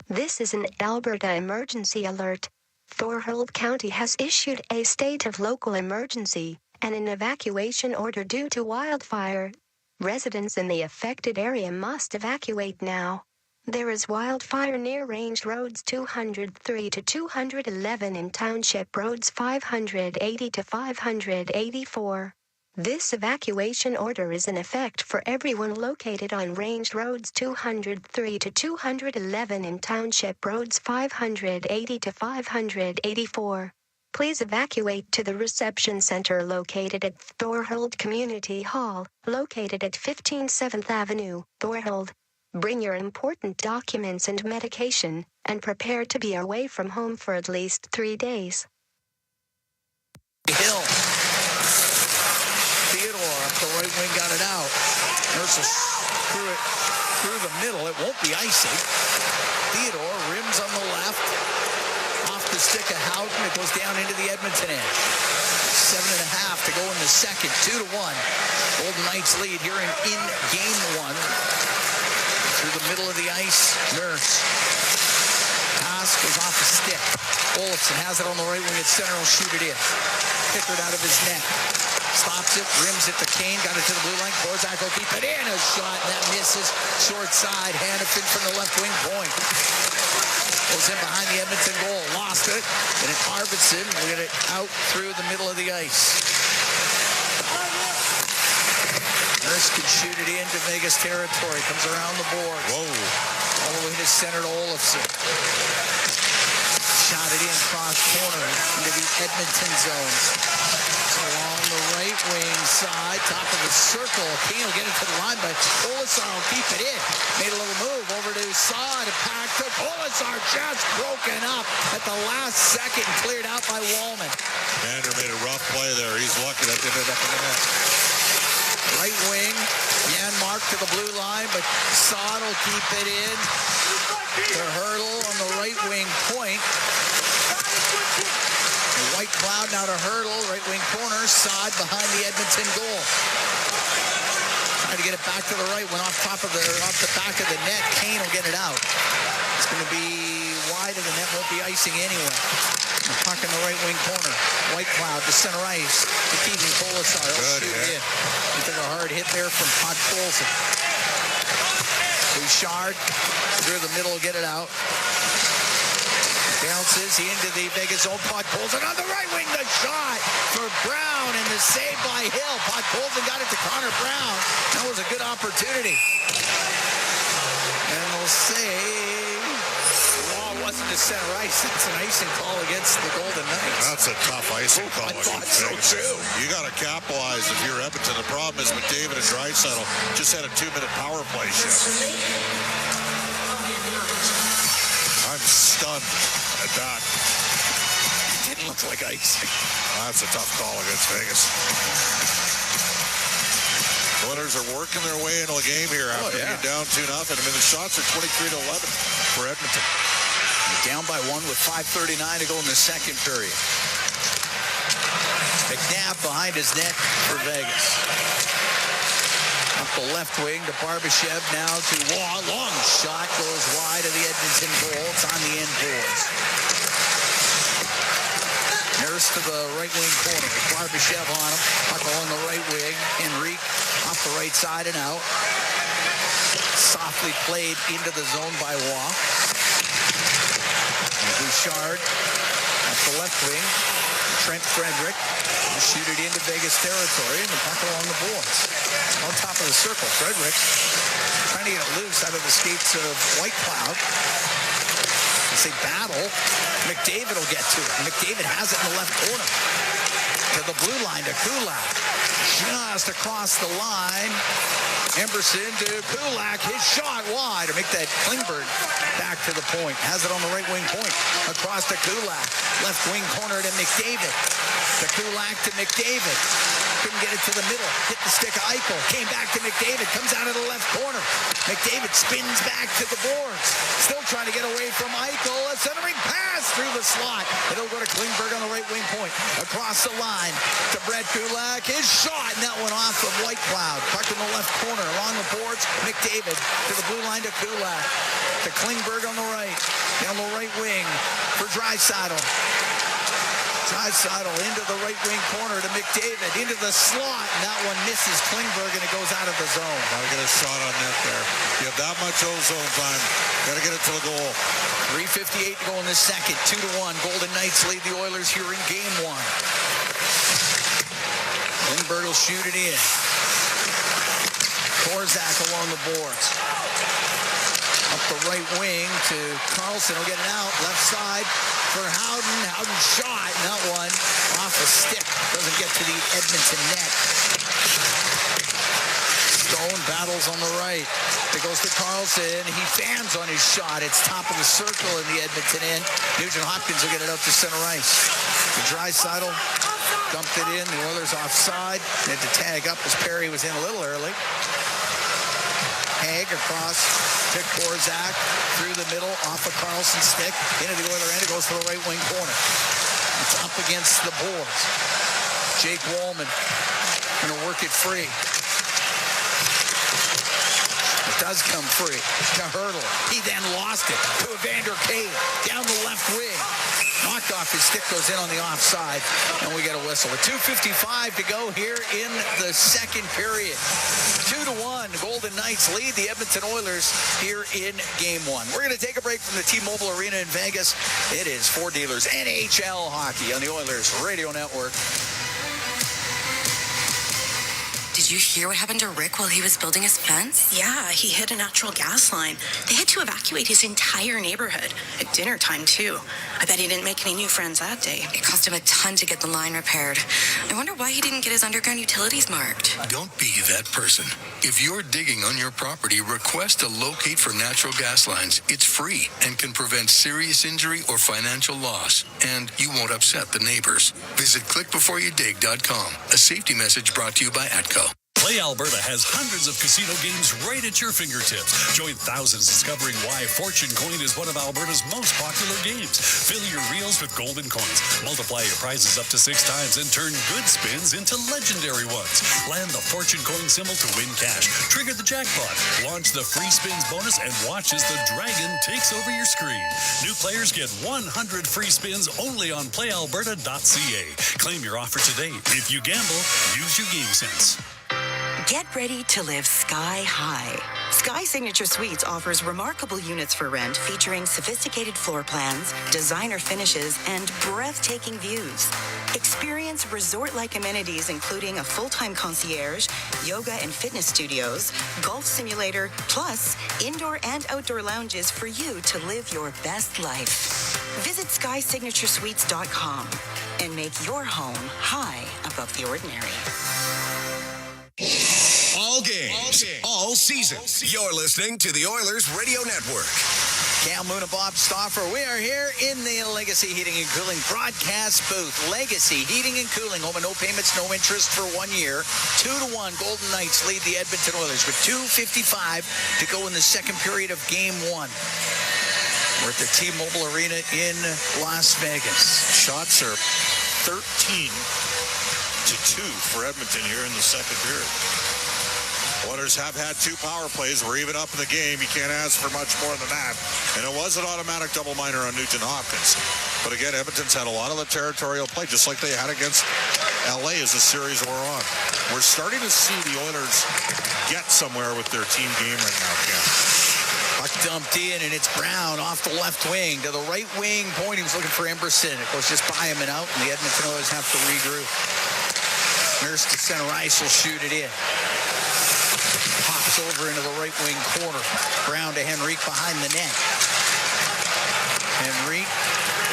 This is an Alberta emergency alert. Thorhild County has issued a state of local emergency and an evacuation order due to wildfire. Residents in the affected area must evacuate now. There is wildfire near Range Roads 203 to 211 and Township Roads 580 to 584. This evacuation order is in effect for everyone located on Range Roads 203 to 211 and Township Roads 580 to 584. Please evacuate to the reception center located at Thorhild Community Hall, located at 15 7th Avenue, Thorhild. Bring your important documents and medication, and prepare to be away from home for at least 3 days. Hill. Theodore up the right wing got it out. Nurse threw it through the middle. It won't be icy. Theodore rims on the left. Off the stick of Houghton. It goes down into the Edmonton end. 7.5 to go in the second. 2-1. Golden Knights lead here in game 1. Through the middle of the ice, Nurse. Pass goes off the stick. Olofsson has it on the right wing at center. Will shoot it in. Pickard out of his net. Stops it, rims it to Kane. Got it to the blue line. Kozak will keep it in. A shot, and that misses. Short side. Hannafin from the left wing point. Goes in behind the Edmonton goal. Lost it. And it Arvidsson will get it out through the middle of the ice. Nurse can shoot it into Vegas territory. Comes around the board. Whoa. All the way to center to Olofsson. Shot it in cross corner into the Edmonton zone. Along the right wing side, top of the circle. Kane will get it to the line, but Olasar will keep it in. Made a little move over to side. A pack took Olasar just broken up at the last second. Cleared out by Wallman. Vander made a rough play there. He's lucky that didn't end up in the net. Right wing, Janmark to the blue line, but Saad will keep it in. The Hurdle on the right wing point. The White Cloud now to Hurdle, right wing corner, Saad behind the Edmonton goal. Trying to get it back to the right, went off the back of the net. Kane will get it out. It's going to be wide of the net, won't be icing anyway. The puck in the right wing corner. White Cloud to center ice. To Keegan Kolasar. He'll shoot it in. He took a hard hit there from Podkolzin. Bouchard through the middle, get it out. Bounces into the Vegas zone. Podkolzin on the right wing. The shot for Brown and the save by Hill. Podkolzin got it to Connor Brown. That was a good opportunity. And they'll say wasn't a center ice. It's an icing call against the Golden Knights. That's a tough icing call. I thought so too. You got to capitalize if you're Edmonton. The problem is McDavid and Draisaitl just had a 2-minute power play shift. I'm stunned at that. It didn't look like icing. That's a tough call against Vegas. The Oilers are working their way into the game here after being down 2-0. I mean, the shots are 23-11 for Edmonton. Down by 1 with 5:39 to go in the second period. McNabb behind his net for Vegas. Up the left wing to Barbashev, now to Waugh. Long shot goes wide of the Edmonton goal. It's on the end boards. Nurse to the right wing corner. Barbashev on him. Puck along the right wing. Henrique off the right side and out. Softly played into the zone by Waugh. Bouchard at the left wing. Trent Frederick will shoot it into Vegas territory, and the puck along the boards. On top of the circle, Frederick trying to get it loose out of the skates of White Cloud. It's a battle. McDavid will get to it. McDavid has it in the left corner. To the blue line to Kulak. Just across the line. Emberson to Kulak. His shot wide to make that Klingberg back to the point. Has it on the right wing point. Across to Kulak. Left wing corner to McDavid. To Kulak to McDavid. Couldn't get it to the middle. Hit the stick of Eichel. Came back to McDavid. Comes out of the left corner. McDavid spins back to the boards. Still trying to get away from Eichel. A centering pass through the slot. It'll go to Klingberg on the right wing point. Across the line to Brett Kulak. His shot, and that went off of White Cloud. Puck in the left corner along the boards. McDavid to the blue line to Kulak. To Klingberg on the right. Down the right wing for Draisaitl. Draisaitl into the right wing corner to McDavid. Into the slot, and that one misses Klingberg, and it goes out of the zone. Gotta get a shot on net there. You have that much ozone time. Gotta get it to the goal. 3:58 to go in the second. 2-1. Golden Knights lead the Oilers here in game one. Klingberg will shoot it in. Korzak along the boards. Up the right wing to Carlson. Will get it out. Left side for Howden. Howden shot. And that one off a stick. Doesn't get to the Edmonton net. Stone battles on the right. It goes to Carlson. He fans on his shot. It's top of the circle in the Edmonton end. Nugent-Hopkins will get it out to center ice. The Draisaitl dumped it in. The Oilers offside. They had to tag up as Perry was in a little early. Haig across to Korzak through the middle, off of Carlson's stick, into the Oiler end. It goes to the right wing corner. It's up against the boards. Jake Wallman going to work it free. It does come free to Hurdle. He then lost it to Evander Kane down the left wing. Knocked off his stick, goes in on the offside, and we get a whistle. With 2:55 to go here in the second period. 2-1, Golden Knights lead the Edmonton Oilers here in game one. We're going to take a break from the T-Mobile Arena in Vegas. It is Four Dealers NHL hockey on the Oilers Radio Network. Did you hear what happened to Rick while he was building his fence? Yeah, he hit a natural gas line. They had to evacuate his entire neighborhood at dinner time, too. I bet he didn't make any new friends that day. It cost him a ton to get the line repaired. I wonder why he didn't get his underground utilities marked. Don't be that person. If you're digging on your property, request a locate for natural gas lines. It's free and can prevent serious injury or financial loss. And you won't upset the neighbors. Visit clickbeforeyoudig.com. A safety message brought to you by ATCO. Play Alberta has hundreds of casino games right at your fingertips. Join thousands discovering why Fortune Coin is one of Alberta's most popular games. Fill your reels with golden coins. Multiply your prizes up to 6 times and turn good spins into legendary ones. Land the Fortune Coin symbol to win cash. Trigger the jackpot. Launch the free spins bonus and watch as the dragon takes over your screen. New players get 100 free spins only on playalberta.ca. Claim your offer today. If you gamble, use your game sense. Get ready to live sky high. Sky Signature Suites offers remarkable units for rent featuring sophisticated floor plans, designer finishes, and breathtaking views. Experience resort-like amenities including a full-time concierge, yoga and fitness studios, golf simulator, plus indoor and outdoor lounges for you to live your best life. Visit SkySignatureSuites.com and make your home high above the ordinary. All games, all season. You're listening to the Oilers Radio Network. Cam Moon and Bob Stauffer. We are here in the Legacy Heating and Cooling broadcast booth. Legacy Heating and Cooling. Home and no payments, no interest for 1 year. 2-1. Golden Knights lead the Edmonton Oilers with 2:55 to go in the second period of game one. We're at the T-Mobile Arena in Las Vegas. Shots are 13-2 for Edmonton here in the second period. Oilers have had 2 power plays. We're even up in the game. You can't ask for much more than that. And it was an automatic double minor on Nugent-Hopkins. But again, Edmonton's had a lot of the territorial play, just like they had against LA as the series wore on. We're starting to see the Oilers get somewhere with their team game right now, Ken. Puck dumped in, and it's Brown off the left wing to the right wing point. He was looking for Emberson. It goes just by him and out, and the Edmonton Oilers have to regroup. Nurse to center ice will shoot it in. Pops over into the right wing corner. Brown to Henrique behind the net. Henrique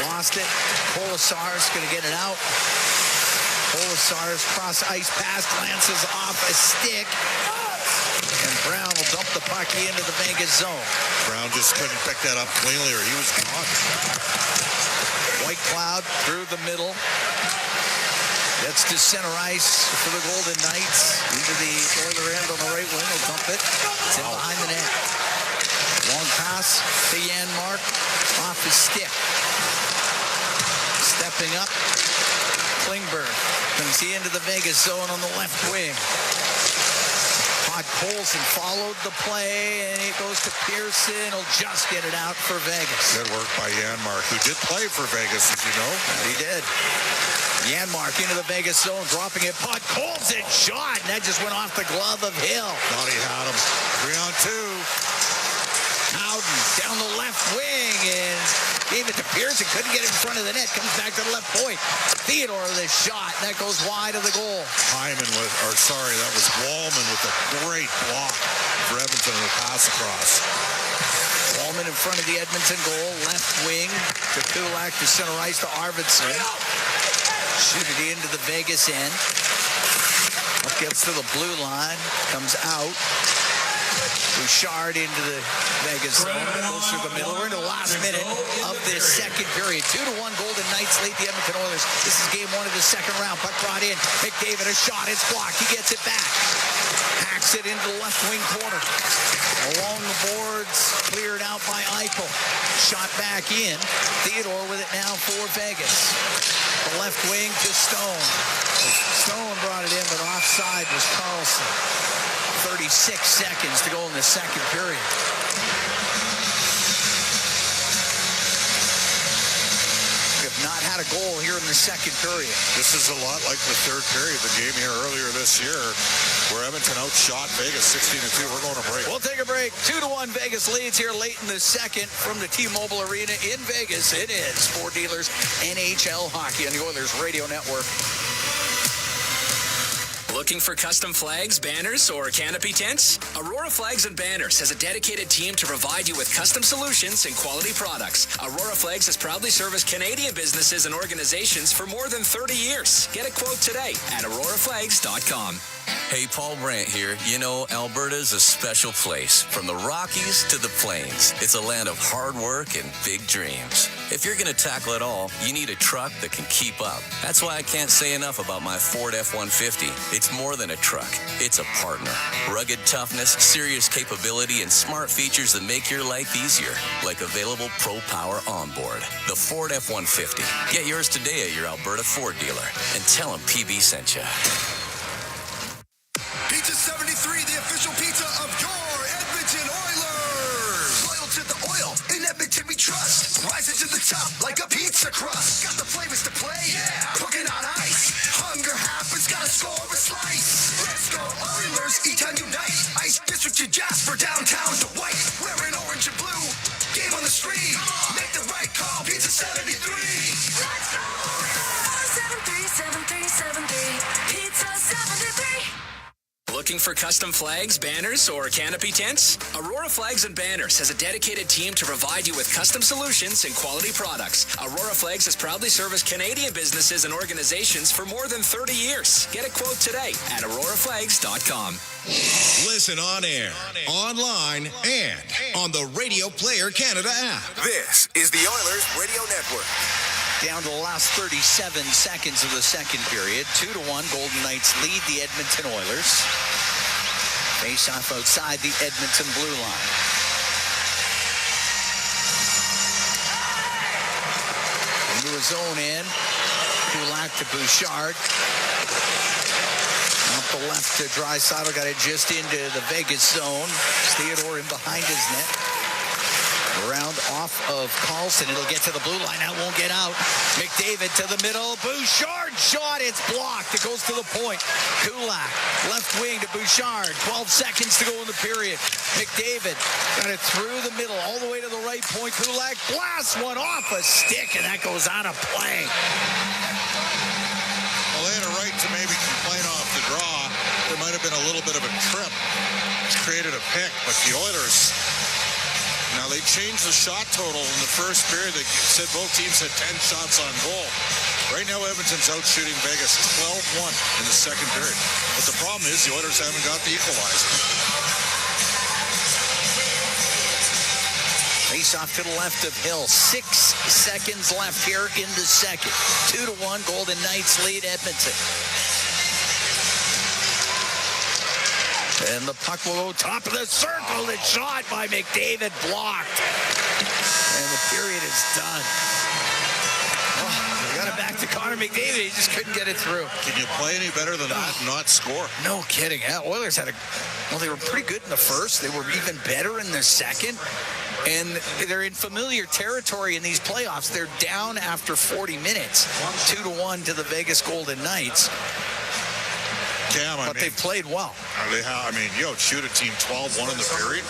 lost it. Polisar's going to get it out. Polisar's cross ice pass glances off a stick. And Brown will dump the puck into the Vegas zone. Brown just couldn't pick that up cleanly or he was gone. White Cloud through the middle. That's to center ice for the Golden Knights. Into the Oiler end on the right wing. They'll dump it. It's in behind the net. Long pass to Janmark. Off his stick. Stepping up. Klingberg comes he into the Vegas zone on the left wing. Colson followed the play, and it goes to Pearson. He'll just get it out for Vegas. Good work by Janmark, who did play for Vegas, as you know. He did. Janmark into the Vegas zone, dropping it. Colson shot, and that just went off the glove of Hill. Thought he had him. 3-on-2. Howden down the left wing, and gave it to Pearson. Couldn't get it in front of the net. Comes back to the left point. Theodore with a shot, and that goes wide of the goal. That was Wallman with a great block for Edmonton and a pass across. Wallman in front of the Edmonton goal. Left wing to Kulak to center ice to Arvidsson. Shoot it into the Vegas end. Up gets to the blue line. Comes out. Bouchard into the Vegas zone. Goes through the middle. We're in the last minute of this second period. 2-1 Golden Knights lead the Edmonton Oilers. This is game 1 of the second round. Puck brought in. McDavid a shot. It's blocked. He gets it back. Hacks it into the left wing corner. Along the boards. Cleared out by Eichel. Shot back in. Theodore with it now for Vegas. The left wing to Stone. Stone brought it in, but offside was Carlson. 36 seconds to go in the second period. We have not had a goal here in the second period. This is a lot like the third period, the game here earlier this year, where Edmonton outshot Vegas 16-2. We're going to break. We'll take a break. 2-1 Vegas leads here late in the second from the T-Mobile Arena in Vegas. It is Sport Dealers NHL Hockey on the Oilers Radio Network. Looking for custom flags, banners, or canopy tents? Aurora Flags and Banners has a dedicated team to provide you with custom solutions and quality products. Aurora Flags has proudly serviced Canadian businesses and organizations for more than 30 years. Get a quote today at auroraflags.com. Hey, Paul Brandt here. You know, Alberta's a special place. From the Rockies to the Plains, it's a land of hard work and big dreams. If you're going to tackle it all, you need a truck that can keep up. That's why I can't say enough about my Ford F-150. It's more than a truck. It's a partner. Rugged toughness, serious capability, and smart features that make your life easier, like available Pro Power onboard. The Ford F-150. Get yours today at your Alberta Ford dealer, and tell them PB sent you. Pizza 73, the official pizza of your Edmonton Oilers. Loyal to the oil, in Edmonton we trust. Rising to the top like a pizza crust. Got the flavors to play, yeah. Cooking on ice. Hunger happens, gotta score a slice. Let's go Oilers, E-Town unite. Ice District to Jasper, downtown to White. Wearing orange and blue, game on the street. Make the right call, Pizza 73. Let's go 737373, Pizza 73. Looking for custom flags, banners, or canopy tents? Aurora Flags and Banners has a dedicated team to provide you with custom solutions and quality products. Aurora Flags has proudly serviced Canadian businesses and organizations for more than 30 years. Get a quote today at auroraflags.com. Listen on air, online, and on the Radio Player Canada app. This is the Oilers Radio Network. Down to the last 37 seconds of the second period. 2-1, Golden Knights lead the Edmonton Oilers. Face off outside the Edmonton blue line. Into his own end. Kulak to Bouchard. Now the left to Draisaitl. Got it just into the Vegas zone. Theodore in behind his net. Around off of Carlson. It'll get to the blue line. That won't get out. McDavid to the middle. Bouchard shot. It's blocked. It goes to the point. Kulak, left wing to Bouchard. 12 seconds to go in the period. McDavid got it through the middle all the way to the right point. Kulak blasts one off a stick, and that goes out of play. Well, they had a right to maybe complain off the draw. There might have been a little bit of a trip. It's created a pick, but the Oilers... Now, they changed the shot total in the first period. They said both teams had 10 shots on goal. Right now, Edmonton's out shooting Vegas 12-1 in the second period. But the problem is the Oilers haven't got the equalizer. Face off to the left of Hill. 6 seconds left here in the second. 2-1, Golden Knights lead Edmonton. And the puck will go top of the circle. It's shot by McDavid, blocked. And the period is done. Oh, they got it back to Connor McDavid. He just couldn't get it through. Can you play any better than that and not score? No kidding. Yeah, Oilers had they were pretty good in the first. They were even better in the second. And they're in familiar territory in these playoffs. They're down after 40 minutes. 2-1 to the Vegas Golden Knights. Cam, but they've played well. You shoot a team 12-1 in the period.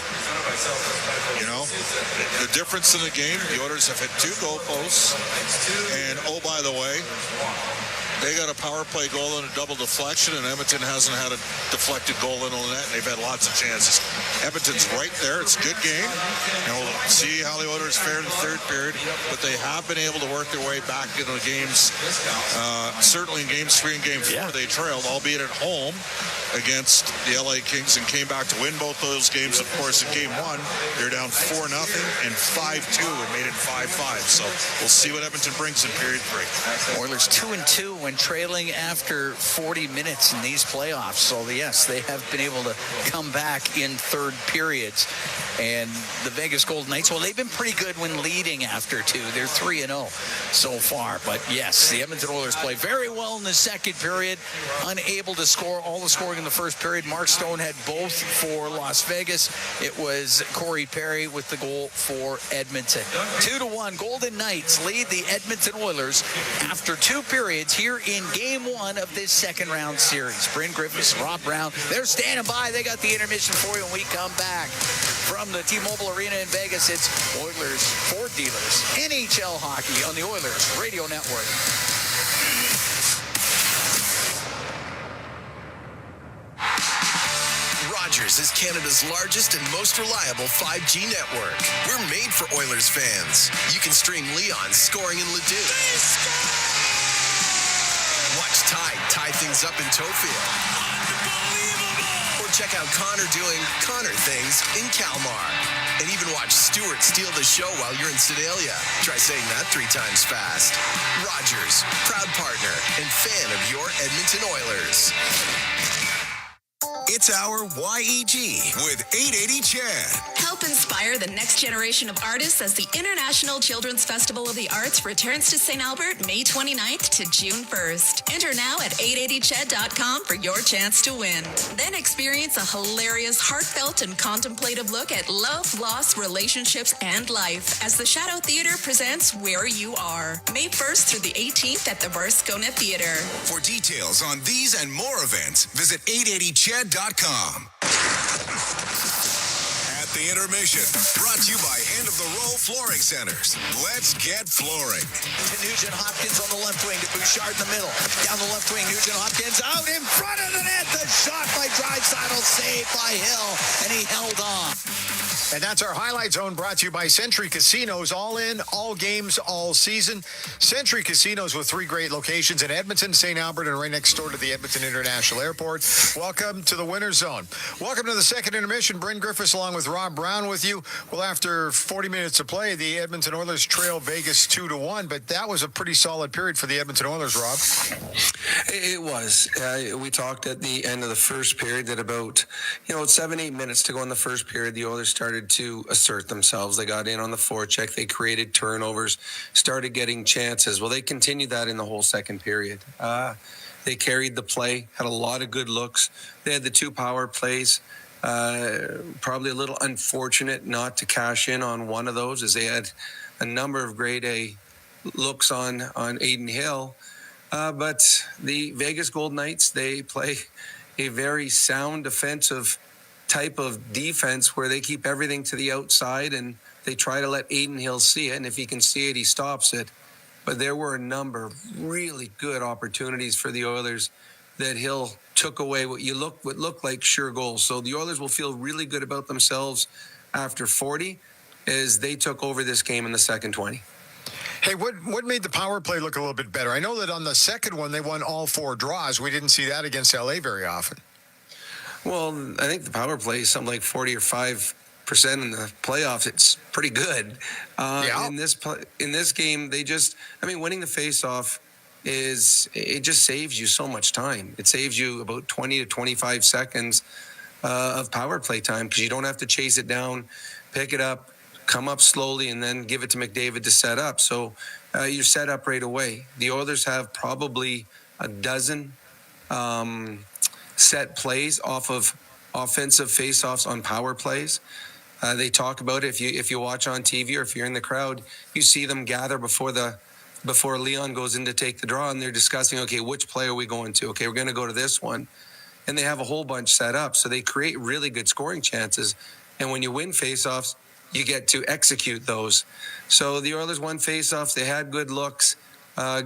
You know, the difference in the game, the Oilers have hit 2 goalposts. And, oh, by the way, they got a power play goal and a double deflection, and Edmonton hasn't had a deflected goal in on that, and they've had lots of chances. Edmonton's right there. It's a good game, and we'll see how the Oilers fare in the third period, but they have been able to work their way back into the games. Certainly in Games 3 and Game 4, they trailed, albeit at home against the LA Kings, and came back to win both those games. Of course, in Game 1, they're down 4-0 and 5-2 and made it 5-5. So we'll see what Edmonton brings in period 3. Oilers 2-2 when trailing after 40 minutes in these playoffs. So, yes, they have been able to come back in third periods. And the Vegas Golden Knights, well, they've been pretty good when leading after 2. They're 3-0 so far. But, yes, the Edmonton Oilers play very well in the second period, unable to score all the scoring in the first period. Mark Stone had both for Las Vegas. It was Corey Perry with the goal for Edmonton. 2-1, Golden Knights lead the Edmonton Oilers after 2 periods here in Game 1 of this second round series. Bryn Griffiths, Rob Brown, they're standing by. They got the intermission for you when we come back. From the T-Mobile Arena in Vegas, it's Oilers Ford Dealers, NHL Hockey on the Oilers Radio Network. Rogers is Canada's largest and most reliable 5G network. We're made for Oilers fans. You can stream Leon scoring in Leduc. Watch Tide tie things up in Tofield. Or check out Connor doing Connor things in Kalmar. And even watch Stewart steal the show while you're in Sedalia. Try saying that 3 times fast. Rogers, proud partner and fan of your Edmonton Oilers. It's our YEG with 880 Chad. Help inspire the next generation of artists as the International Children's Festival of the Arts returns to St. Albert May 29th to June 1st. Enter now at 880ched.com for your chance to win. Then experience a hilarious, heartfelt, and contemplative look at love, loss, relationships, and life as the Shadow Theater presents Where You Are. May 1st through the 18th at the Varscona Theater. For details on these and more events, visit 880ched.com. At the intermission, brought to you by End of the Row Flooring Centers. Let's get flooring. To Nugent-Hopkins on the left wing, to Bouchard in the middle. Down the left wing, Nugent-Hopkins out in front of the net. The shot by Draisaitl, saved by Hill, and he held on. And that's our Highlight Zone, brought to you by Century Casinos. All in, all games, all season. Century Casinos with 3 great locations in Edmonton, St. Albert, and right next door to the Edmonton International Airport. Welcome to the Winner's Zone. Welcome to the second intermission. Bryn Griffiths along with Rob Brown with you. Well, after 40 minutes of play, the Edmonton Oilers trail Vegas 2-1, but that was a pretty solid period for the Edmonton Oilers, Rob. It was. We talked at the end of the first period that about, 7-8 minutes to go in the first period, the Oilers started to assert themselves. They got in on the forecheck. They created turnovers, started getting chances. Well, they continued that in the whole second period. They carried the play, had a lot of good looks. They had the 2 power plays. Probably a little unfortunate not to cash in on one of those, as they had a number of grade A looks on Aiden Hill. But the Vegas Golden Knights, they play a very sound defensive type of defense where they keep everything to the outside and they try to let Aiden Hill see it. And if he can see it, he stops it. But there were a number of really good opportunities for the Oilers that Hill took away what looked like sure goals. So the Oilers will feel really good about themselves after 40 as they took over this game in the second 20. Hey, what made the power play look a little bit better? I know that on the second one, they won all 4 draws. We didn't see that against LA very often. Well, I think the power play is something like 40 or 5% in the playoffs. It's pretty good. In this game, winning the face-off it just saves you so much time. It saves you about 20 to 25 seconds of power play time because you don't have to chase it down, pick it up, come up slowly, and then give it to McDavid to set up. So you're set up right away. The Oilers have probably a dozen set plays off of offensive faceoffs on power plays. They talk about it. If you watch on TV or if you're in the crowd, you see them gather before Leon goes in to take the draw, and they're discussing, okay, which play are we going to? Okay, we're going to go to this one. And they have a whole bunch set up. So they create really good scoring chances. And when you win faceoffs, you get to execute those. So the Oilers won faceoffs. They had good looks.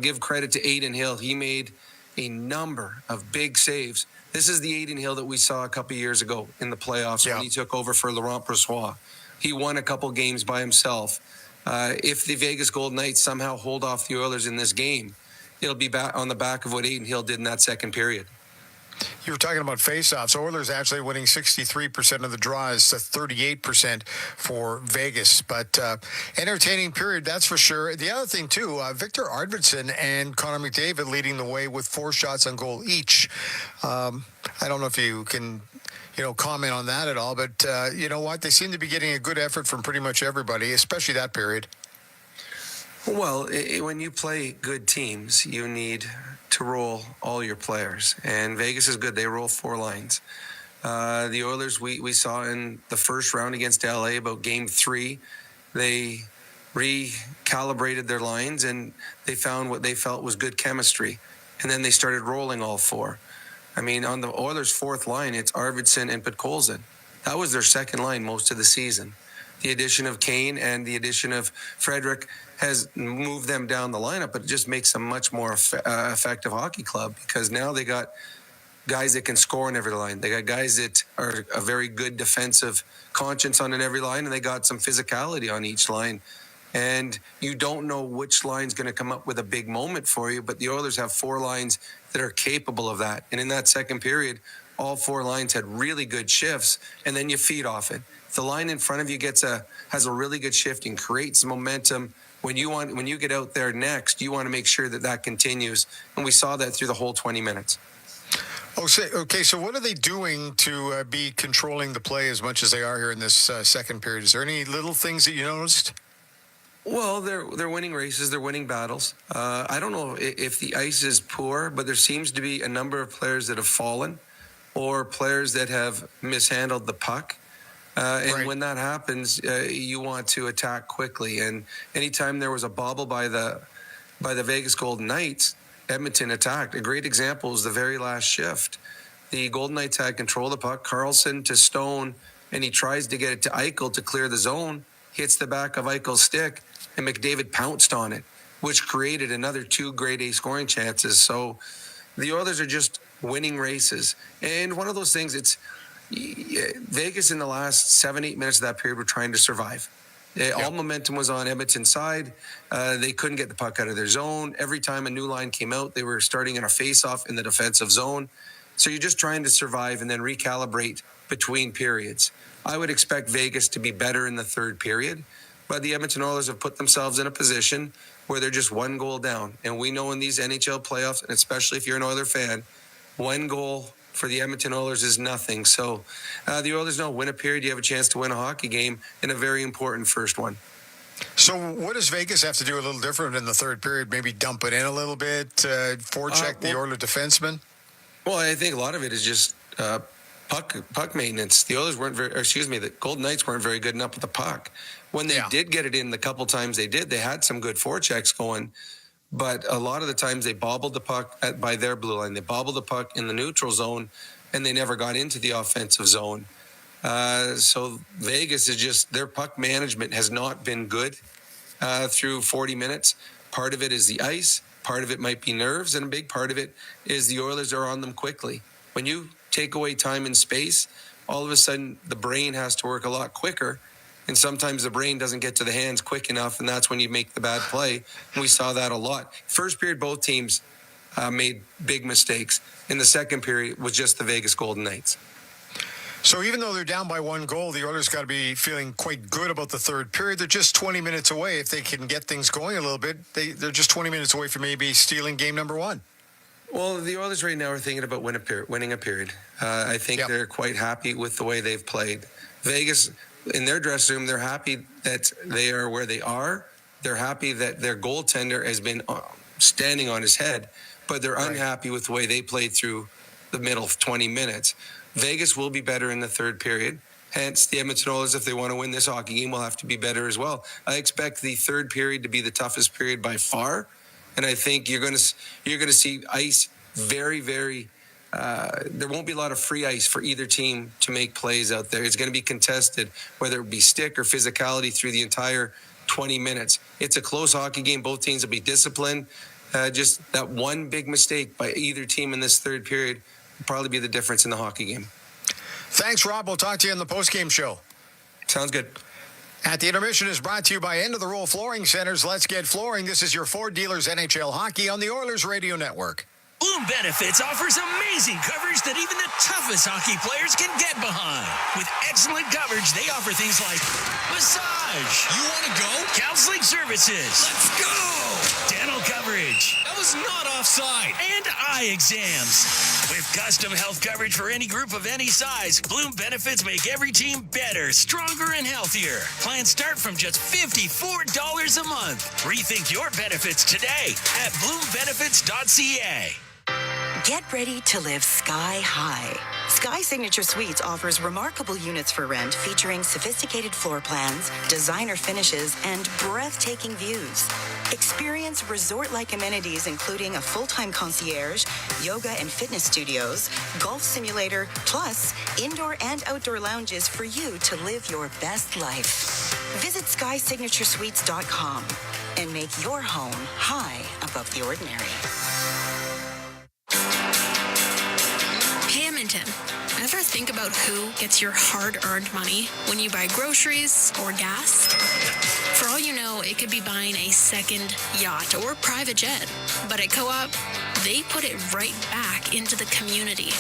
Give credit to Aiden Hill. He made a number of big saves. This is the Aiden Hill that we saw a couple years ago in the playoffs when he took over for Laurent Brossoit. He won a couple games by himself. If the Vegas Golden Knights somehow hold off the Oilers in this game, it'll be back on the back of what Aiden Hill did in that second period. You were talking about faceoffs. Oilers actually winning 63% of the draws to 38% for Vegas. But entertaining period, that's for sure. The other thing, too, Victor Arvidsson and Connor McDavid leading the way with 4 shots on goal each. I don't know if you can comment on that at all. But you know what? They seem to be getting a good effort from pretty much everybody, especially that period. Well, when you play good teams, you need to roll all your players. And Vegas is good. They roll 4 lines. The Oilers, we saw in the first round against LA about game 3, they recalibrated their lines and they found what they felt was good chemistry. And then they started rolling all 4. I mean, on the Oilers' 4th line, it's Arvidsson and Podkolzin. That was their second line most of the season. The addition of Kane and the addition of Frederick has moved them down the lineup, but it just makes them much more effective hockey club because now they got guys that can score on every line. They got guys that are a very good defensive conscience on every line, and they got some physicality on each line. And you don't know which line's going to come up with a big moment for you, but the Oilers have 4 lines that are capable of that. And in that second period, all 4 lines had really good shifts, and then you feed off it. If the line in front of you has a really good shift and creates momentum, when you get out there next, you want to make sure that continues. And we saw that through the whole 20 minutes. Okay, so what are they doing to be controlling the play as much as they are here in this second period? Is there any little things that you noticed? Well, they're winning races. They're winning battles. I don't know if the ice is poor, but there seems to be a number of players that have fallen or players that have mishandled the puck. And when that happens, you want to attack quickly. And anytime there was a bobble by the Vegas Golden Knights, Edmonton attacked. A great example is the very last shift. The Golden Knights had control of the puck. Carlson to Stone, and he tries to get it to Eichel to clear the zone. Hits the back of Eichel's stick, and McDavid pounced on it, which created another 2 grade A scoring chances. So the Oilers are just winning races. And one of those things, Vegas in the last 7-8 minutes of that period were trying to survive. All momentum was on Edmonton's side. They couldn't get the puck out of their zone. Every time a new line came out, they were starting in a face-off in the defensive zone. So you're just trying to survive and then recalibrate between periods. I would expect Vegas to be better in the third period, but the Edmonton Oilers have put themselves in a position where they're just 1 goal down. And we know in these NHL playoffs, and especially if you're an Oiler fan, 1 goal for the Edmonton Oilers is nothing. So the Oilers know win a period, you have a chance to win a hockey game in a very important first one. So what does Vegas have to do a little different in the third period? Maybe dump it in a little bit, forecheck the Oilers defenseman? Well, I think a lot of it is just puck maintenance. The Oilers the Golden Knights weren't very good enough with the puck. When they did get it in the couple times they had some good forechecks going, but a lot of the times they bobbled the puck by their blue line. They bobbled the puck in the neutral zone, and they never got into the offensive zone. So Vegas is just, their puck management has not been good through 40 minutes. Part of it is the ice. Part of it might be nerves. And a big part of it is the Oilers are on them quickly. When you take away time and space, all of a sudden the brain has to work a lot quicker. And sometimes the brain doesn't get to the hands quick enough, and that's when you make the bad play. And we saw that a lot. First period, both teams made big mistakes. In the second period, it was just the Vegas Golden Knights. So even though they're down by one goal, the Oilers got to be feeling quite good about the third period. They're just 20 minutes away. If they can get things going a little bit, they're just 20 minutes away from maybe stealing game number one. Well, the Oilers right now are thinking about winning a period. I think they're quite happy with the way they've played. Vegas, in their dressing room, they're happy that they are where they are. They're happy that their goaltender has been standing on his head, but they're unhappy with the way they played through the middle of 20 minutes. Vegas will be better in the third period. Hence, the Edmonton Oilers, if they want to win this hockey game, will have to be better as well. I expect the third period to be the toughest period by far, and I think you're going to see ice very, very. There won't be a lot of free ice for either team to make plays out there. It's going to be contested, whether it be stick or physicality through the entire 20 minutes. It's a close hockey game. Both teams will be disciplined. Just that one big mistake by either team in this third period will probably be the difference in the hockey game. Thanks, Rob. We'll talk to you on the postgame show. Sounds good. At the Intermission is brought to you by End of the Roll Flooring Centers. Let's get flooring. This is your Ford Dealers NHL Hockey on the Oilers Radio Network. Bloom Benefits offers amazing coverage that even the toughest hockey players can get behind. With excellent coverage, they offer things like massage. You want to go? Counseling services. Let's go. Dental coverage. That was not offside. And eye exams. With custom health coverage for any group of any size, Bloom Benefits make every team better, stronger, and healthier. Plans start from just $54 a month. Rethink your benefits today at bloombenefits.ca. Get ready to live sky high. Sky Signature Suites offers remarkable units for rent featuring sophisticated floor plans, designer finishes, and breathtaking views. Experience resort-like amenities including a full-time concierge, yoga and fitness studios, golf simulator, plus indoor and outdoor lounges for you to live your best life. Visit SkySignatureSuites.com and make your home high above the ordinary. Hey, Edmonton, ever think about who gets your hard-earned money when you buy groceries or gas? For all you know, it could be buying a second yacht or private jet. But at Co-op, they put it right back into the community.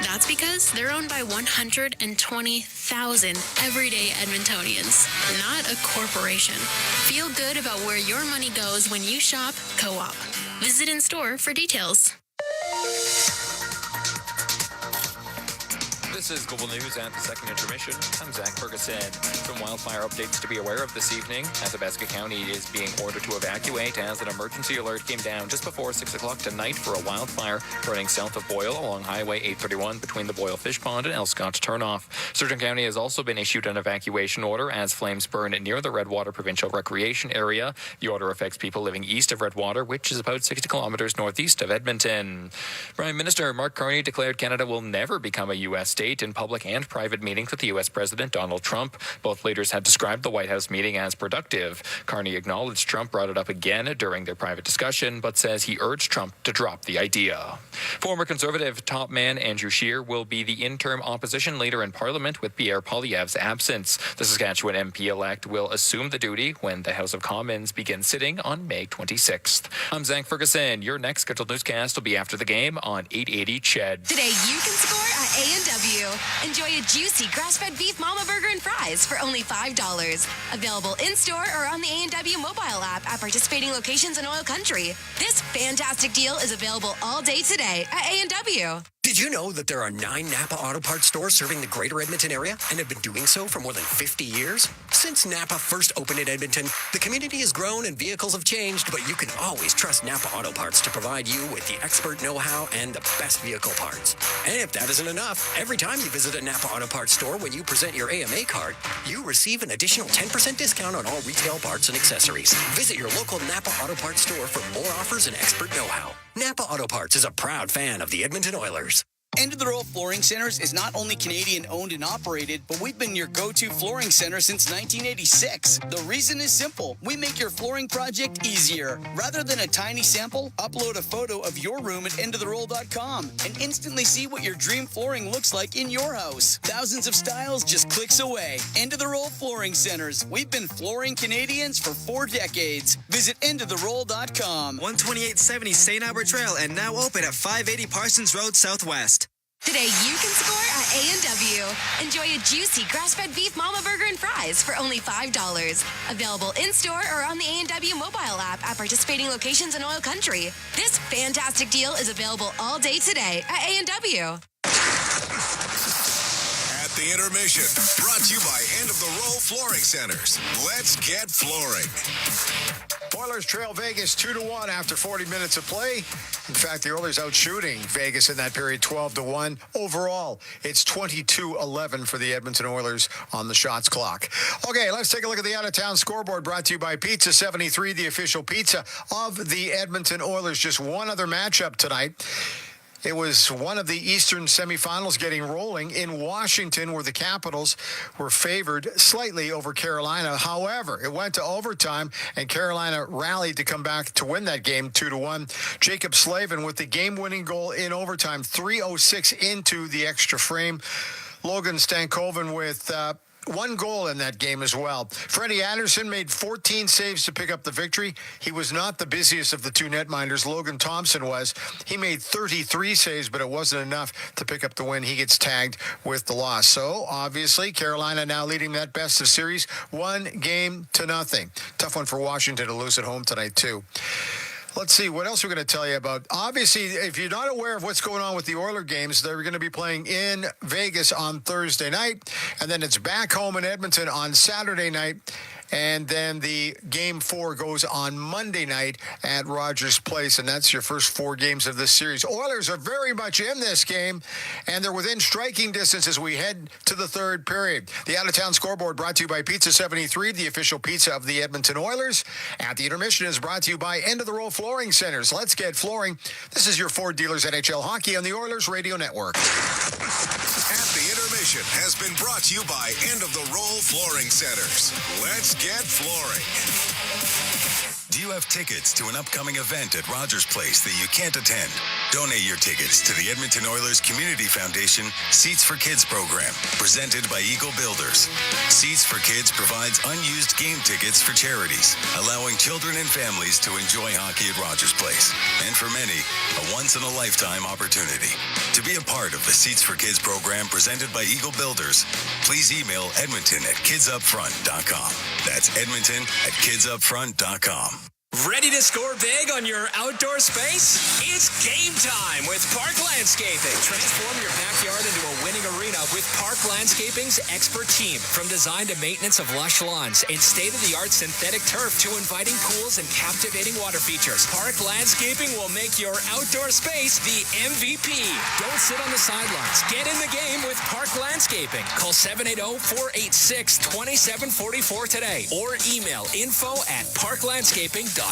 That's because they're owned by 120,000 everyday Edmontonians, not a corporation. Feel good about where your money goes when you shop Co-op. Visit in-store for details. This is Global News at the second intermission. I'm Zach Ferguson. Some wildfire updates to be aware of this evening. Athabasca County is being ordered to evacuate as an emergency alert came down just before 6 o'clock tonight for a wildfire burning south of Boyle along Highway 831 between the Boyle Fish Pond and Elscott Turnoff. Sturgeon County has also been issued an evacuation order as flames burn near the Redwater Provincial Recreation Area. The order affects people living east of Redwater, which is about 60 kilometers northeast of Edmonton. Prime Minister Mark Carney declared Canada will never become a U.S. state in public and private meetings with the U.S. President Donald Trump. Both leaders had described the White House meeting as productive. Carney acknowledged Trump brought it up again during their private discussion, but says he urged Trump to drop the idea. Former Conservative top man Andrew Scheer will be the interim opposition leader in Parliament with Pierre Poilievre's absence. The Saskatchewan MP-elect will assume the duty when the House of Commons begins sitting on May 26th. I'm Zach Ferguson. Your next scheduled newscast will be after the game on 880 CHED. Today you can score at A&W. Enjoy a juicy grass-fed beef mama burger and fries for only $5. Available in-store or on the A&W mobile app at participating locations in OilCountry. This fantastic deal is available all day today at A&W. Did you know that there are 9 Napa Auto Parts stores serving the greater Edmonton area and have been doing so for more than 50 years? Since Napa first opened in Edmonton, the community has grown and vehicles have changed, but you can always trust Napa Auto Parts to provide you with the expert know-how and the best vehicle parts. And if that isn't enough, every time you visit a Napa Auto Parts store when you present your AMA card, you receive an additional 10% discount on all retail parts and accessories. Visit your local Napa Auto Parts store for more offers and expert know-how. Napa Auto Parts is a proud fan of the Edmonton Oilers. End of the Row Flooring Centers is not only Canadian owned and operated, but we've been your go-to flooring center since 1986. The reason is simple. We make your flooring project easier. Rather than a tiny sample, upload a photo of your room at endoftheroll.com and instantly see what your dream flooring looks like in your house. Thousands of styles just clicks away. End of the Roll Flooring Centers. We've been flooring Canadians for 4 decades. Visit endoftheroll.com. 12870 St. Albert Trail and now open at 580 Parsons Road Southwest. Today you can score at A&W. Enjoy a juicy grass-fed beef mama burger and fries for only $5. Available in-store or on the A&W mobile app at participating locations in OilCountry. This fantastic deal is available all day today at A&W. At the Intermission, brought to you by End of the Roll Flooring Centers. Let's get flooring. Oilers trail Vegas 2-1 after 40 minutes of play. In fact, the Oilers out shooting Vegas in that period 12-1. Overall, it's 22-11 for the Edmonton Oilers on the shots clock. Okay, let's take a look at the out-of-town scoreboard brought to you by Pizza 73, the official pizza of the Edmonton Oilers. Just one other matchup tonight. It was one of the Eastern semifinals getting rolling in Washington, where the Capitals were favored slightly over Carolina. However, it went to overtime, and Carolina rallied to come back to win that game 2-1. Jacob Slavin with the game-winning goal in overtime, 3:06 into the extra frame. Logan Stankoven with 1 goal in that game as well. Freddie Anderson made 14 saves to pick up the victory. He was not the busiest of the 2 netminders. Logan Thompson was. He made 33 saves, but it wasn't enough to pick up the win. He gets tagged with the loss. So, obviously, Carolina now leading that best of series 1-0. Tough one for Washington to lose at home tonight, too. Let's see, what else we're going to tell you about. Obviously, if you're not aware of what's going on with the Oiler games, they're going to be playing in Vegas on Thursday night, and then it's back home in Edmonton on Saturday night, and then the Game 4 goes on Monday night at Rogers Place, and that's your first 4 games of this series. Oilers are very much in this game, and they're within striking distance as we head to the 3rd period. The out-of-town scoreboard brought to you by Pizza 73, the official pizza of the Edmonton Oilers. At the Intermission is brought to you by End of the Roll Flooring Centers. Let's get flooring. This is your Ford Dealers NHL Hockey on the Oilers Radio Network. At the Intermission has been brought to you by End of the Roll Flooring Centers. Let's get flooring. Do you have tickets to an upcoming event at Rogers Place that you can't attend? Donate your tickets to the Edmonton Oilers Community Foundation Seats for Kids program, presented by Eagle Builders. Seats for Kids provides unused game tickets for charities, allowing children and families to enjoy hockey at Rogers Place. And for many, a once-in-a-lifetime opportunity. To be a part of the Seats for Kids program presented by Eagle Builders, please email edmonton@kidsupfront.com. That's edmonton@kidsupfront.com. Ready to score big on your outdoor space? It's game time with Park Landscaping. Transform your backyard into a winning arena with Park Landscaping's expert team. From design to maintenance of lush lawns and state-of-the-art synthetic turf to inviting pools and captivating water features, Park Landscaping will make your outdoor space the MVP. Don't sit on the sidelines. Get in the game with Park Landscaping. Call 780-486-2744 today or email info@parklandscaping.ca.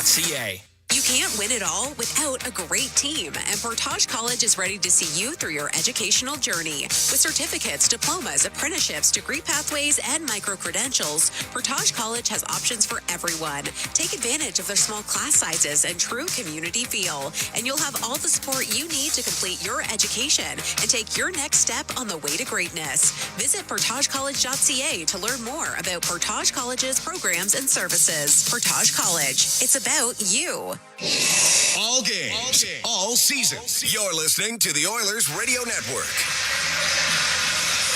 You can't win it all without a great team, and Portage College is ready to see you through your educational journey. With certificates, diplomas, apprenticeships, degree pathways, and micro-credentials, Portage College has options for everyone. Take advantage of their small class sizes and true community feel, and you'll have all the support you need to complete your education and take your next step on the way to greatness. Visit portagecollege.ca to learn more about Portage College's programs and services. Portage College, it's about you. All games, all seasons. You're listening to the Oilers Radio Network.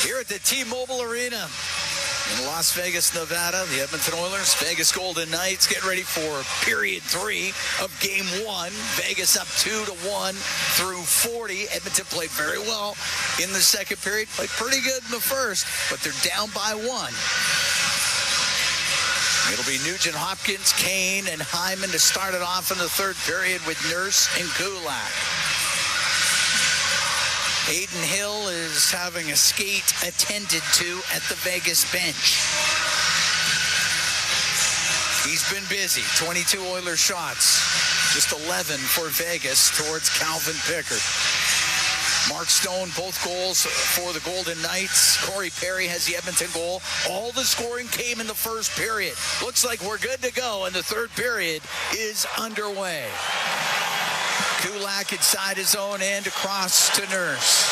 Here at the T-Mobile Arena, In Las Vegas, Nevada, the Edmonton Oilers, Vegas Golden Knights get ready for period 3 of game 1. Vegas up 2-1 through 40. Edmonton played very well in the second period, played pretty good in the first, but they're down by 1. It'll be Nugent-Hopkins, Kane, and Hyman to start it off in the third period with Nurse and Kulak. Aiden Hill is having a skate attended to at the Vegas bench. He's been busy. 22 Oilers shots. Just 11 for Vegas towards Calvin Pickard. Mark Stone, both goals for the Golden Knights. Corey Perry has the Edmonton goal. All the scoring came in the first period. Looks like we're good to go, and the third period is underway. Kulak inside his own end, across to Nurse.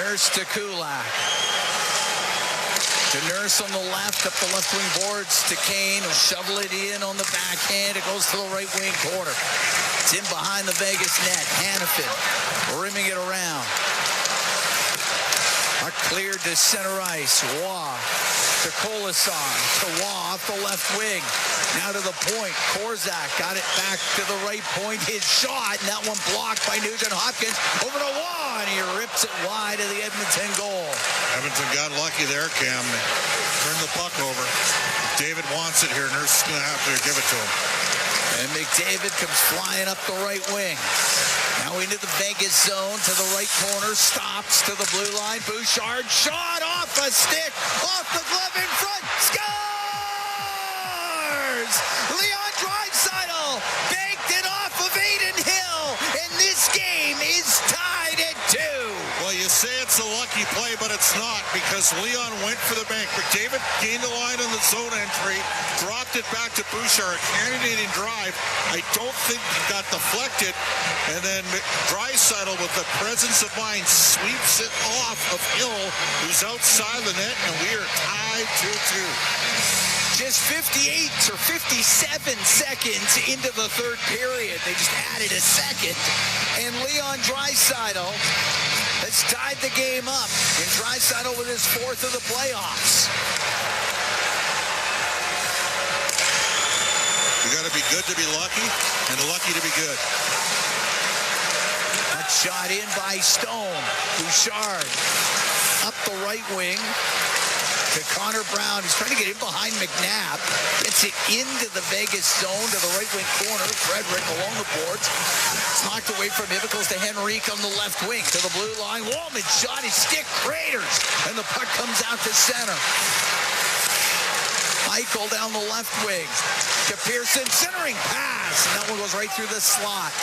Nurse to Kulak. To Nurse on the left, up the left wing boards to Kane. He'll shovel it in on the backhand. It goes to the right wing corner. It's in behind the Vegas net. Hannafin rimming it around. Cleared to center ice. Waugh to Kolason. To Waugh off the left wing. Now to the point. Korzak got it back to the right point. His shot, and that one blocked by Nugent-Hopkins. Over to Waugh, and he rips it wide of the Edmonton goal. Edmonton got lucky there, Cam. Turn the puck over. David wants it here. Nurse is going to have to give it to him. And McDavid comes flying up the right wing. Now into the Vegas zone, to the right corner, stops to the blue line. Bouchard, shot off a stick, off the glove in front, scores! Leon Draisaitl banked it off of Aiden Hill, and this game is tied at 2. Well, you say it's a lucky play, but it's not, because Leon went for the bank. McDavid gained the line on the zone entry, dropped it back to Bouchard, cannonading drive. I don't think he got deflected, and then Draisaitl, with the presence of mind, sweeps it off of Hill, who's outside the net, and we are tied 2-2. Just 58 or 57 seconds into the third period. They just added a second, and Leon Draisaitl has tied the game up. And Draisaitl with his 4th of the playoffs. You got to be good to be lucky, and lucky to be good. That shot in by Stone. Bouchard up the right wing to Connor Brown. He's trying to get in behind McNabb. Gets it into the Vegas zone to the right wing corner. Frederick along the boards. It's knocked away from him. It goes to Henrique on the left wing to the blue line. Wallman shot. His stick craters. And the puck comes out to center. Eichel down the left wing to Pearson. Centering pass. And that one goes right through the slot.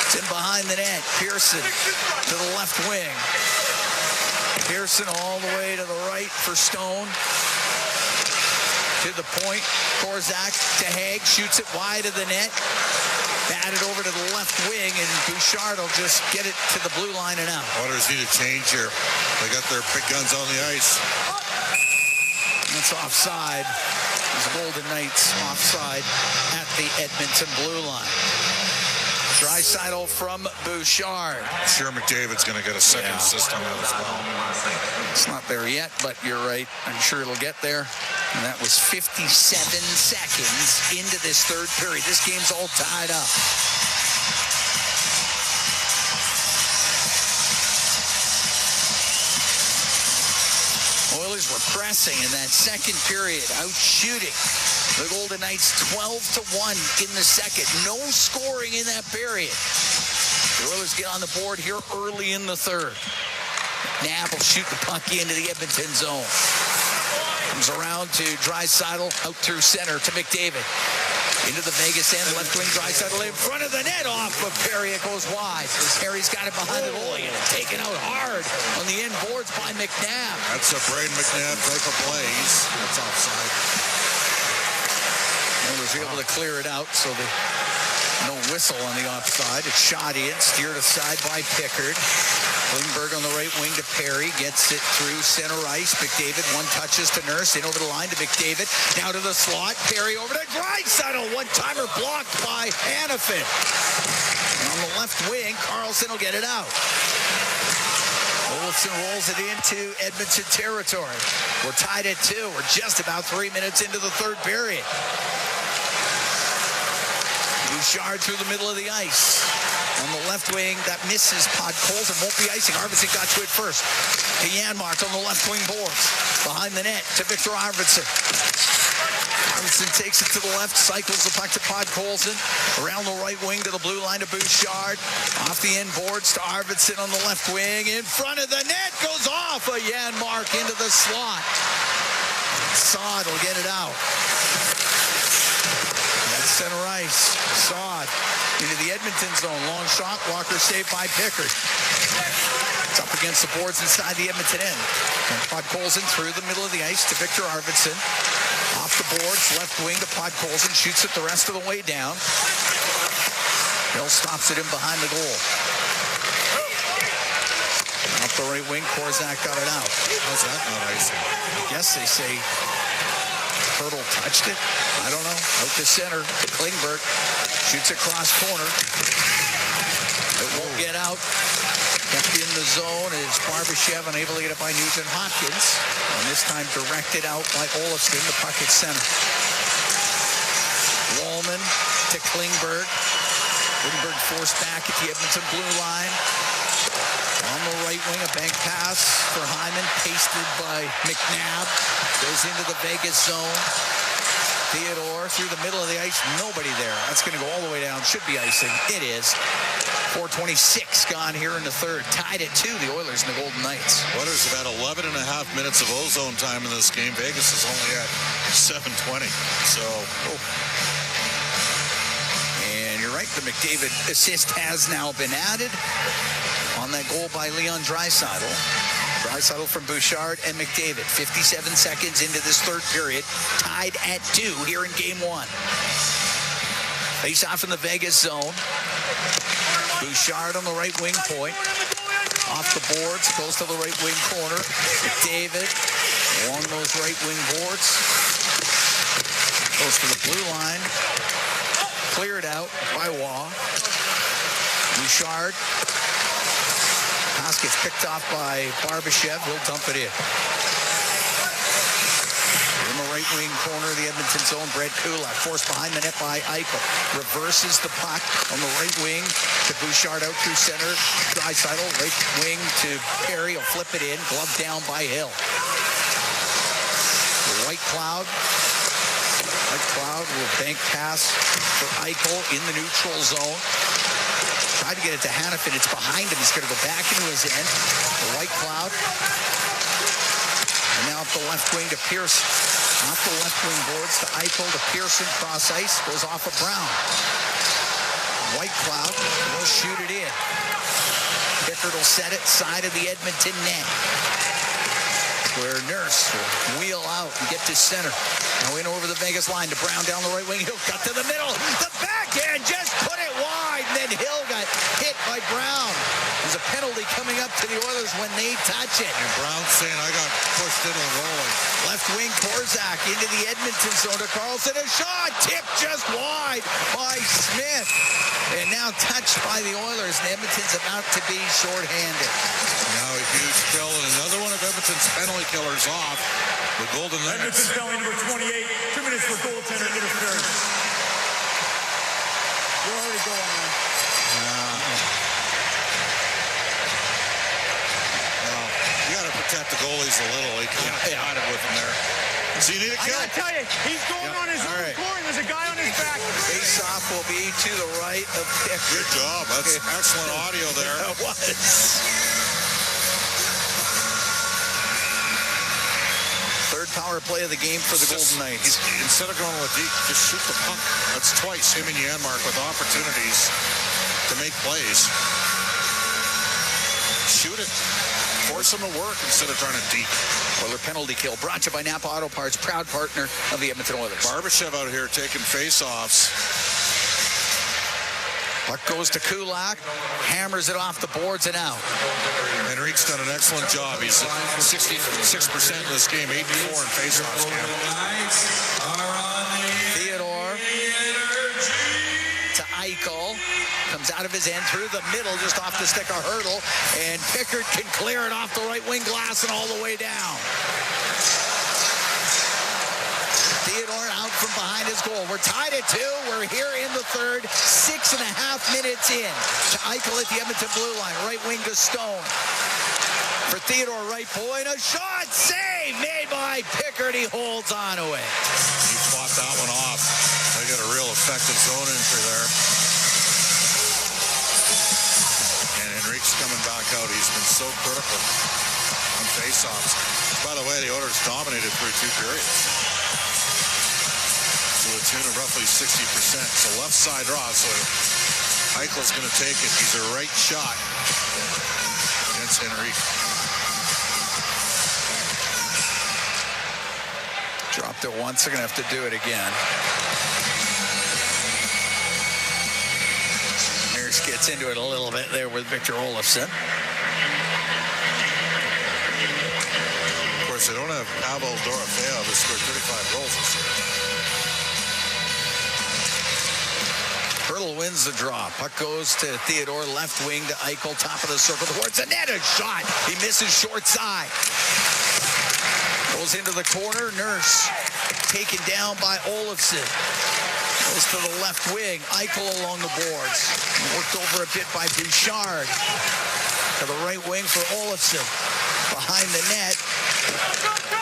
It's in behind the net. Pearson to the left wing. Pearson all the way to the right for Stone. To the point. Korzak to Haig. Shoots it wide of the net. Batted over to the left wing, and Bouchard will just get it to the blue line and out. Oilers need a change here. They got their big guns on the ice. That's offside. The Golden Knights offside at the Edmonton blue line. Draisaitl from Bouchard. I'm sure McDavid's going to get a second assist on that as well. It's not there yet, but you're right. I'm sure it'll get there. And that was 57 seconds into this third period. This game's all tied up. Oilers were pressing in that second period, out shooting the Golden Knights 12-1 in the second. No scoring in that period. The Oilers get on the board here early in the third. Knapp will shoot the puck into the Edmonton zone. Comes around to Draisaitl, out through center to McDavid. Into the Vegas end, left wing Draisaitl in front of the net, off of Perry. It goes wide. Perry's got it behind the goalie and taken out hard on the end boards by McNabb. That's a Braden McNabb type of play. That's offside. Oilers were able to clear it out, so no whistle on the offside. It's shot in, steered aside by Pickard. Klingberg on the right wing to Perry. Gets it through center ice. McDavid, one touches to Nurse. In over the line to McDavid. Now to the slot. Perry over to Draisaitl. One-timer blocked by Hannafin. And on the left wing, Carlson will get it out. Olsen rolls it into Edmonton territory. We're tied at 2. We're just about 3 minutes into the third period. Bouchard through the middle of the ice. On the left wing, that misses Podkolzin. Won't be icing. Arvidsson got to it first. To Janmark on the left wing boards. Behind the net to Victor Arvidsson. Arvidsson takes it to the left, cycles the puck to Podkolzin. Around the right wing to the blue line to Bouchard. Off the end boards to Arvidsson on the left wing. In front of the net, goes off a Janmark into the slot. Saad will get it out. Center ice. Saad into the Edmonton zone. Long shot. Walker saved by Pickard. It's up against the boards inside the Edmonton end. And Podkolzin through the middle of the ice to Victor Arvidsson. Off the boards. Left wing to Podkolzin. Shoots it the rest of the way down. Hill stops it in behind the goal. Up the right wing. Korzak got it out. How's that not icing? I guess they say Hurdle touched it. I don't know. Out to center. Klingberg shoots across corner. It won't get out. Kept in the zone is Barbashev, unable to get it by Nugent-Hopkins. And this time directed out by Olofsson. The puck at center. Wallman to Klingberg. Klingberg forced back at the Edmonton blue line. On the right wing, a bank pass for Hyman, pasted by McNabb. Goes into the Vegas zone. Theodore through the middle of the ice. Nobody there. That's going to go all the way down. Should be icing. It is. 4:26 gone here in the third. Tied at 2, the Oilers and the Golden Knights. Oilers have had 11 and a half minutes of ozone time in this game. Vegas is only at 7:20. So, And you're right. The McDavid assist has now been added on that goal by Leon Draisaitl. Draisaitl from Bouchard and McDavid. 57 seconds into this third period. Tied at 2 here in game 1. Face off in the Vegas zone. Bouchard on the right wing point. Off the boards. Goes to the right wing corner. McDavid along those right wing boards. Goes to the blue line. Cleared out by Waugh. Bouchard. Pass gets picked off by Barbashev. He'll dump it in. In the right wing corner of the Edmonton zone, Brett Kulak forced behind the net by Eichel. Reverses the puck on the right wing to Bouchard out through center. Draisaitl, right wing to Perry. He'll flip it in. Glove down by Hill. White Cloud will bank pass for Eichel in the neutral zone. Tried to get it to Hanifin. It's behind him. He's going to go back into his end. The White Cloud. And now up the left wing to Pearson. Off the left wing boards to Eichel to Pearson. Cross ice. Goes off of Brown. White Cloud will shoot it in. Pickard will set it. Side of the Edmonton net. Where Nurse will wheel out and get to center. Now in over the Vegas line to Brown down the right wing. He'll cut to the middle. The backhand just put it wide. And then Hill got hit by Brown. There's a penalty coming up to the Oilers when they touch it. And Brown saying, I got pushed into the rolling. Left wing Korzak into the Edmonton zone to Carlson. A shot tipped just wide by Smith. And now touched by the Oilers. And Edmonton's about to be shorthanded. Now a huge kill and another one of Edmonton's penalty killers off. The Golden Knights. Edmonton penalty number 28. 2 minutes for goaltender interference. We're already going, man. Well, you got to protect the goalies a little. He kind of got it with him there. So you need a kill. I got to tell you, he's going on his own scoring. There's a guy on his back. Face-off will be to the right of Pickard. Good job. That's excellent audio there. It was. Third power play of the game for the Golden Knights. Instead of going with deep, just shoot the puck. That's twice him and Janmark with opportunities to make plays. Shoot it. Force them to work instead of trying to deep. Oiler penalty kill brought to you by Napa Auto Parts, proud partner of the Edmonton Oilers. Barbashev out here taking face-offs. Puck goes to Kulak, hammers it off the boards and out. Henrique's done an excellent job. He's 66% in this game, 8-4 in face-offs. Cam. Theodore to Eichel. Comes out out of his end through the middle, just off the stick of Hurdle, and Pickard can clear it off the right wing glass and all the way down. Theodore out from behind his goal. We're tied at 2. We're here in the third. 6.5 minutes in to Eichel at the Edmonton blue line. Right wing to Stone. For Theodore, right point. A shot. Save made by Pickard. He holds on to it. He fought that one off. They got a real effective zone entry there. And Henrique's coming back out. He's been so critical on faceoffs. By the way, the Oilers dominated through 2 periods. To the tune of roughly 60%. So left side draw. So Eichel's going to take it. He's a right shot against Henrique. Dropped it once. They're going to have to do it again. Nurse gets into it a little bit there with Victor Olofsson. Of course, they don't have Pavel Dorofeyev, who scored 35 goals this year. Hurdle wins the draw. Puck goes to Theodore, left wing to Eichel, top of the circle towards the net. A shot. He misses short side. Goes into the corner. Nurse taken down by Olofsson. Goes to the left wing. Eichel along the boards. Worked over a bit by Bouchard. To the right wing for Olofsson. Behind the net.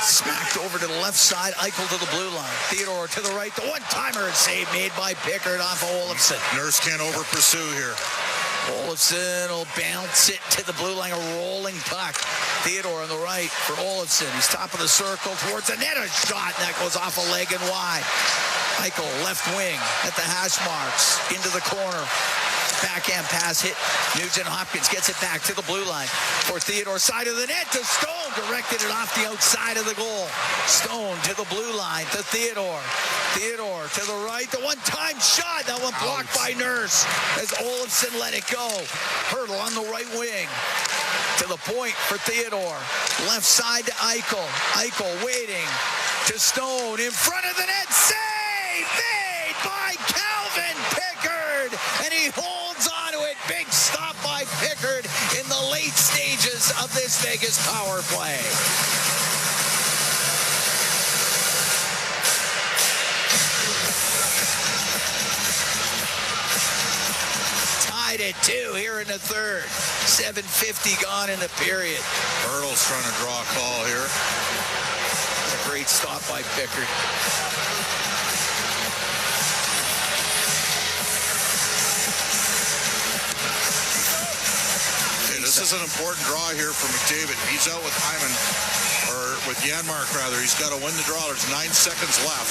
Smacked over to the left side. Eichel to the blue line. Theodore to the right. The one-timer save made by Pickard off of Olofsson. Nurse can't over-pursue here. Olofsson will bounce it to the blue line. A rolling puck. Theodore on the right for Olofsson. He's top of the circle towards the net. A shot. And that goes off a leg and wide. Eichel, left wing at the hash marks. Into the corner. Backhand pass hit. Nugent-Hopkins gets it back to the blue line for Theodore. Side of the net to Stone. Directed it off the outside of the goal. Stone to the blue line to Theodore. Theodore to the right. The one-time shot. That one blocked by Nurse as Olofsson let it go. Hurdle on the right wing. To the point for Theodore. Left side to Eichel. Eichel waiting to Stone. In front of the net. Save made by Calvin Pickard. And he holds on to it. Big stop by Pickard in the late stages of this Vegas power play. Tied at 2 here in the third. 7:50 gone in the period. Hurdle's trying to draw a call here. A great stop by Pickard. This is an important draw here for McDavid. He's out with Hyman, or with Janmark rather. He's got to win the draw. There's 9 seconds left.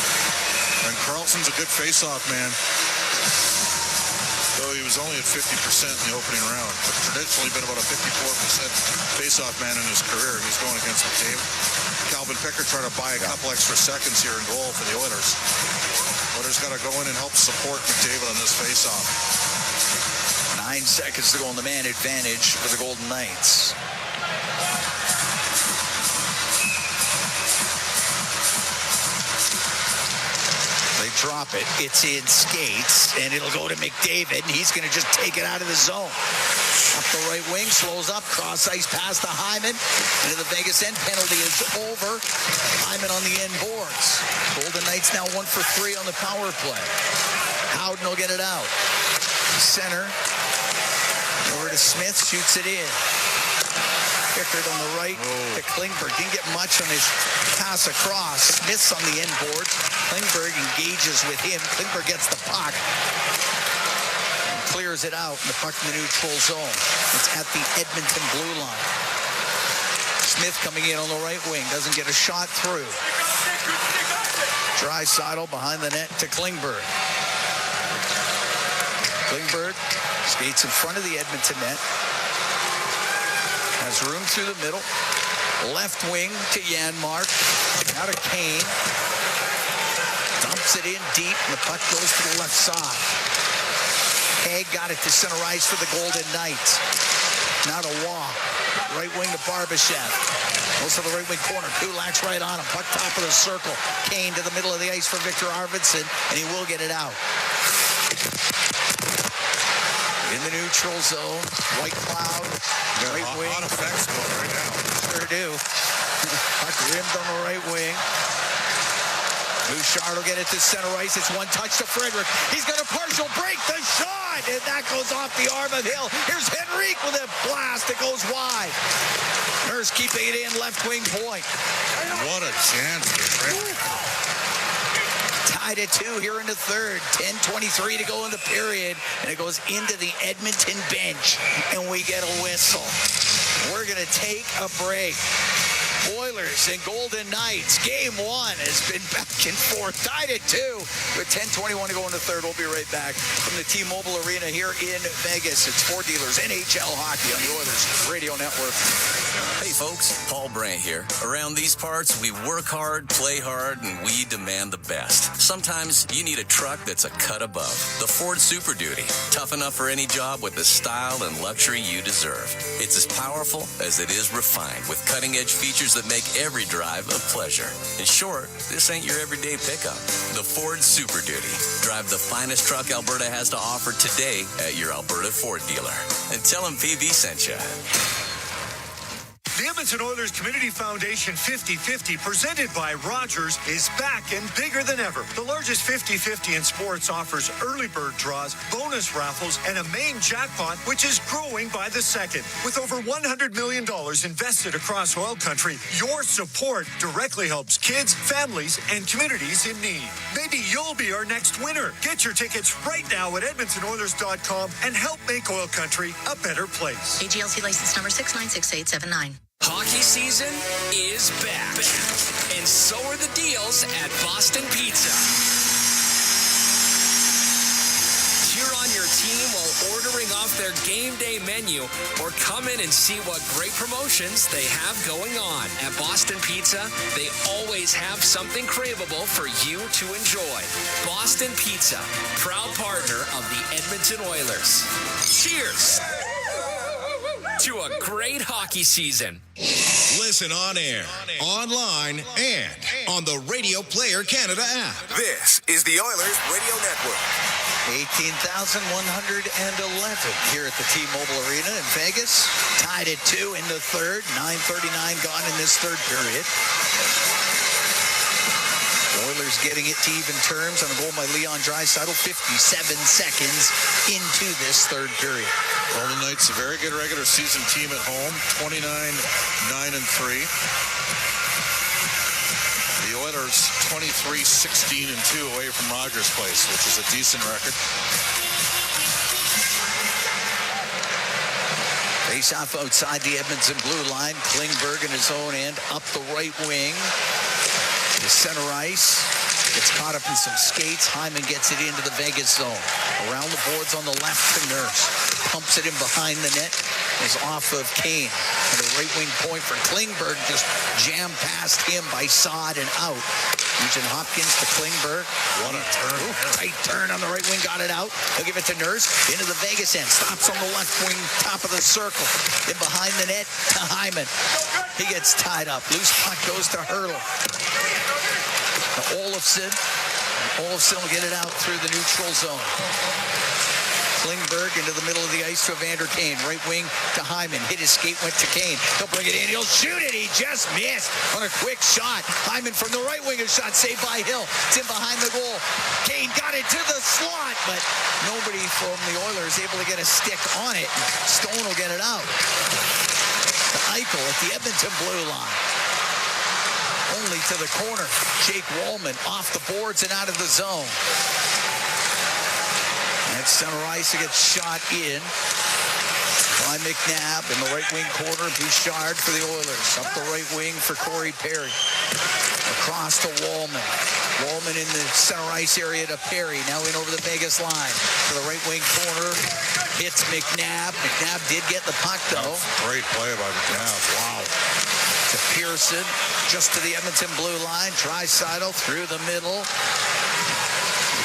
And Carlson's a good face-off man. Though he was only at 50% in the opening round. But traditionally been about a 54% face-off man in his career. He's going against McDavid. Calvin Pickard trying to buy a couple extra seconds here in goal for the Oilers. Oilers got to go in and help support McDavid on this face-off. 9 seconds to go on the man advantage for the Golden Knights. They drop it. It's in skates, and it'll go to McDavid, and he's going to just take it out of the zone. Up the right wing, slows up, cross ice pass to Hyman. Into the Vegas end penalty is over. Hyman on the end boards. Golden Knights now 1 for 3 on the power play. Howden will get it out. Center. Over to Smith, shoots it in. Pickard on the right to Klingberg. Didn't get much on his pass across. Smith's on the end board. Klingberg engages with him. Klingberg gets the puck. And clears it out. And the puck in the neutral zone. It's at the Edmonton blue line. Smith coming in on the right wing. Doesn't get a shot through. Draisaitl behind the net to Klingberg. Klingberg skates in front of the Edmonton net. Has room through the middle. Left wing to Janmark. Now to Kane. Dumps it in deep, and the puck goes to the left side. Haig got it to center ice for the Golden Knights. Now to Waugh. Right wing to Barbashev. Goes to the right wing corner. Kulak's right on him. Puck top of the circle. Kane to the middle of the ice for Victor Arvidsson, and he will get it out. in the neutral zone. White cloud, right wing. Hot effects going right now. Sure do. Puck rimmed on the right wing. Bouchard will get it to center ice. It's one touch to Frederick. He's going to partial break the shot, and that goes off the arm of Hill. Here's Henrique with a blast. It goes wide. Nurse keeping it in, left wing point. What a chance for Frederick. Tied at 2 here in the third. 10:23 to go in the period, and it goes into the Edmonton bench, and we get a whistle. We're going to take a break. Oilers and Golden Knights. Game 1 has been back and forth. Tied at 2 with 10:21 to go in the third. We'll be right back from the T-Mobile Arena here in Vegas. It's Ford Dealers NHL Hockey on the Oilers Radio Network. Hey folks, Paul Brandt here. Around these parts, we work hard, play hard, and we demand the best. Sometimes you need a truck that's a cut above. The Ford Super Duty. Tough enough for any job with the style and luxury you deserve. It's as powerful as it is refined with cutting-edge features that make every drive a pleasure. In short, this ain't your everyday pickup. The Ford Super Duty. Drive the finest truck Alberta has to offer today at your Alberta Ford dealer. And tell them PB sent you. The Edmonton Oilers Community Foundation 50-50, presented by Rogers, is back and bigger than ever. The largest 50-50 in sports offers early bird draws, bonus raffles, and a main jackpot, which is growing by the second. With over $100 million invested across OilCountry, your support directly helps kids, families, and communities in need. Maybe you'll be our next winner. Get your tickets right now at EdmontonOilers.com and help make OilCountry a better place. AGLC license number 696879. Hockey season is back. And so are the deals at Boston Pizza. Cheer on your team while ordering off their game day menu, or come in and see what great promotions they have going on. At Boston Pizza, they always have something craveable for you to enjoy. Boston Pizza, proud partner of the Edmonton Oilers. Cheers to a great hockey season. Listen on air, online, and on the Radio Player Canada app. This is the Oilers Radio Network. 18,111 here at the T-Mobile Arena in Vegas. Tied at 2 in the third. 9:39 gone in this third period. Oilers getting it to even terms on a goal by Leon Draisaitl. 57 seconds into this third period. Golden Knights, a very good regular season team at home. 29-9-3. The Oilers 23-16-2 away from Rogers Place, which is a decent record. Face off outside the Edmonton blue line. Klingberg in his own end, up the right wing. The center ice gets caught up in some skates. Hyman gets it into the Vegas zone. Around the boards on the left to Nurse. Pumps it in behind the net. Is off of Kane. And the right wing point for Klingberg just jammed past him by Saad and out. Nugent-Hopkins to Klingberg. What a turn. Tight turn on the right wing. Got it out. He'll give it to Nurse. Into the Vegas end. Stops on the left wing. Top of the circle. Then behind the net to Hyman. He gets tied up. Loose puck goes to Hurdle. Olofsson. Olofsson will get it out through the neutral zone. Klingberg into the middle of the ice to Evander Kane. Right wing to Hyman. Hit his skate, went to Kane. He'll bring it in. He'll shoot it. He just missed on a quick shot. Hyman from the right wing, a shot saved by Hill. It's in behind the goal. Kane got it to the slot, but nobody from the Oilers able to get a stick on it. Stone will get it out. To Eichel at the Edmonton blue line. Only to the corner. Jake Wallman off the boards and out of the zone. At center ice, it gets shot in by McNabb in the right wing corner. Bouchard for the Oilers. Up the right wing for Corey Perry. Across to Wallman. Wallman in the center ice area to Perry. Now in over the Vegas line. To the right wing corner. Hits McNabb. McNabb did get the puck, though. Great play by McNabb. Wow. To Pearson. Just to the Edmonton blue line. Draisaitl through the middle.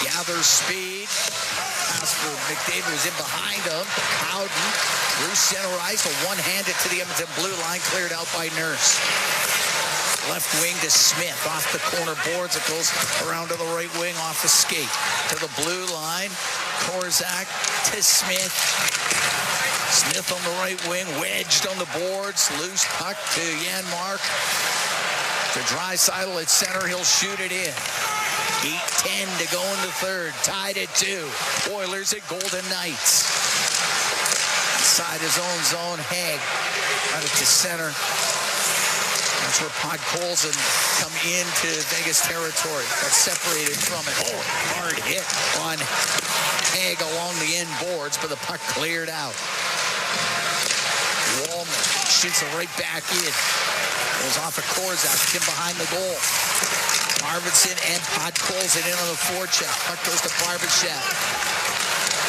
Gathers speed. Pass for McDavid was in behind him. Howden through center ice. A one-handed to the Edmonton blue line. Cleared out by Nurse. Left wing to Smith. Off the corner boards. It goes around to the right wing off the skate. To the blue line. Korzak to Smith. Smith on the right wing. Wedged on the boards. Loose puck to Janmark. To Draisaitl at center. He'll shoot it in. 8:10 to go in the third. Tied at 2. Oilers at Golden Knights. Inside his own zone. Haig. Out it to center. That's where Podkolzin come into Vegas territory. Got separated from it. Oh, hard hit on Haig along the end boards, but the puck cleared out. Wallman shoots it right back in. Goes off of Korzak, in behind the goal. Arvidsson and Podkolzin in on the forecheck. Puck goes to Barbashev.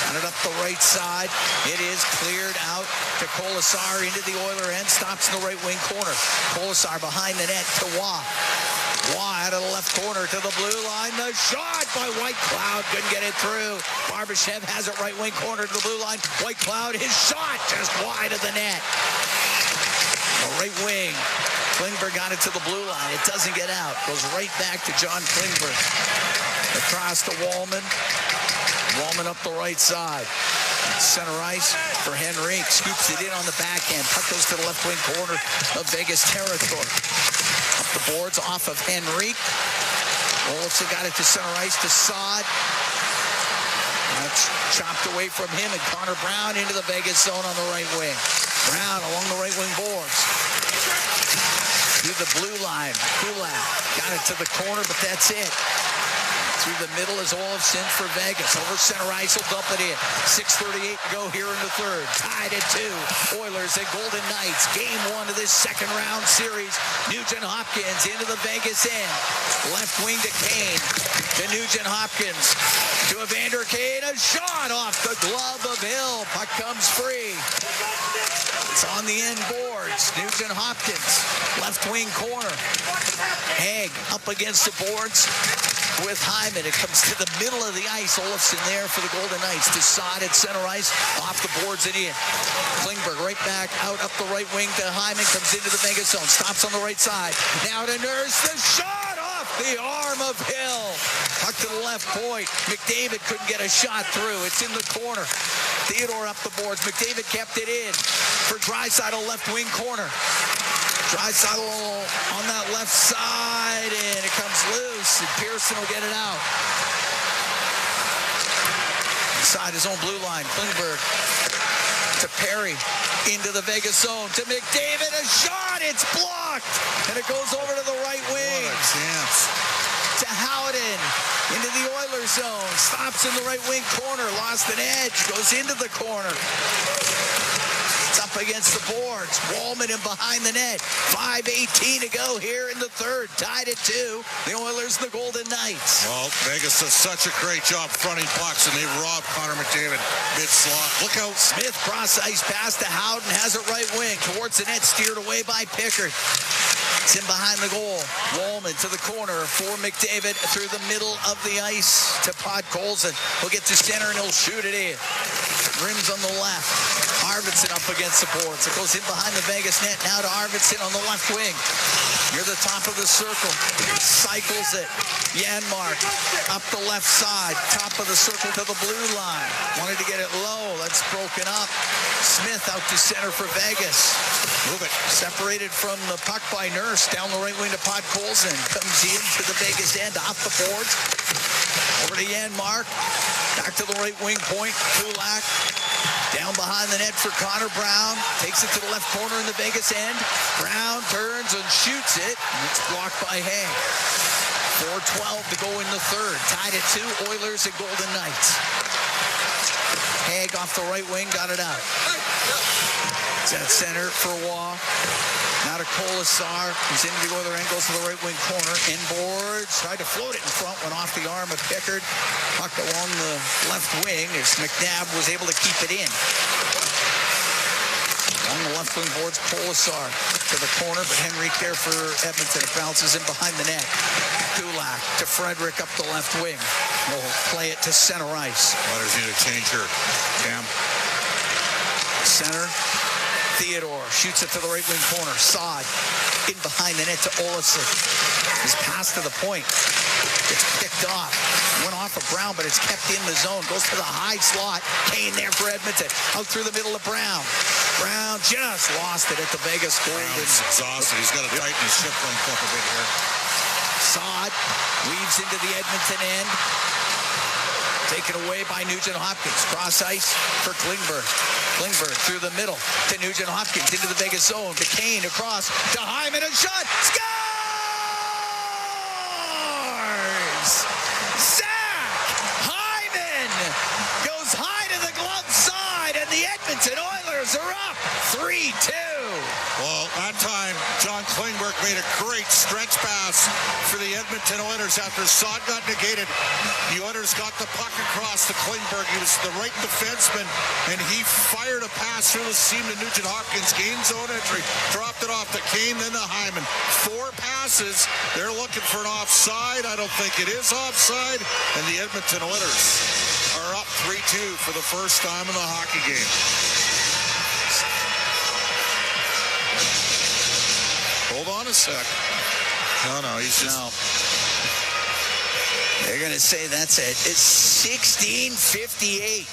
Got it up the right side. It is cleared out to Kolasar into the Oiler end. Stops in the right wing corner. Kolasar behind the net to Waugh. Waugh out of the left corner to the blue line. The shot by White Cloud. Couldn't get it through. Barbashev has it right wing corner to the blue line. White Cloud, his shot just wide of the net. The right wing. Klingberg got it to the blue line. It doesn't get out. Goes right back to John Klingberg. Across to Wallman. Wallman up the right side. Center ice for Henrique. Scoops it in on the backhand. Puck goes to the left wing corner of Vegas territory. Up the boards off of Henrique. Olofsson got it to center ice to Saad. That's chopped away from him, and Connor Brown into the Vegas zone on the right wing. Brown along the right wing boards. Through the blue line. Kulak got it to the corner, but that's it. Through the middle is Olofsson for Vegas. Over center ice, he'll dump it in. 6:38 to go here in the third. Tied at 2. Oilers at Golden Knights. Game 1 of this second round series. Nugent-Hopkins into the Vegas end. Left wing to Kane. To Nugent-Hopkins. To Evander Kane. A shot off the glove of Hill. Puck comes free. It's on the end boards. Nugent-Hopkins. Left wing corner. Haig up against the boards with Hyman. It comes to the middle of the ice. Olofsson there for the Golden Knights. To Saad at center ice. Off the boards and in. Klingberg right back out up the right wing to Hyman. Comes into the Vegas zone. Stops on the right side. Now to Nurse. The shot off the arm of Hill. Puck to the left point. McDavid couldn't get a shot through. It's in the corner. Theodore up the boards. McDavid kept it in for Draisaitl left wing corner. Draisaitl on that left side, and it comes loose, and Pearson will get it out. Inside his own blue line, Klingberg to Perry, into the Vegas zone, to McDavid, a shot, it's blocked, and it goes over to the right wing. What a chance. To Howden, into the Oilers zone, stops in the right wing corner, lost an edge, goes into the corner. It's up against the boards. Wallman in behind the net. 5:18 to go here in the third. Tied at 2. The Oilers and the Golden Knights. Well, Vegas does such a great job fronting pucks, and they robbed Connor McDavid mid-slot. Look out. Smith cross ice pass to Howden. Has it right wing. Towards the net. Steered away by Pickard. It's in behind the goal. Wallman to the corner for McDavid through the middle of the ice to Podkolzin. He'll get to center and he'll shoot it in. Rims on the left. Arvidsson up against the boards. It goes in behind the Vegas net. Now to Arvidsson on the left wing. Near the top of the circle. Cycles it. Janmark up the left side. Top of the circle to the blue line. Wanted to get it low. That's broken up. Smith out to center for Vegas. Move it. Separated from the puck by Nurse. Down the right wing to Podkolzin. Comes into the Vegas end. Off the boards. Over to Janmark. Back to the right wing point. Kulak. Down behind the net for Connor Brown. Takes it to the left corner in the Vegas end. Brown turns and shoots it. And it's blocked by Haig. 4:12 to go in the third. Tied at 2. Oilers and Golden Knights. Haig off the right wing. Got it out. It's at center for Waugh. Now to Kolasar. He's into the other end. Goes to the right wing corner. Inboards. Tried to float it in front. Went off the arm of Pickard. Puck along the left wing as McNabb was able to keep it in. On the left wing boards, Kolasar to the corner, but Henrique there for Edmonton. It bounces in behind the net. Kulak to Frederick up the left wing. Will play it to center ice. Oilers need a change here, Cam. Center Theodore shoots it to the right wing corner. Saad in behind the net to Olsen. His pass to the point. It's picked off. Went off of Brown, but it's kept in the zone. Goes to the high slot. Kane there for Edmonton. Out through the middle of Brown. Brown just lost it at the Vegas Golden. Brown's exhausted. He's got to tighten his ship length up a bit here. Saad weaves into the Edmonton end. Taken away by Nugent-Hopkins. Cross ice for Klingberg. Klingberg through the middle to Nugent-Hopkins. Into the Vegas zone. To Kane across to Hyman. A shot. Scores! Zach Hyman goes high to the glove side, and the Edmonton Oilers are up 3-2. Well, that time, John Klingberg made a great stretch pass for the Edmonton Oilers after Saad got negated. The Oilers got the puck across to Klingberg. He was the right defenseman, and he fired a pass through the seam to Nugent-Hopkins. Gained zone entry, dropped it off to Kane, then to Hyman. 4 passes. They're looking for an offside. I don't think it is offside, and the Edmonton Oilers are up 3-2 for the first time in the hockey game. Hold on a sec. No, he's just... No. They're going to say that's it. It's 16:58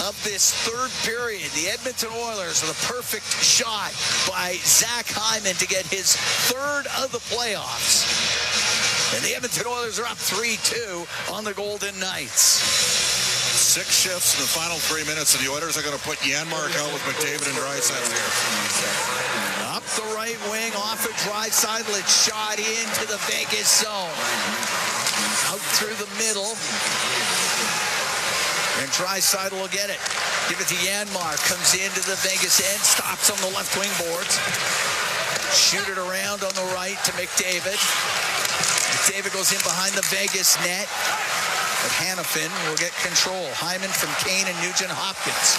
of this third period. The Edmonton Oilers with a perfect shot by Zach Hyman to get his third of the playoffs. And the Edmonton Oilers are up 3-2 on the Golden Knights. 6 shifts in the final 3 minutes, and the Oilers are going to put Janmark out with McDavid and Draisaitl here. Up the right wing, off of Draisaitl, it's shot into the Vegas zone. Out through the middle. And Draisaitl will get it. Give it to Janmark. Comes into the Vegas end. Stops on the left wing boards. Shoot it around on the right to McDavid. McDavid goes in behind the Vegas net. But Hanifin will get control. Hyman from Kane and Nugent-Hopkins.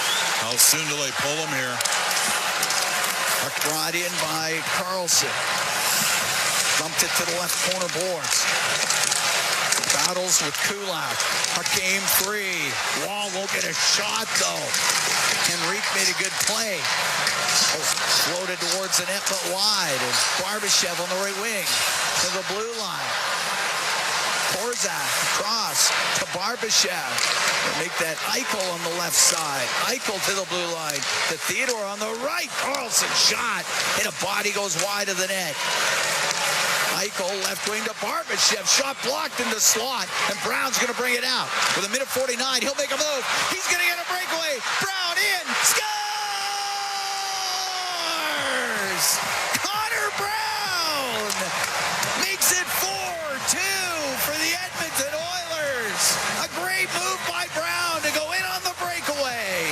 How soon do they pull him here? Puck brought in by Carlson. Bumped it to the left corner boards. Battles with Kulak. Puck game free. Wall won't get a shot, though. Henrique made a good play. Floated towards the net, but wide. And Barbashev on the right wing to the blue line. Korzak across to Barbashev. Make that Eichel on the left side. Eichel to the blue line. To Theodore on the right. Carlson shot. And a body goes wide of the net. Eichel left wing to Barbashev. Shot blocked in the slot. And Brown's going to bring it out. With a minute 49, he'll make a move. He's going to get a breakaway. Brown in. Scores! Connor Brown makes it 4-2 for the Edmonton Oilers. A great move by Brown to go in on the breakaway.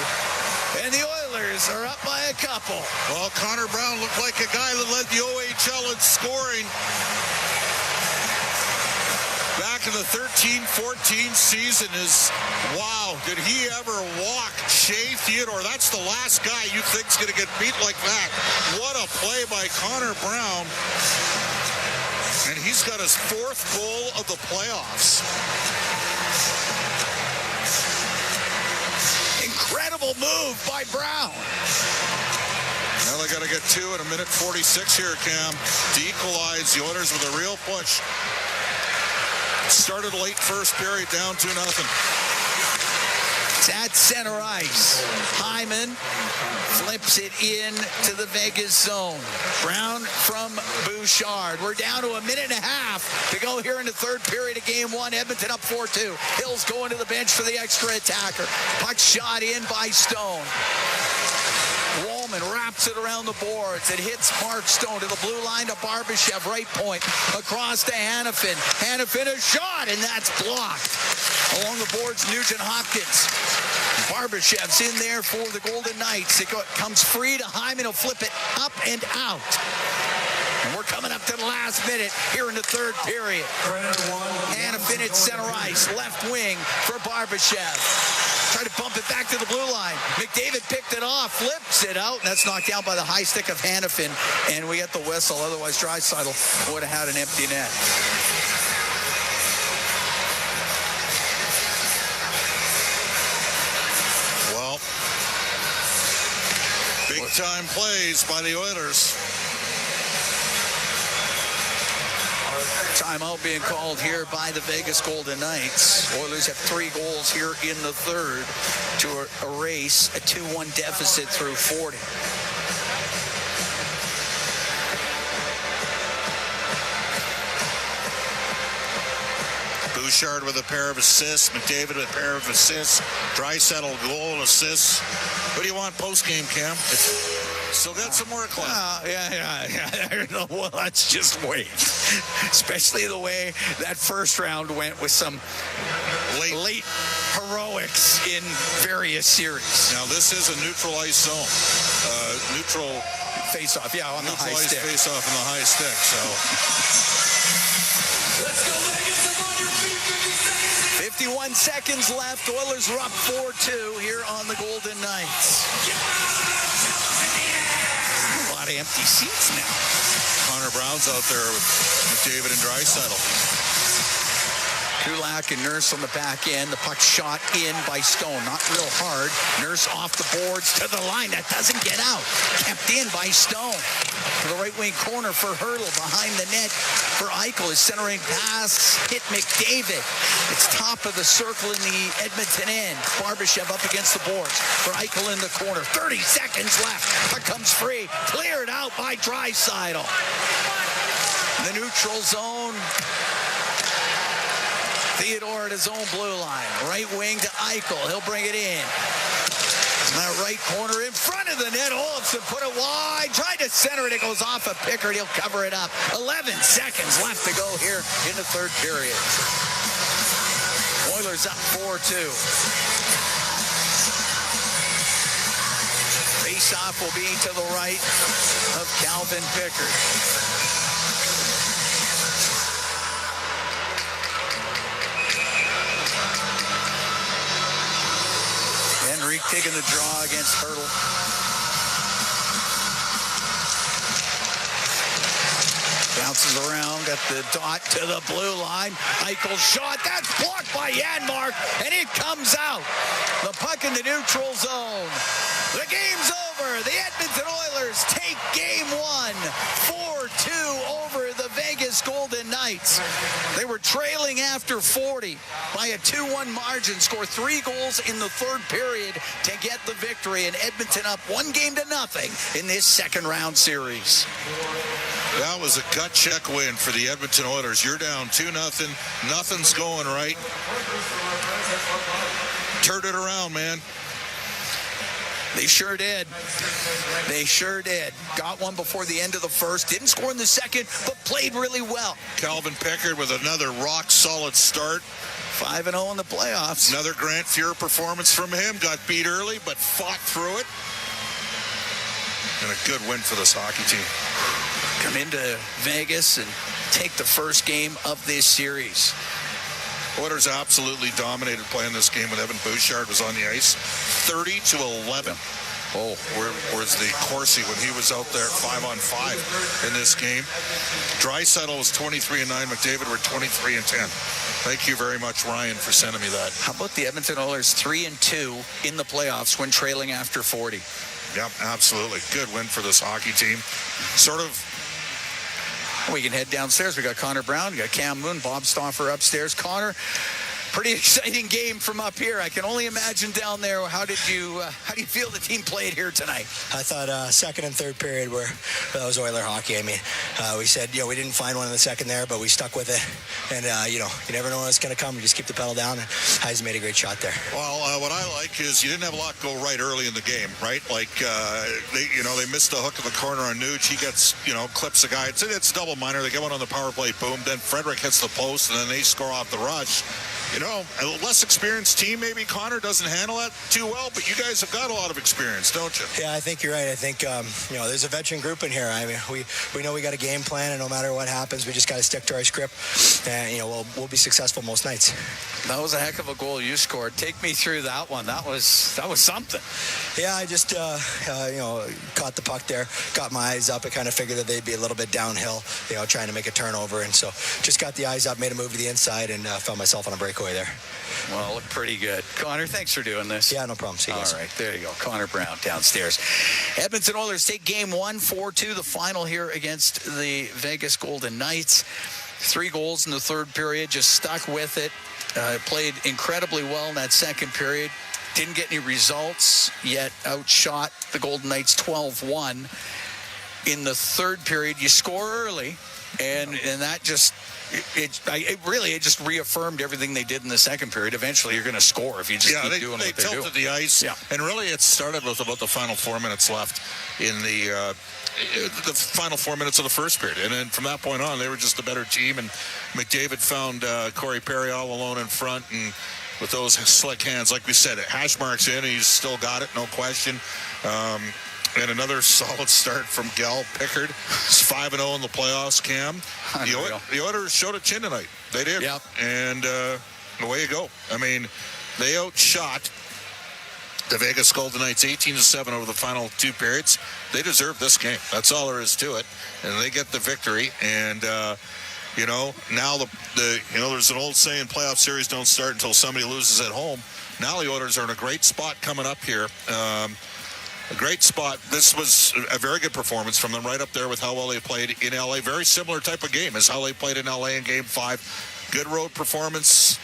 And the Oilers are up by a couple. Well, Connor Brown looked like a guy that led the OHL in scoring back in the 13-14 season. Wow, did he ever walk Shea Theodore? That's the last guy you think's going to get beat like that. What a play by Connor Brown. And he's got his 4th goal of the playoffs. Incredible move by Brown. Now they got to get 2 in a minute 46 here, Cam, to equalize. The Oilers with a real push. Started late first period, down 2-0. It's at center ice. Hyman flips it in to the Vegas zone. Brown from Bouchard. We're down to a minute and a half to go here in the third period of game 1. Edmonton up 4-2. Hill's going to the bench for the extra attacker. Puck shot in by Stone. Wallman wraps it around the boards. It hits Mark Stone to the blue line to Barbashev, right point. Across to Hanifin. Hanifin a shot, and that's blocked. Along the boards, Nugent-Hopkins. Barbashev's in there for the Golden Knights. It comes free to Hyman. He'll flip it up and out. And we're coming up to the last minute here in the third period. Hanifin at center ice. Left wing for Barbashev. Try to bump it back to the blue line. McDavid picked it off, flips it out, and that's knocked down by the high stick of Hanifin. And we get the whistle. Otherwise, Draisaitl would have had an empty net. time plays by the Oilers. Timeout being called here by the Vegas Golden Knights. Oilers have 3 goals here in the third to erase a 2-1 deficit through 40. Bouchard with a pair of assists. McDavid with a pair of assists. Draisaitl goal assists. What do you want post-game, Cam? Still got some work left. Yeah. Well, let's just wait. Especially the way that first round went with some late heroics in various series. Now, this is a neutral ice zone. Neutral face-off, yeah, on the high stick. Face-off on the high stick, so... 51 seconds left. Oilers are up 4-2 here on the Golden Knights. A lot of empty seats now. Connor Brown's out there with McDavid and Draisaitl. Kulak and Nurse on the back end. The puck shot in by Stone. Not real hard. Nurse off the boards to the line. That doesn't get out. Kept in by Stone. To the right wing corner for Hurdle. Behind the net for Eichel. His centering pass hit McDavid. It's top of the circle in the Edmonton end. Barbashev up against the boards for Eichel in the corner. 30 seconds left. Puck comes free. Cleared out by Draisaitl. The neutral zone. Theodore at his own blue line. Right wing to Eichel. He'll bring it in. That right corner in front of the net. Olofsson put it wide. Tried to center it. It goes off a Pickard. He'll cover it up. 11 seconds left to go here in the third period. Oilers up 4-2. Face-off will be to the right of Calvin Pickard. Henrique taking the draw against Hurdle. Bounces around, got the dot to the blue line. Eichel shot, that's blocked by Janmark, and it comes out. The puck in the neutral zone. The game's over. The Edmonton Oilers take game 1, 4-2 over the Vegas Golden Knights. They were trailing after 40 by a 2-1 margin, score 3 goals in the third period to get the victory, and Edmonton up 1-0 in this second round series. That was a gut check win for the Edmonton Oilers. You're down 2-0. Nothing's going right. Turned it around, man. They sure did. They sure did. Got one before the end of the first. Didn't score in the second, but played really well. Calvin Pickard with another rock-solid start. 5-0 in the playoffs. Another Grant Fuhr performance from him. Got beat early, but fought through it. And a good win for this hockey team. Come into Vegas and take the first game of this series. Oilers absolutely dominated playing this game when Evan Bouchard was on the ice. 30-11. Oh, where's the Corsi when he was out there 5-on-5 in this game? Draisaitl was 23-9. McDavid were 23-10. Thank you very much, Ryan, for sending me that. How about the Edmonton Oilers 3-2 in the playoffs when trailing after 40? Yep, absolutely. Good win for this hockey team. Sort of. We can head downstairs. We got Connor Brown, we got Cam Moon, Bob Stauffer upstairs. Connor, pretty exciting game from up here. I can only imagine down there. How do you feel the team played here tonight? I thought second and third period that was Oiler hockey. I mean, we said, we didn't find one in the second there, but we stuck with it. And, you never know when it's going to come. You just keep the pedal down. And Heisen made a great shot there. Well, what I like is you didn't have a lot go right early in the game, right? Like, they missed the hook in the corner on Nuge. He gets, clips a guy. It's double minor. They get one on the power play, boom. Then Frederick hits the post, and then they score off the rush. A less experienced team, maybe Connor doesn't handle that too well, but you guys have got a lot of experience, don't you? Yeah, I think you're right. I think, there's a veteran group in here. I mean, we know we got a game plan, and no matter what happens, we just got to stick to our script, and, we'll be successful most nights. That was a heck of a goal you scored. Take me through that one. That was something. Yeah, I just, caught the puck there, got my eyes up. I kind of figured that they'd be a little bit downhill, trying to make a turnover, and so just got the eyes up, made a move to the inside, and found myself on a breakaway. takeaway there. Well, looked pretty good. Connor, thanks for doing this. Yeah, no problem. See you guys. All right, there you go. Connor Brown downstairs. Edmonton Oilers take game 1, 4-2, the final here against the Vegas Golden Knights. 3 goals in the third period, just stuck with it. Played incredibly well in that second period. Didn't get any results, yet outshot the Golden Knights 12-1. In the third period, you score early, and that just... It just reaffirmed everything they did in the second period. Eventually, you're going to score if you just keep doing what they're doing. They tilted the ice, and really it started with about the final 4 minutes left in the final 4 minutes of the first period. And then from that point on, they were just a better team, and McDavid found Corey Perry all alone in front, and with those slick hands, like we said, hash marks in, he's still got it, no question. And another solid start from Gal Pickard. It's 5-0 in the playoffs, Cam. The Oilers showed a chin tonight. They did. Yep. And away you go. I mean, they outshot the Vegas Golden Knights 18-7 over the final 2 periods. They deserve this game. That's all there is to it. And they get the victory. And, now there's an old saying, playoff series don't start until somebody loses at home. Now the Oilers are in a great spot coming up here. A great spot. This was a very good performance from them, right up there with how well they played in L.A. Very similar type of game as how they played in L.A. in Game 5. Good road performance.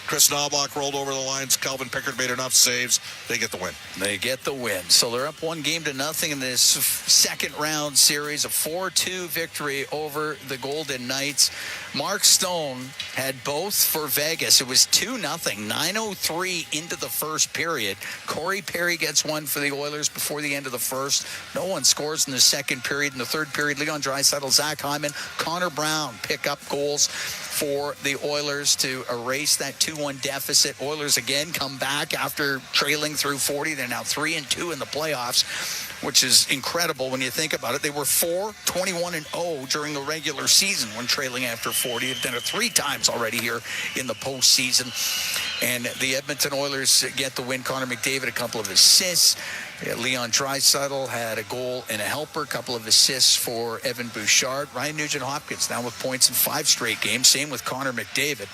Chris Knobloch rolled over the lines. Calvin Pickard made enough saves. They get the win. They get the win. So they're up 1-0 in this second round series. A 4-2 victory over the Golden Knights. Mark Stone had both for Vegas. It was 2-0, 9:03 into the first period. Corey Perry gets one for the Oilers before the end of the first. No one scores in the second period. In the third period, Leon Draisaitl, Zach Hyman, Connor Brown pick up goals for the Oilers to erase that 2-1 deficit. Oilers again come back after trailing through 40. They're now 3-2 in the playoffs, which is incredible when you think about it. They were 4-21-0 during the regular season when trailing after 40. They've done it 3 times already here in the postseason. And the Edmonton Oilers get the win. Connor McDavid, a couple of assists. Leon Draisaitl had a goal and a helper, a couple of assists for Evan Bouchard. Ryan Nugent-Hopkins now with points in 5 straight games. Same with Connor McDavid.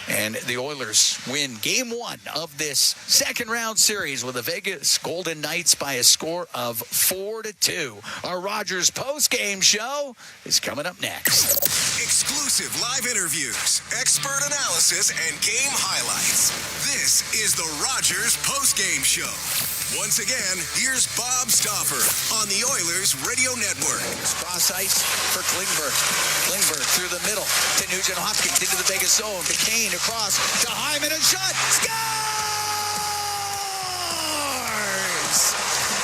And the Oilers win Game 1 of this second round series with the Vegas Golden Knights by a score of 4-2. Our Rogers post-game show is coming up next. Exclusive live interviews, expert analysis, and game highlights. This is the Rogers post-game show. Once again, here's Bob Stauffer on the Oilers Radio Network. Cross ice for Klingberg. Klingberg through the middle to Nugent-Hopkins into the Vegas zone. To Kane across to Hyman, a shot. Scores!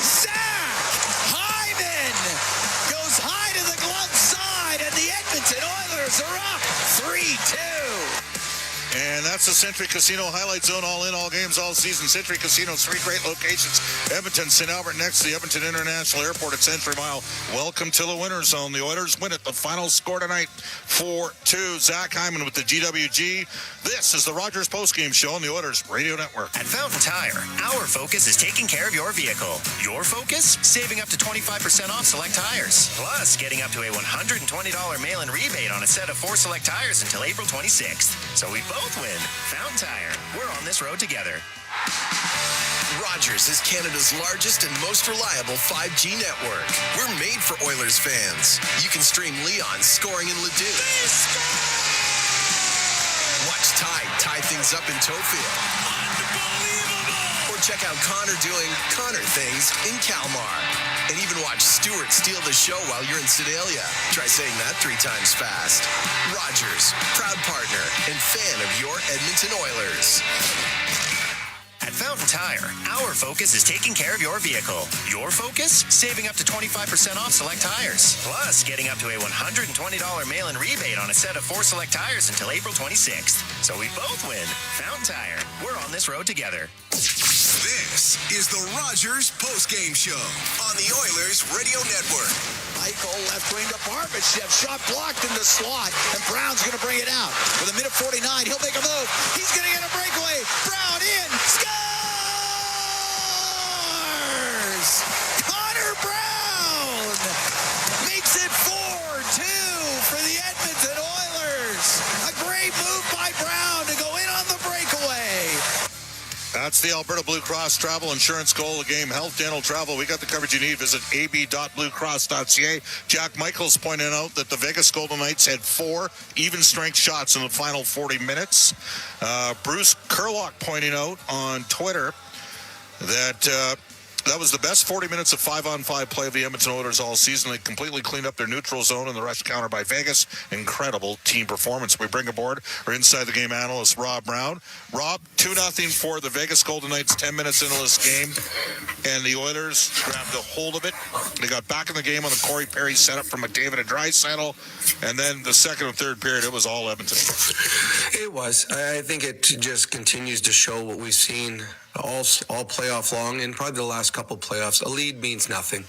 Zach Hyman goes high to the glove side, and the Edmonton Oilers are up 3-2. And that's the Century Casino Highlight Zone. All in, all games, all season. Century Casino's 3 great locations. Edmonton, St. Albert, next to the Edmonton International Airport at Century Mile. Welcome to the winner's zone. The Oilers win it. The final score tonight, 4-2. Zach Hyman with the GWG. This is the Rogers postgame show on the Oilers Radio Network. At Fountain Tire, our focus is taking care of your vehicle. Your focus? Saving up to 25% off select tires. Plus, getting up to a $120 mail-in rebate on a set of 4 select tires until April 26th. So we both win. Fountain Tire. We're on this road together. Rogers is Canada's largest and most reliable 5G network. We're made for Oilers fans. You can stream Leon scoring in Leduc. Watch Tide tie things up in Tofield. Or check out Connor doing Connor things in Kalmar. And even watch Stewart steal the show while you're in Sedalia. Try saying that 3 times fast. Rogers, proud partner and fan of your Edmonton Oilers. At Fountain Tire, our focus is taking care of your vehicle. Your focus? Saving up to 25% off select tires. Plus, getting up to a $120 mail-in rebate on a set of 4 select tires until April 26th. So we both win. Fountain Tire. We're on this road together. This is the Rogers postgame show on the Oilers Radio Network. Michael left wing to Barbashev. Shot blocked in the slot, and Brown's going to bring it out. With a minute 49, he'll make a move. He's going to get a breakaway. Brown in. Scores! Connor Brown makes it 4-2 for the Edmonton Oilers. A great move by Brown to go in on the break. It's the Alberta Blue Cross Travel Insurance Goal of Game. Health, dental, travel. We got the coverage you need. Visit ab.bluecross.ca. Jack Michaels pointed out that the Vegas Golden Knights had 4 even-strength shots in the final 40 minutes. Bruce Kurlock pointing out on Twitter that that was the best 40 minutes of 5-on-5 play of the Edmonton Oilers all season. They completely cleaned up their neutral zone in the rush counter by Vegas. Incredible team performance. We bring aboard our Inside the Game analyst, Rob Brown. Rob, 2-0 for the Vegas Golden Knights 10 minutes into this game, and the Oilers grabbed a hold of it. They got back in the game on the Corey Perry setup from McDavid and Draisaitl, and then the second and third period, it was all Edmonton. It was. I think it just continues to show what we've seen all playoff long, and probably the last couple playoffs. A lead means nothing.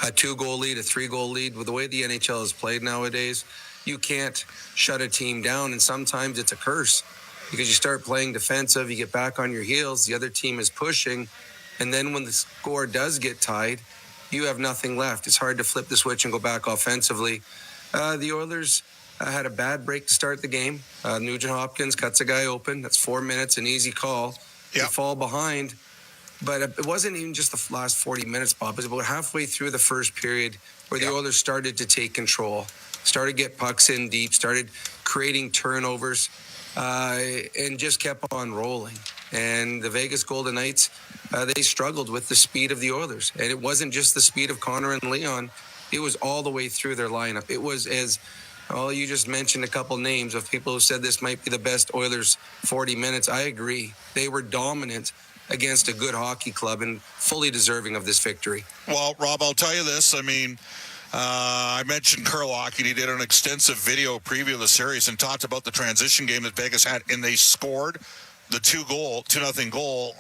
A 2-goal lead, a 3-goal lead. With the way the NHL is played nowadays, you can't shut a team down, and sometimes it's a curse because you start playing defensive, you get back on your heels, the other team is pushing, and then when the score does get tied, you have nothing left. It's hard to flip the switch and go back offensively. The Oilers had a bad break to start the game. Nugent-Hopkins cuts a guy open. That's 4 minutes, an easy call. They fall behind. But it wasn't even just the last 40 minutes, Bob. It was about halfway through the first period where the Oilers started to take control, started to get pucks in deep, started creating turnovers, and just kept on rolling. And the Vegas Golden Knights, they struggled with the speed of the Oilers. And it wasn't just the speed of Connor and Leon. It was all the way through their lineup. It was as... Well, you just mentioned a couple names of people who said this might be the best Oilers 40 minutes. I agree. They were dominant against a good hockey club and fully deserving of this victory. Well, Rob, I'll tell you this. I mean, I mentioned Kurlock, and he did an extensive video preview of the series and talked about the transition game that Vegas had, and they scored the 2-0 goal.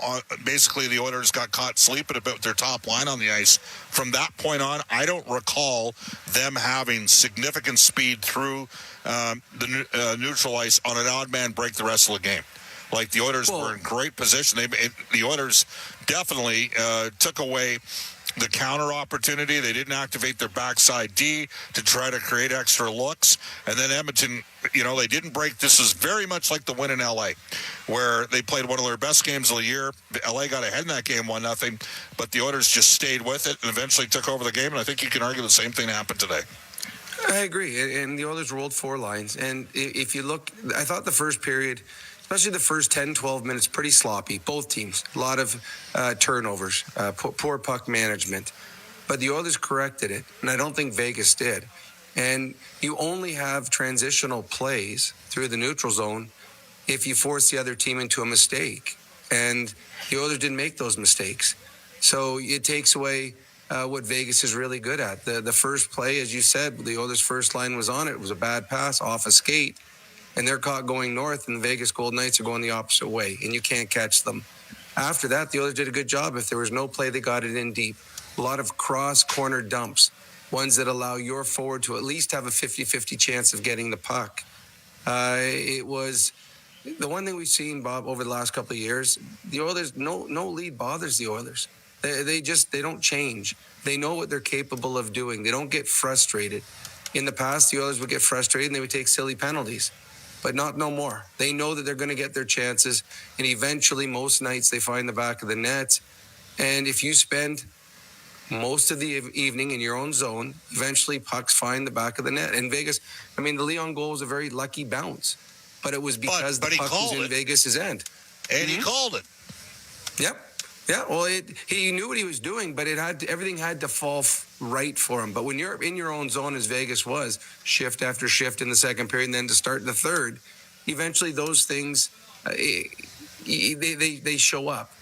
Basically, the Oilers got caught sleeping about their top line on the ice. From that point on, I don't recall them having significant speed through the neutral ice on an odd man break the rest of the game. Like, the Oilers were in great position. The Oilers definitely took away the counter opportunity. They didn't activate their backside D to try to create extra looks. And then Edmonton, they didn't break. This is very much like the win in L.A., where they played one of their best games of the year. L.A. got ahead in that game 1-0, but the Oilers just stayed with it and eventually took over the game. And I think you can argue the same thing happened today. I agree. And the Oilers rolled 4 lines. And if you look, I thought the first period, especially the first 10, 12 minutes, pretty sloppy. Both teams. A lot of turnovers, poor puck management. But the Oilers corrected it, and I don't think Vegas did. And you only have transitional plays through the neutral zone if you force the other team into a mistake. And the Oilers didn't make those mistakes. So it takes away what Vegas is really good at. The first play, as you said, the Oilers' first line was on it. It was a bad pass off a skate. And they're caught going north, and the Vegas Golden Knights are going the opposite way, and you can't catch them. After that, the Oilers did a good job. If there was no play, they got it in deep. A lot of cross-corner dumps, ones that allow your forward to at least have a 50-50 chance of getting the puck. It was the one thing we've seen, Bob, over the last couple of years. The Oilers, no lead bothers the Oilers. They don't change. They know what they're capable of doing. They don't get frustrated. In the past, the Oilers would get frustrated and they would take silly penalties. But not no more. They know that they're going to get their chances, and eventually most nights they find the back of the net. And if you spend most of the evening in your own zone, eventually pucks find the back of the net. And Vegas, the Leon goal was a very lucky bounce, but it was because the puck was in Vegas' end. And he called it. Yep. Yeah, well, he knew what he was doing, but everything had to fall right for him. But when you're in your own zone, as Vegas was, shift after shift in the second period, and then to start in the third, eventually those things, they show up.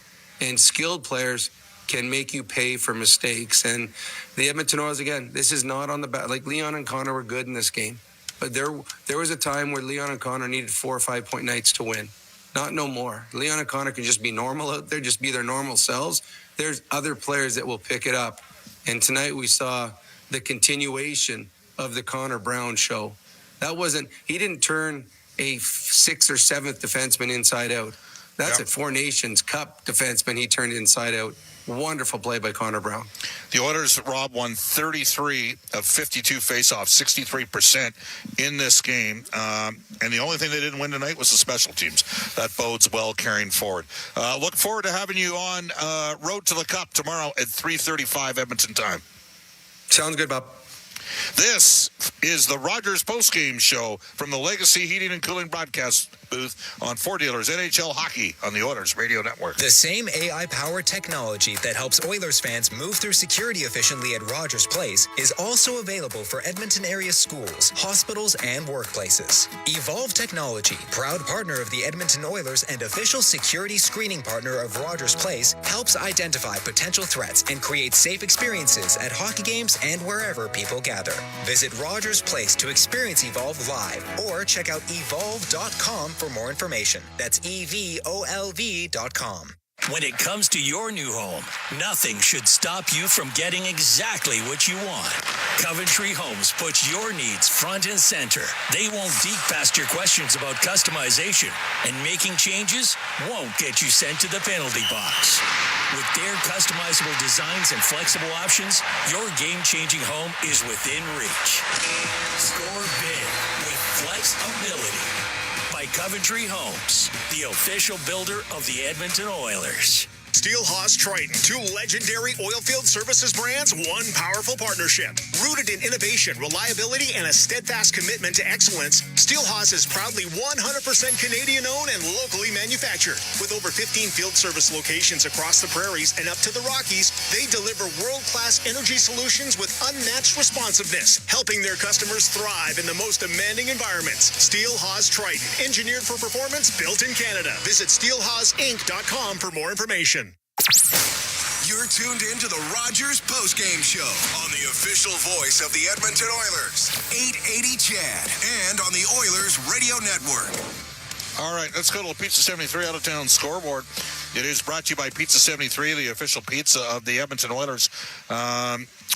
And skilled players can make you pay for mistakes. And the Edmonton Oilers, again, this is not on the back. Like, Leon and Connor were good in this game. But there was a time where Leon and Connor needed 4 or 5 point nights to win. Not no more. Leon and Connor can just be normal out there, just be their normal selves. There's other players that will pick it up. And tonight we saw the continuation of the Connor Brown show. He didn't turn a 6th or 7th defenseman inside out. That's a Four Nations Cup defenseman he turned inside out. Wonderful play by Connor Brown. The Oilers, Rob, won 33 of 52 faceoffs, 63% in this game. And the only thing they didn't win tonight was the special teams. That bodes well carrying forward. Look forward to having you on Road to the Cup tomorrow at 3:35 Edmonton time. Sounds good, Bob. This is the Rogers Postgame Show from the Legacy Heating and Cooling broadcast booth on Ford Dealers NHL Hockey on the Oilers Radio Network. The same AI-powered technology that helps Oilers fans move through security efficiently at Rogers Place is also available for Edmonton area schools, hospitals, and workplaces. Evolve Technology, proud partner of the Edmonton Oilers and official security screening partner of Rogers Place, helps identify potential threats and create safe experiences at hockey games and wherever people gather. Visit Rogers Place to experience Evolve live or check out evolve.com for more information. That's EVOLV.com. When it comes to your new home, nothing should stop you from getting exactly what you want. Coventry Homes puts your needs front and center. They won't deke past your questions about customization, and making changes won't get you sent to the penalty box. With their customizable designs and flexible options, your game-changing home is within reach. Score big with flexibility. By Coventry Homes, the official builder of the Edmonton Oilers. Steelhaus Triton, two legendary oilfield services brands, one powerful partnership. Rooted in innovation, reliability, and a steadfast commitment to excellence, Steelhaus is proudly 100% Canadian-owned and locally manufactured. With over 15 field service locations across the prairies and up to the Rockies, they deliver world-class energy solutions with unmatched responsiveness, helping their customers thrive in the most demanding environments. Steelhaus Triton, engineered for performance, built in Canada. Visit steelhausinc.com for more information. You're tuned in to the Rogers Postgame Show on the official voice of the Edmonton Oilers, 880 CHAD, and on the Oilers Radio Network. All right, let's go to the Pizza 73 out-of-town scoreboard. It is brought to you by Pizza 73, the official pizza of the Edmonton Oilers.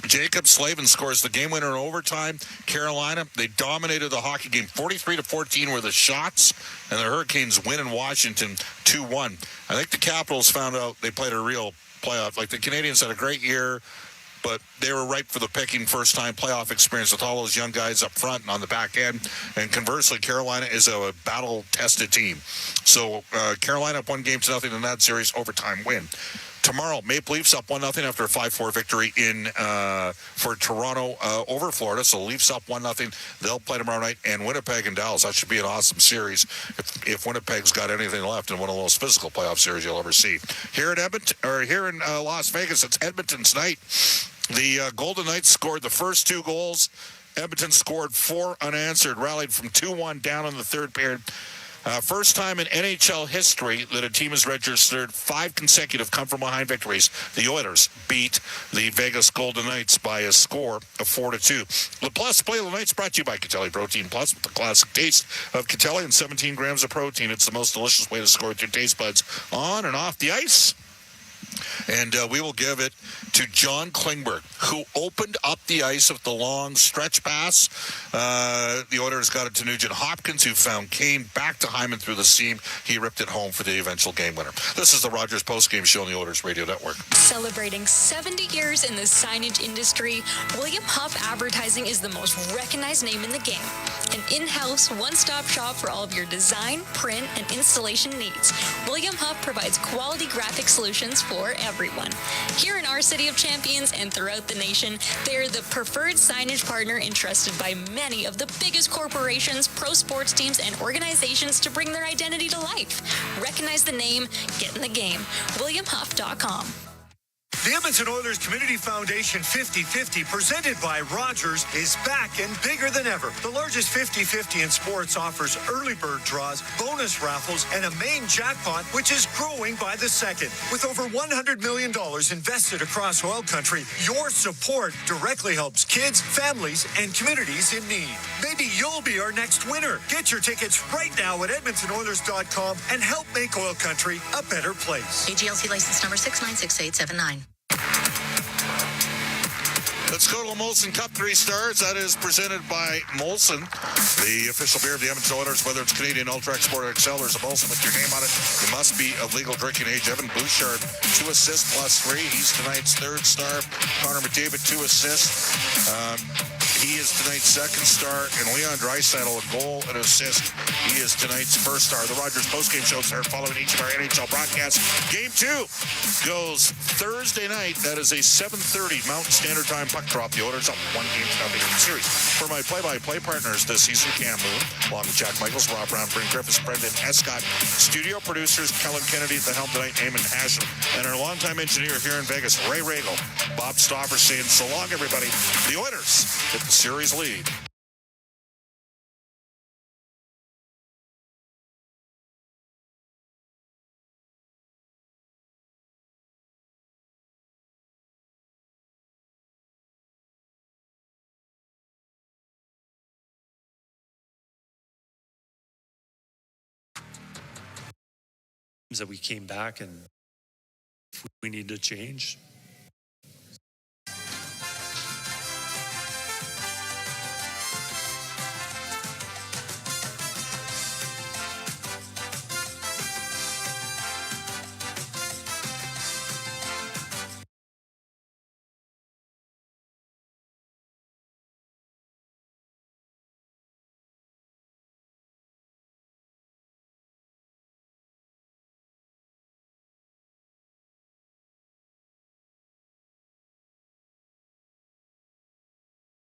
Jacob Slavin scores the game winner in overtime. Carolina, they dominated the hockey game. 43-14 were the shots, and the Hurricanes win in Washington 2-1. I think the Capitals found out they played a real playoff. Like, the Canadians had a great year, but they were ripe for the picking first-time playoff experience with all those young guys up front and on the back end. And conversely, Carolina is a battle-tested team. So Carolina up 1-0 in that series, overtime win. Tomorrow, Maple Leafs up 1-0 after a 5-4 victory for Toronto over Florida. So Leafs up 1-0. They'll play tomorrow night. And Winnipeg and Dallas. That should be an awesome series if Winnipeg's got anything left in one of the most physical playoff series you'll ever see. Here in Las Vegas, it's Edmonton's night. The Golden Knights scored the first 2 goals. Edmonton scored 4 unanswered, rallied from 2-1 down in the third period. First time in NHL history that a team has registered 5 consecutive come-from-behind victories. The Oilers beat the Vegas Golden Knights by a score of 4-2. The Plus Play of the Night's brought to you by Catelli Protein Plus with the classic taste of Catelli and 17 grams of protein. It's the most delicious way to score with your taste buds on and off the ice. And we will give it to John Klingberg, who opened up the ice with the long stretch pass. The Oilers got it to Nugent-Hopkins, who found Kane back to Hyman through the seam. He ripped it home for the eventual game winner. This is the Rogers Postgame Show on the Oilers Radio Network. Celebrating 70 years in the signage industry, William Huff Advertising is the most recognized name in the game. An in-house, one-stop shop for all of your design, print, and installation needs. William Huff provides quality graphic solutions for everyone. Here in our City of Champions and throughout the nation, they're the preferred signage partner entrusted by many of the biggest corporations, pro sports teams, and organizations to bring their identity to life. Recognize the name, get in the game. WilliamHuff.com. The Edmonton Oilers Community Foundation 50-50, presented by Rogers, is back and bigger than ever. The largest 50-50 in sports offers early bird draws, bonus raffles, and a main jackpot, which is growing by the second. With over $100 million invested across OilCountry, your support directly helps kids, families, and communities in need. Maybe you'll be our next winner. Get your tickets right now at EdmontonOilers.com and help make OilCountry a better place. AGLC license number 696879. Let's go to the Molson Cup 3 Stars. That is presented by Molson, the official beer of the Edmonton Oilers. Whether it's Canadian Ultra Export XL, there's a Molson with your name on it. You must be of legal drinking age. Evan Bouchard, 2 assists plus 3. He's tonight's 3rd star. Connor McDavid, 2 assists. He is tonight's 2nd star. And Leon Draisaitl, a goal and assist. He is tonight's 1st star. The Rogers postgame show starts following each of our NHL broadcasts. Game 2 goes Thursday night. That is a 7:30 Mountain Standard Time puck drop. The Oilers up 1-0 in the series. For my play-by-play partners this season, Cam Moon, along with Jack Michaels, Rob Brown, Bryn Griffiths, Brendan Escott. Studio producers, Kellen Kennedy at the helm tonight, Eamon Hashem. And our longtime engineer here in Vegas, Ray Regal. Bob Stoffer saying so long, everybody. The Oilers get the series lead. That we came back and we need to change.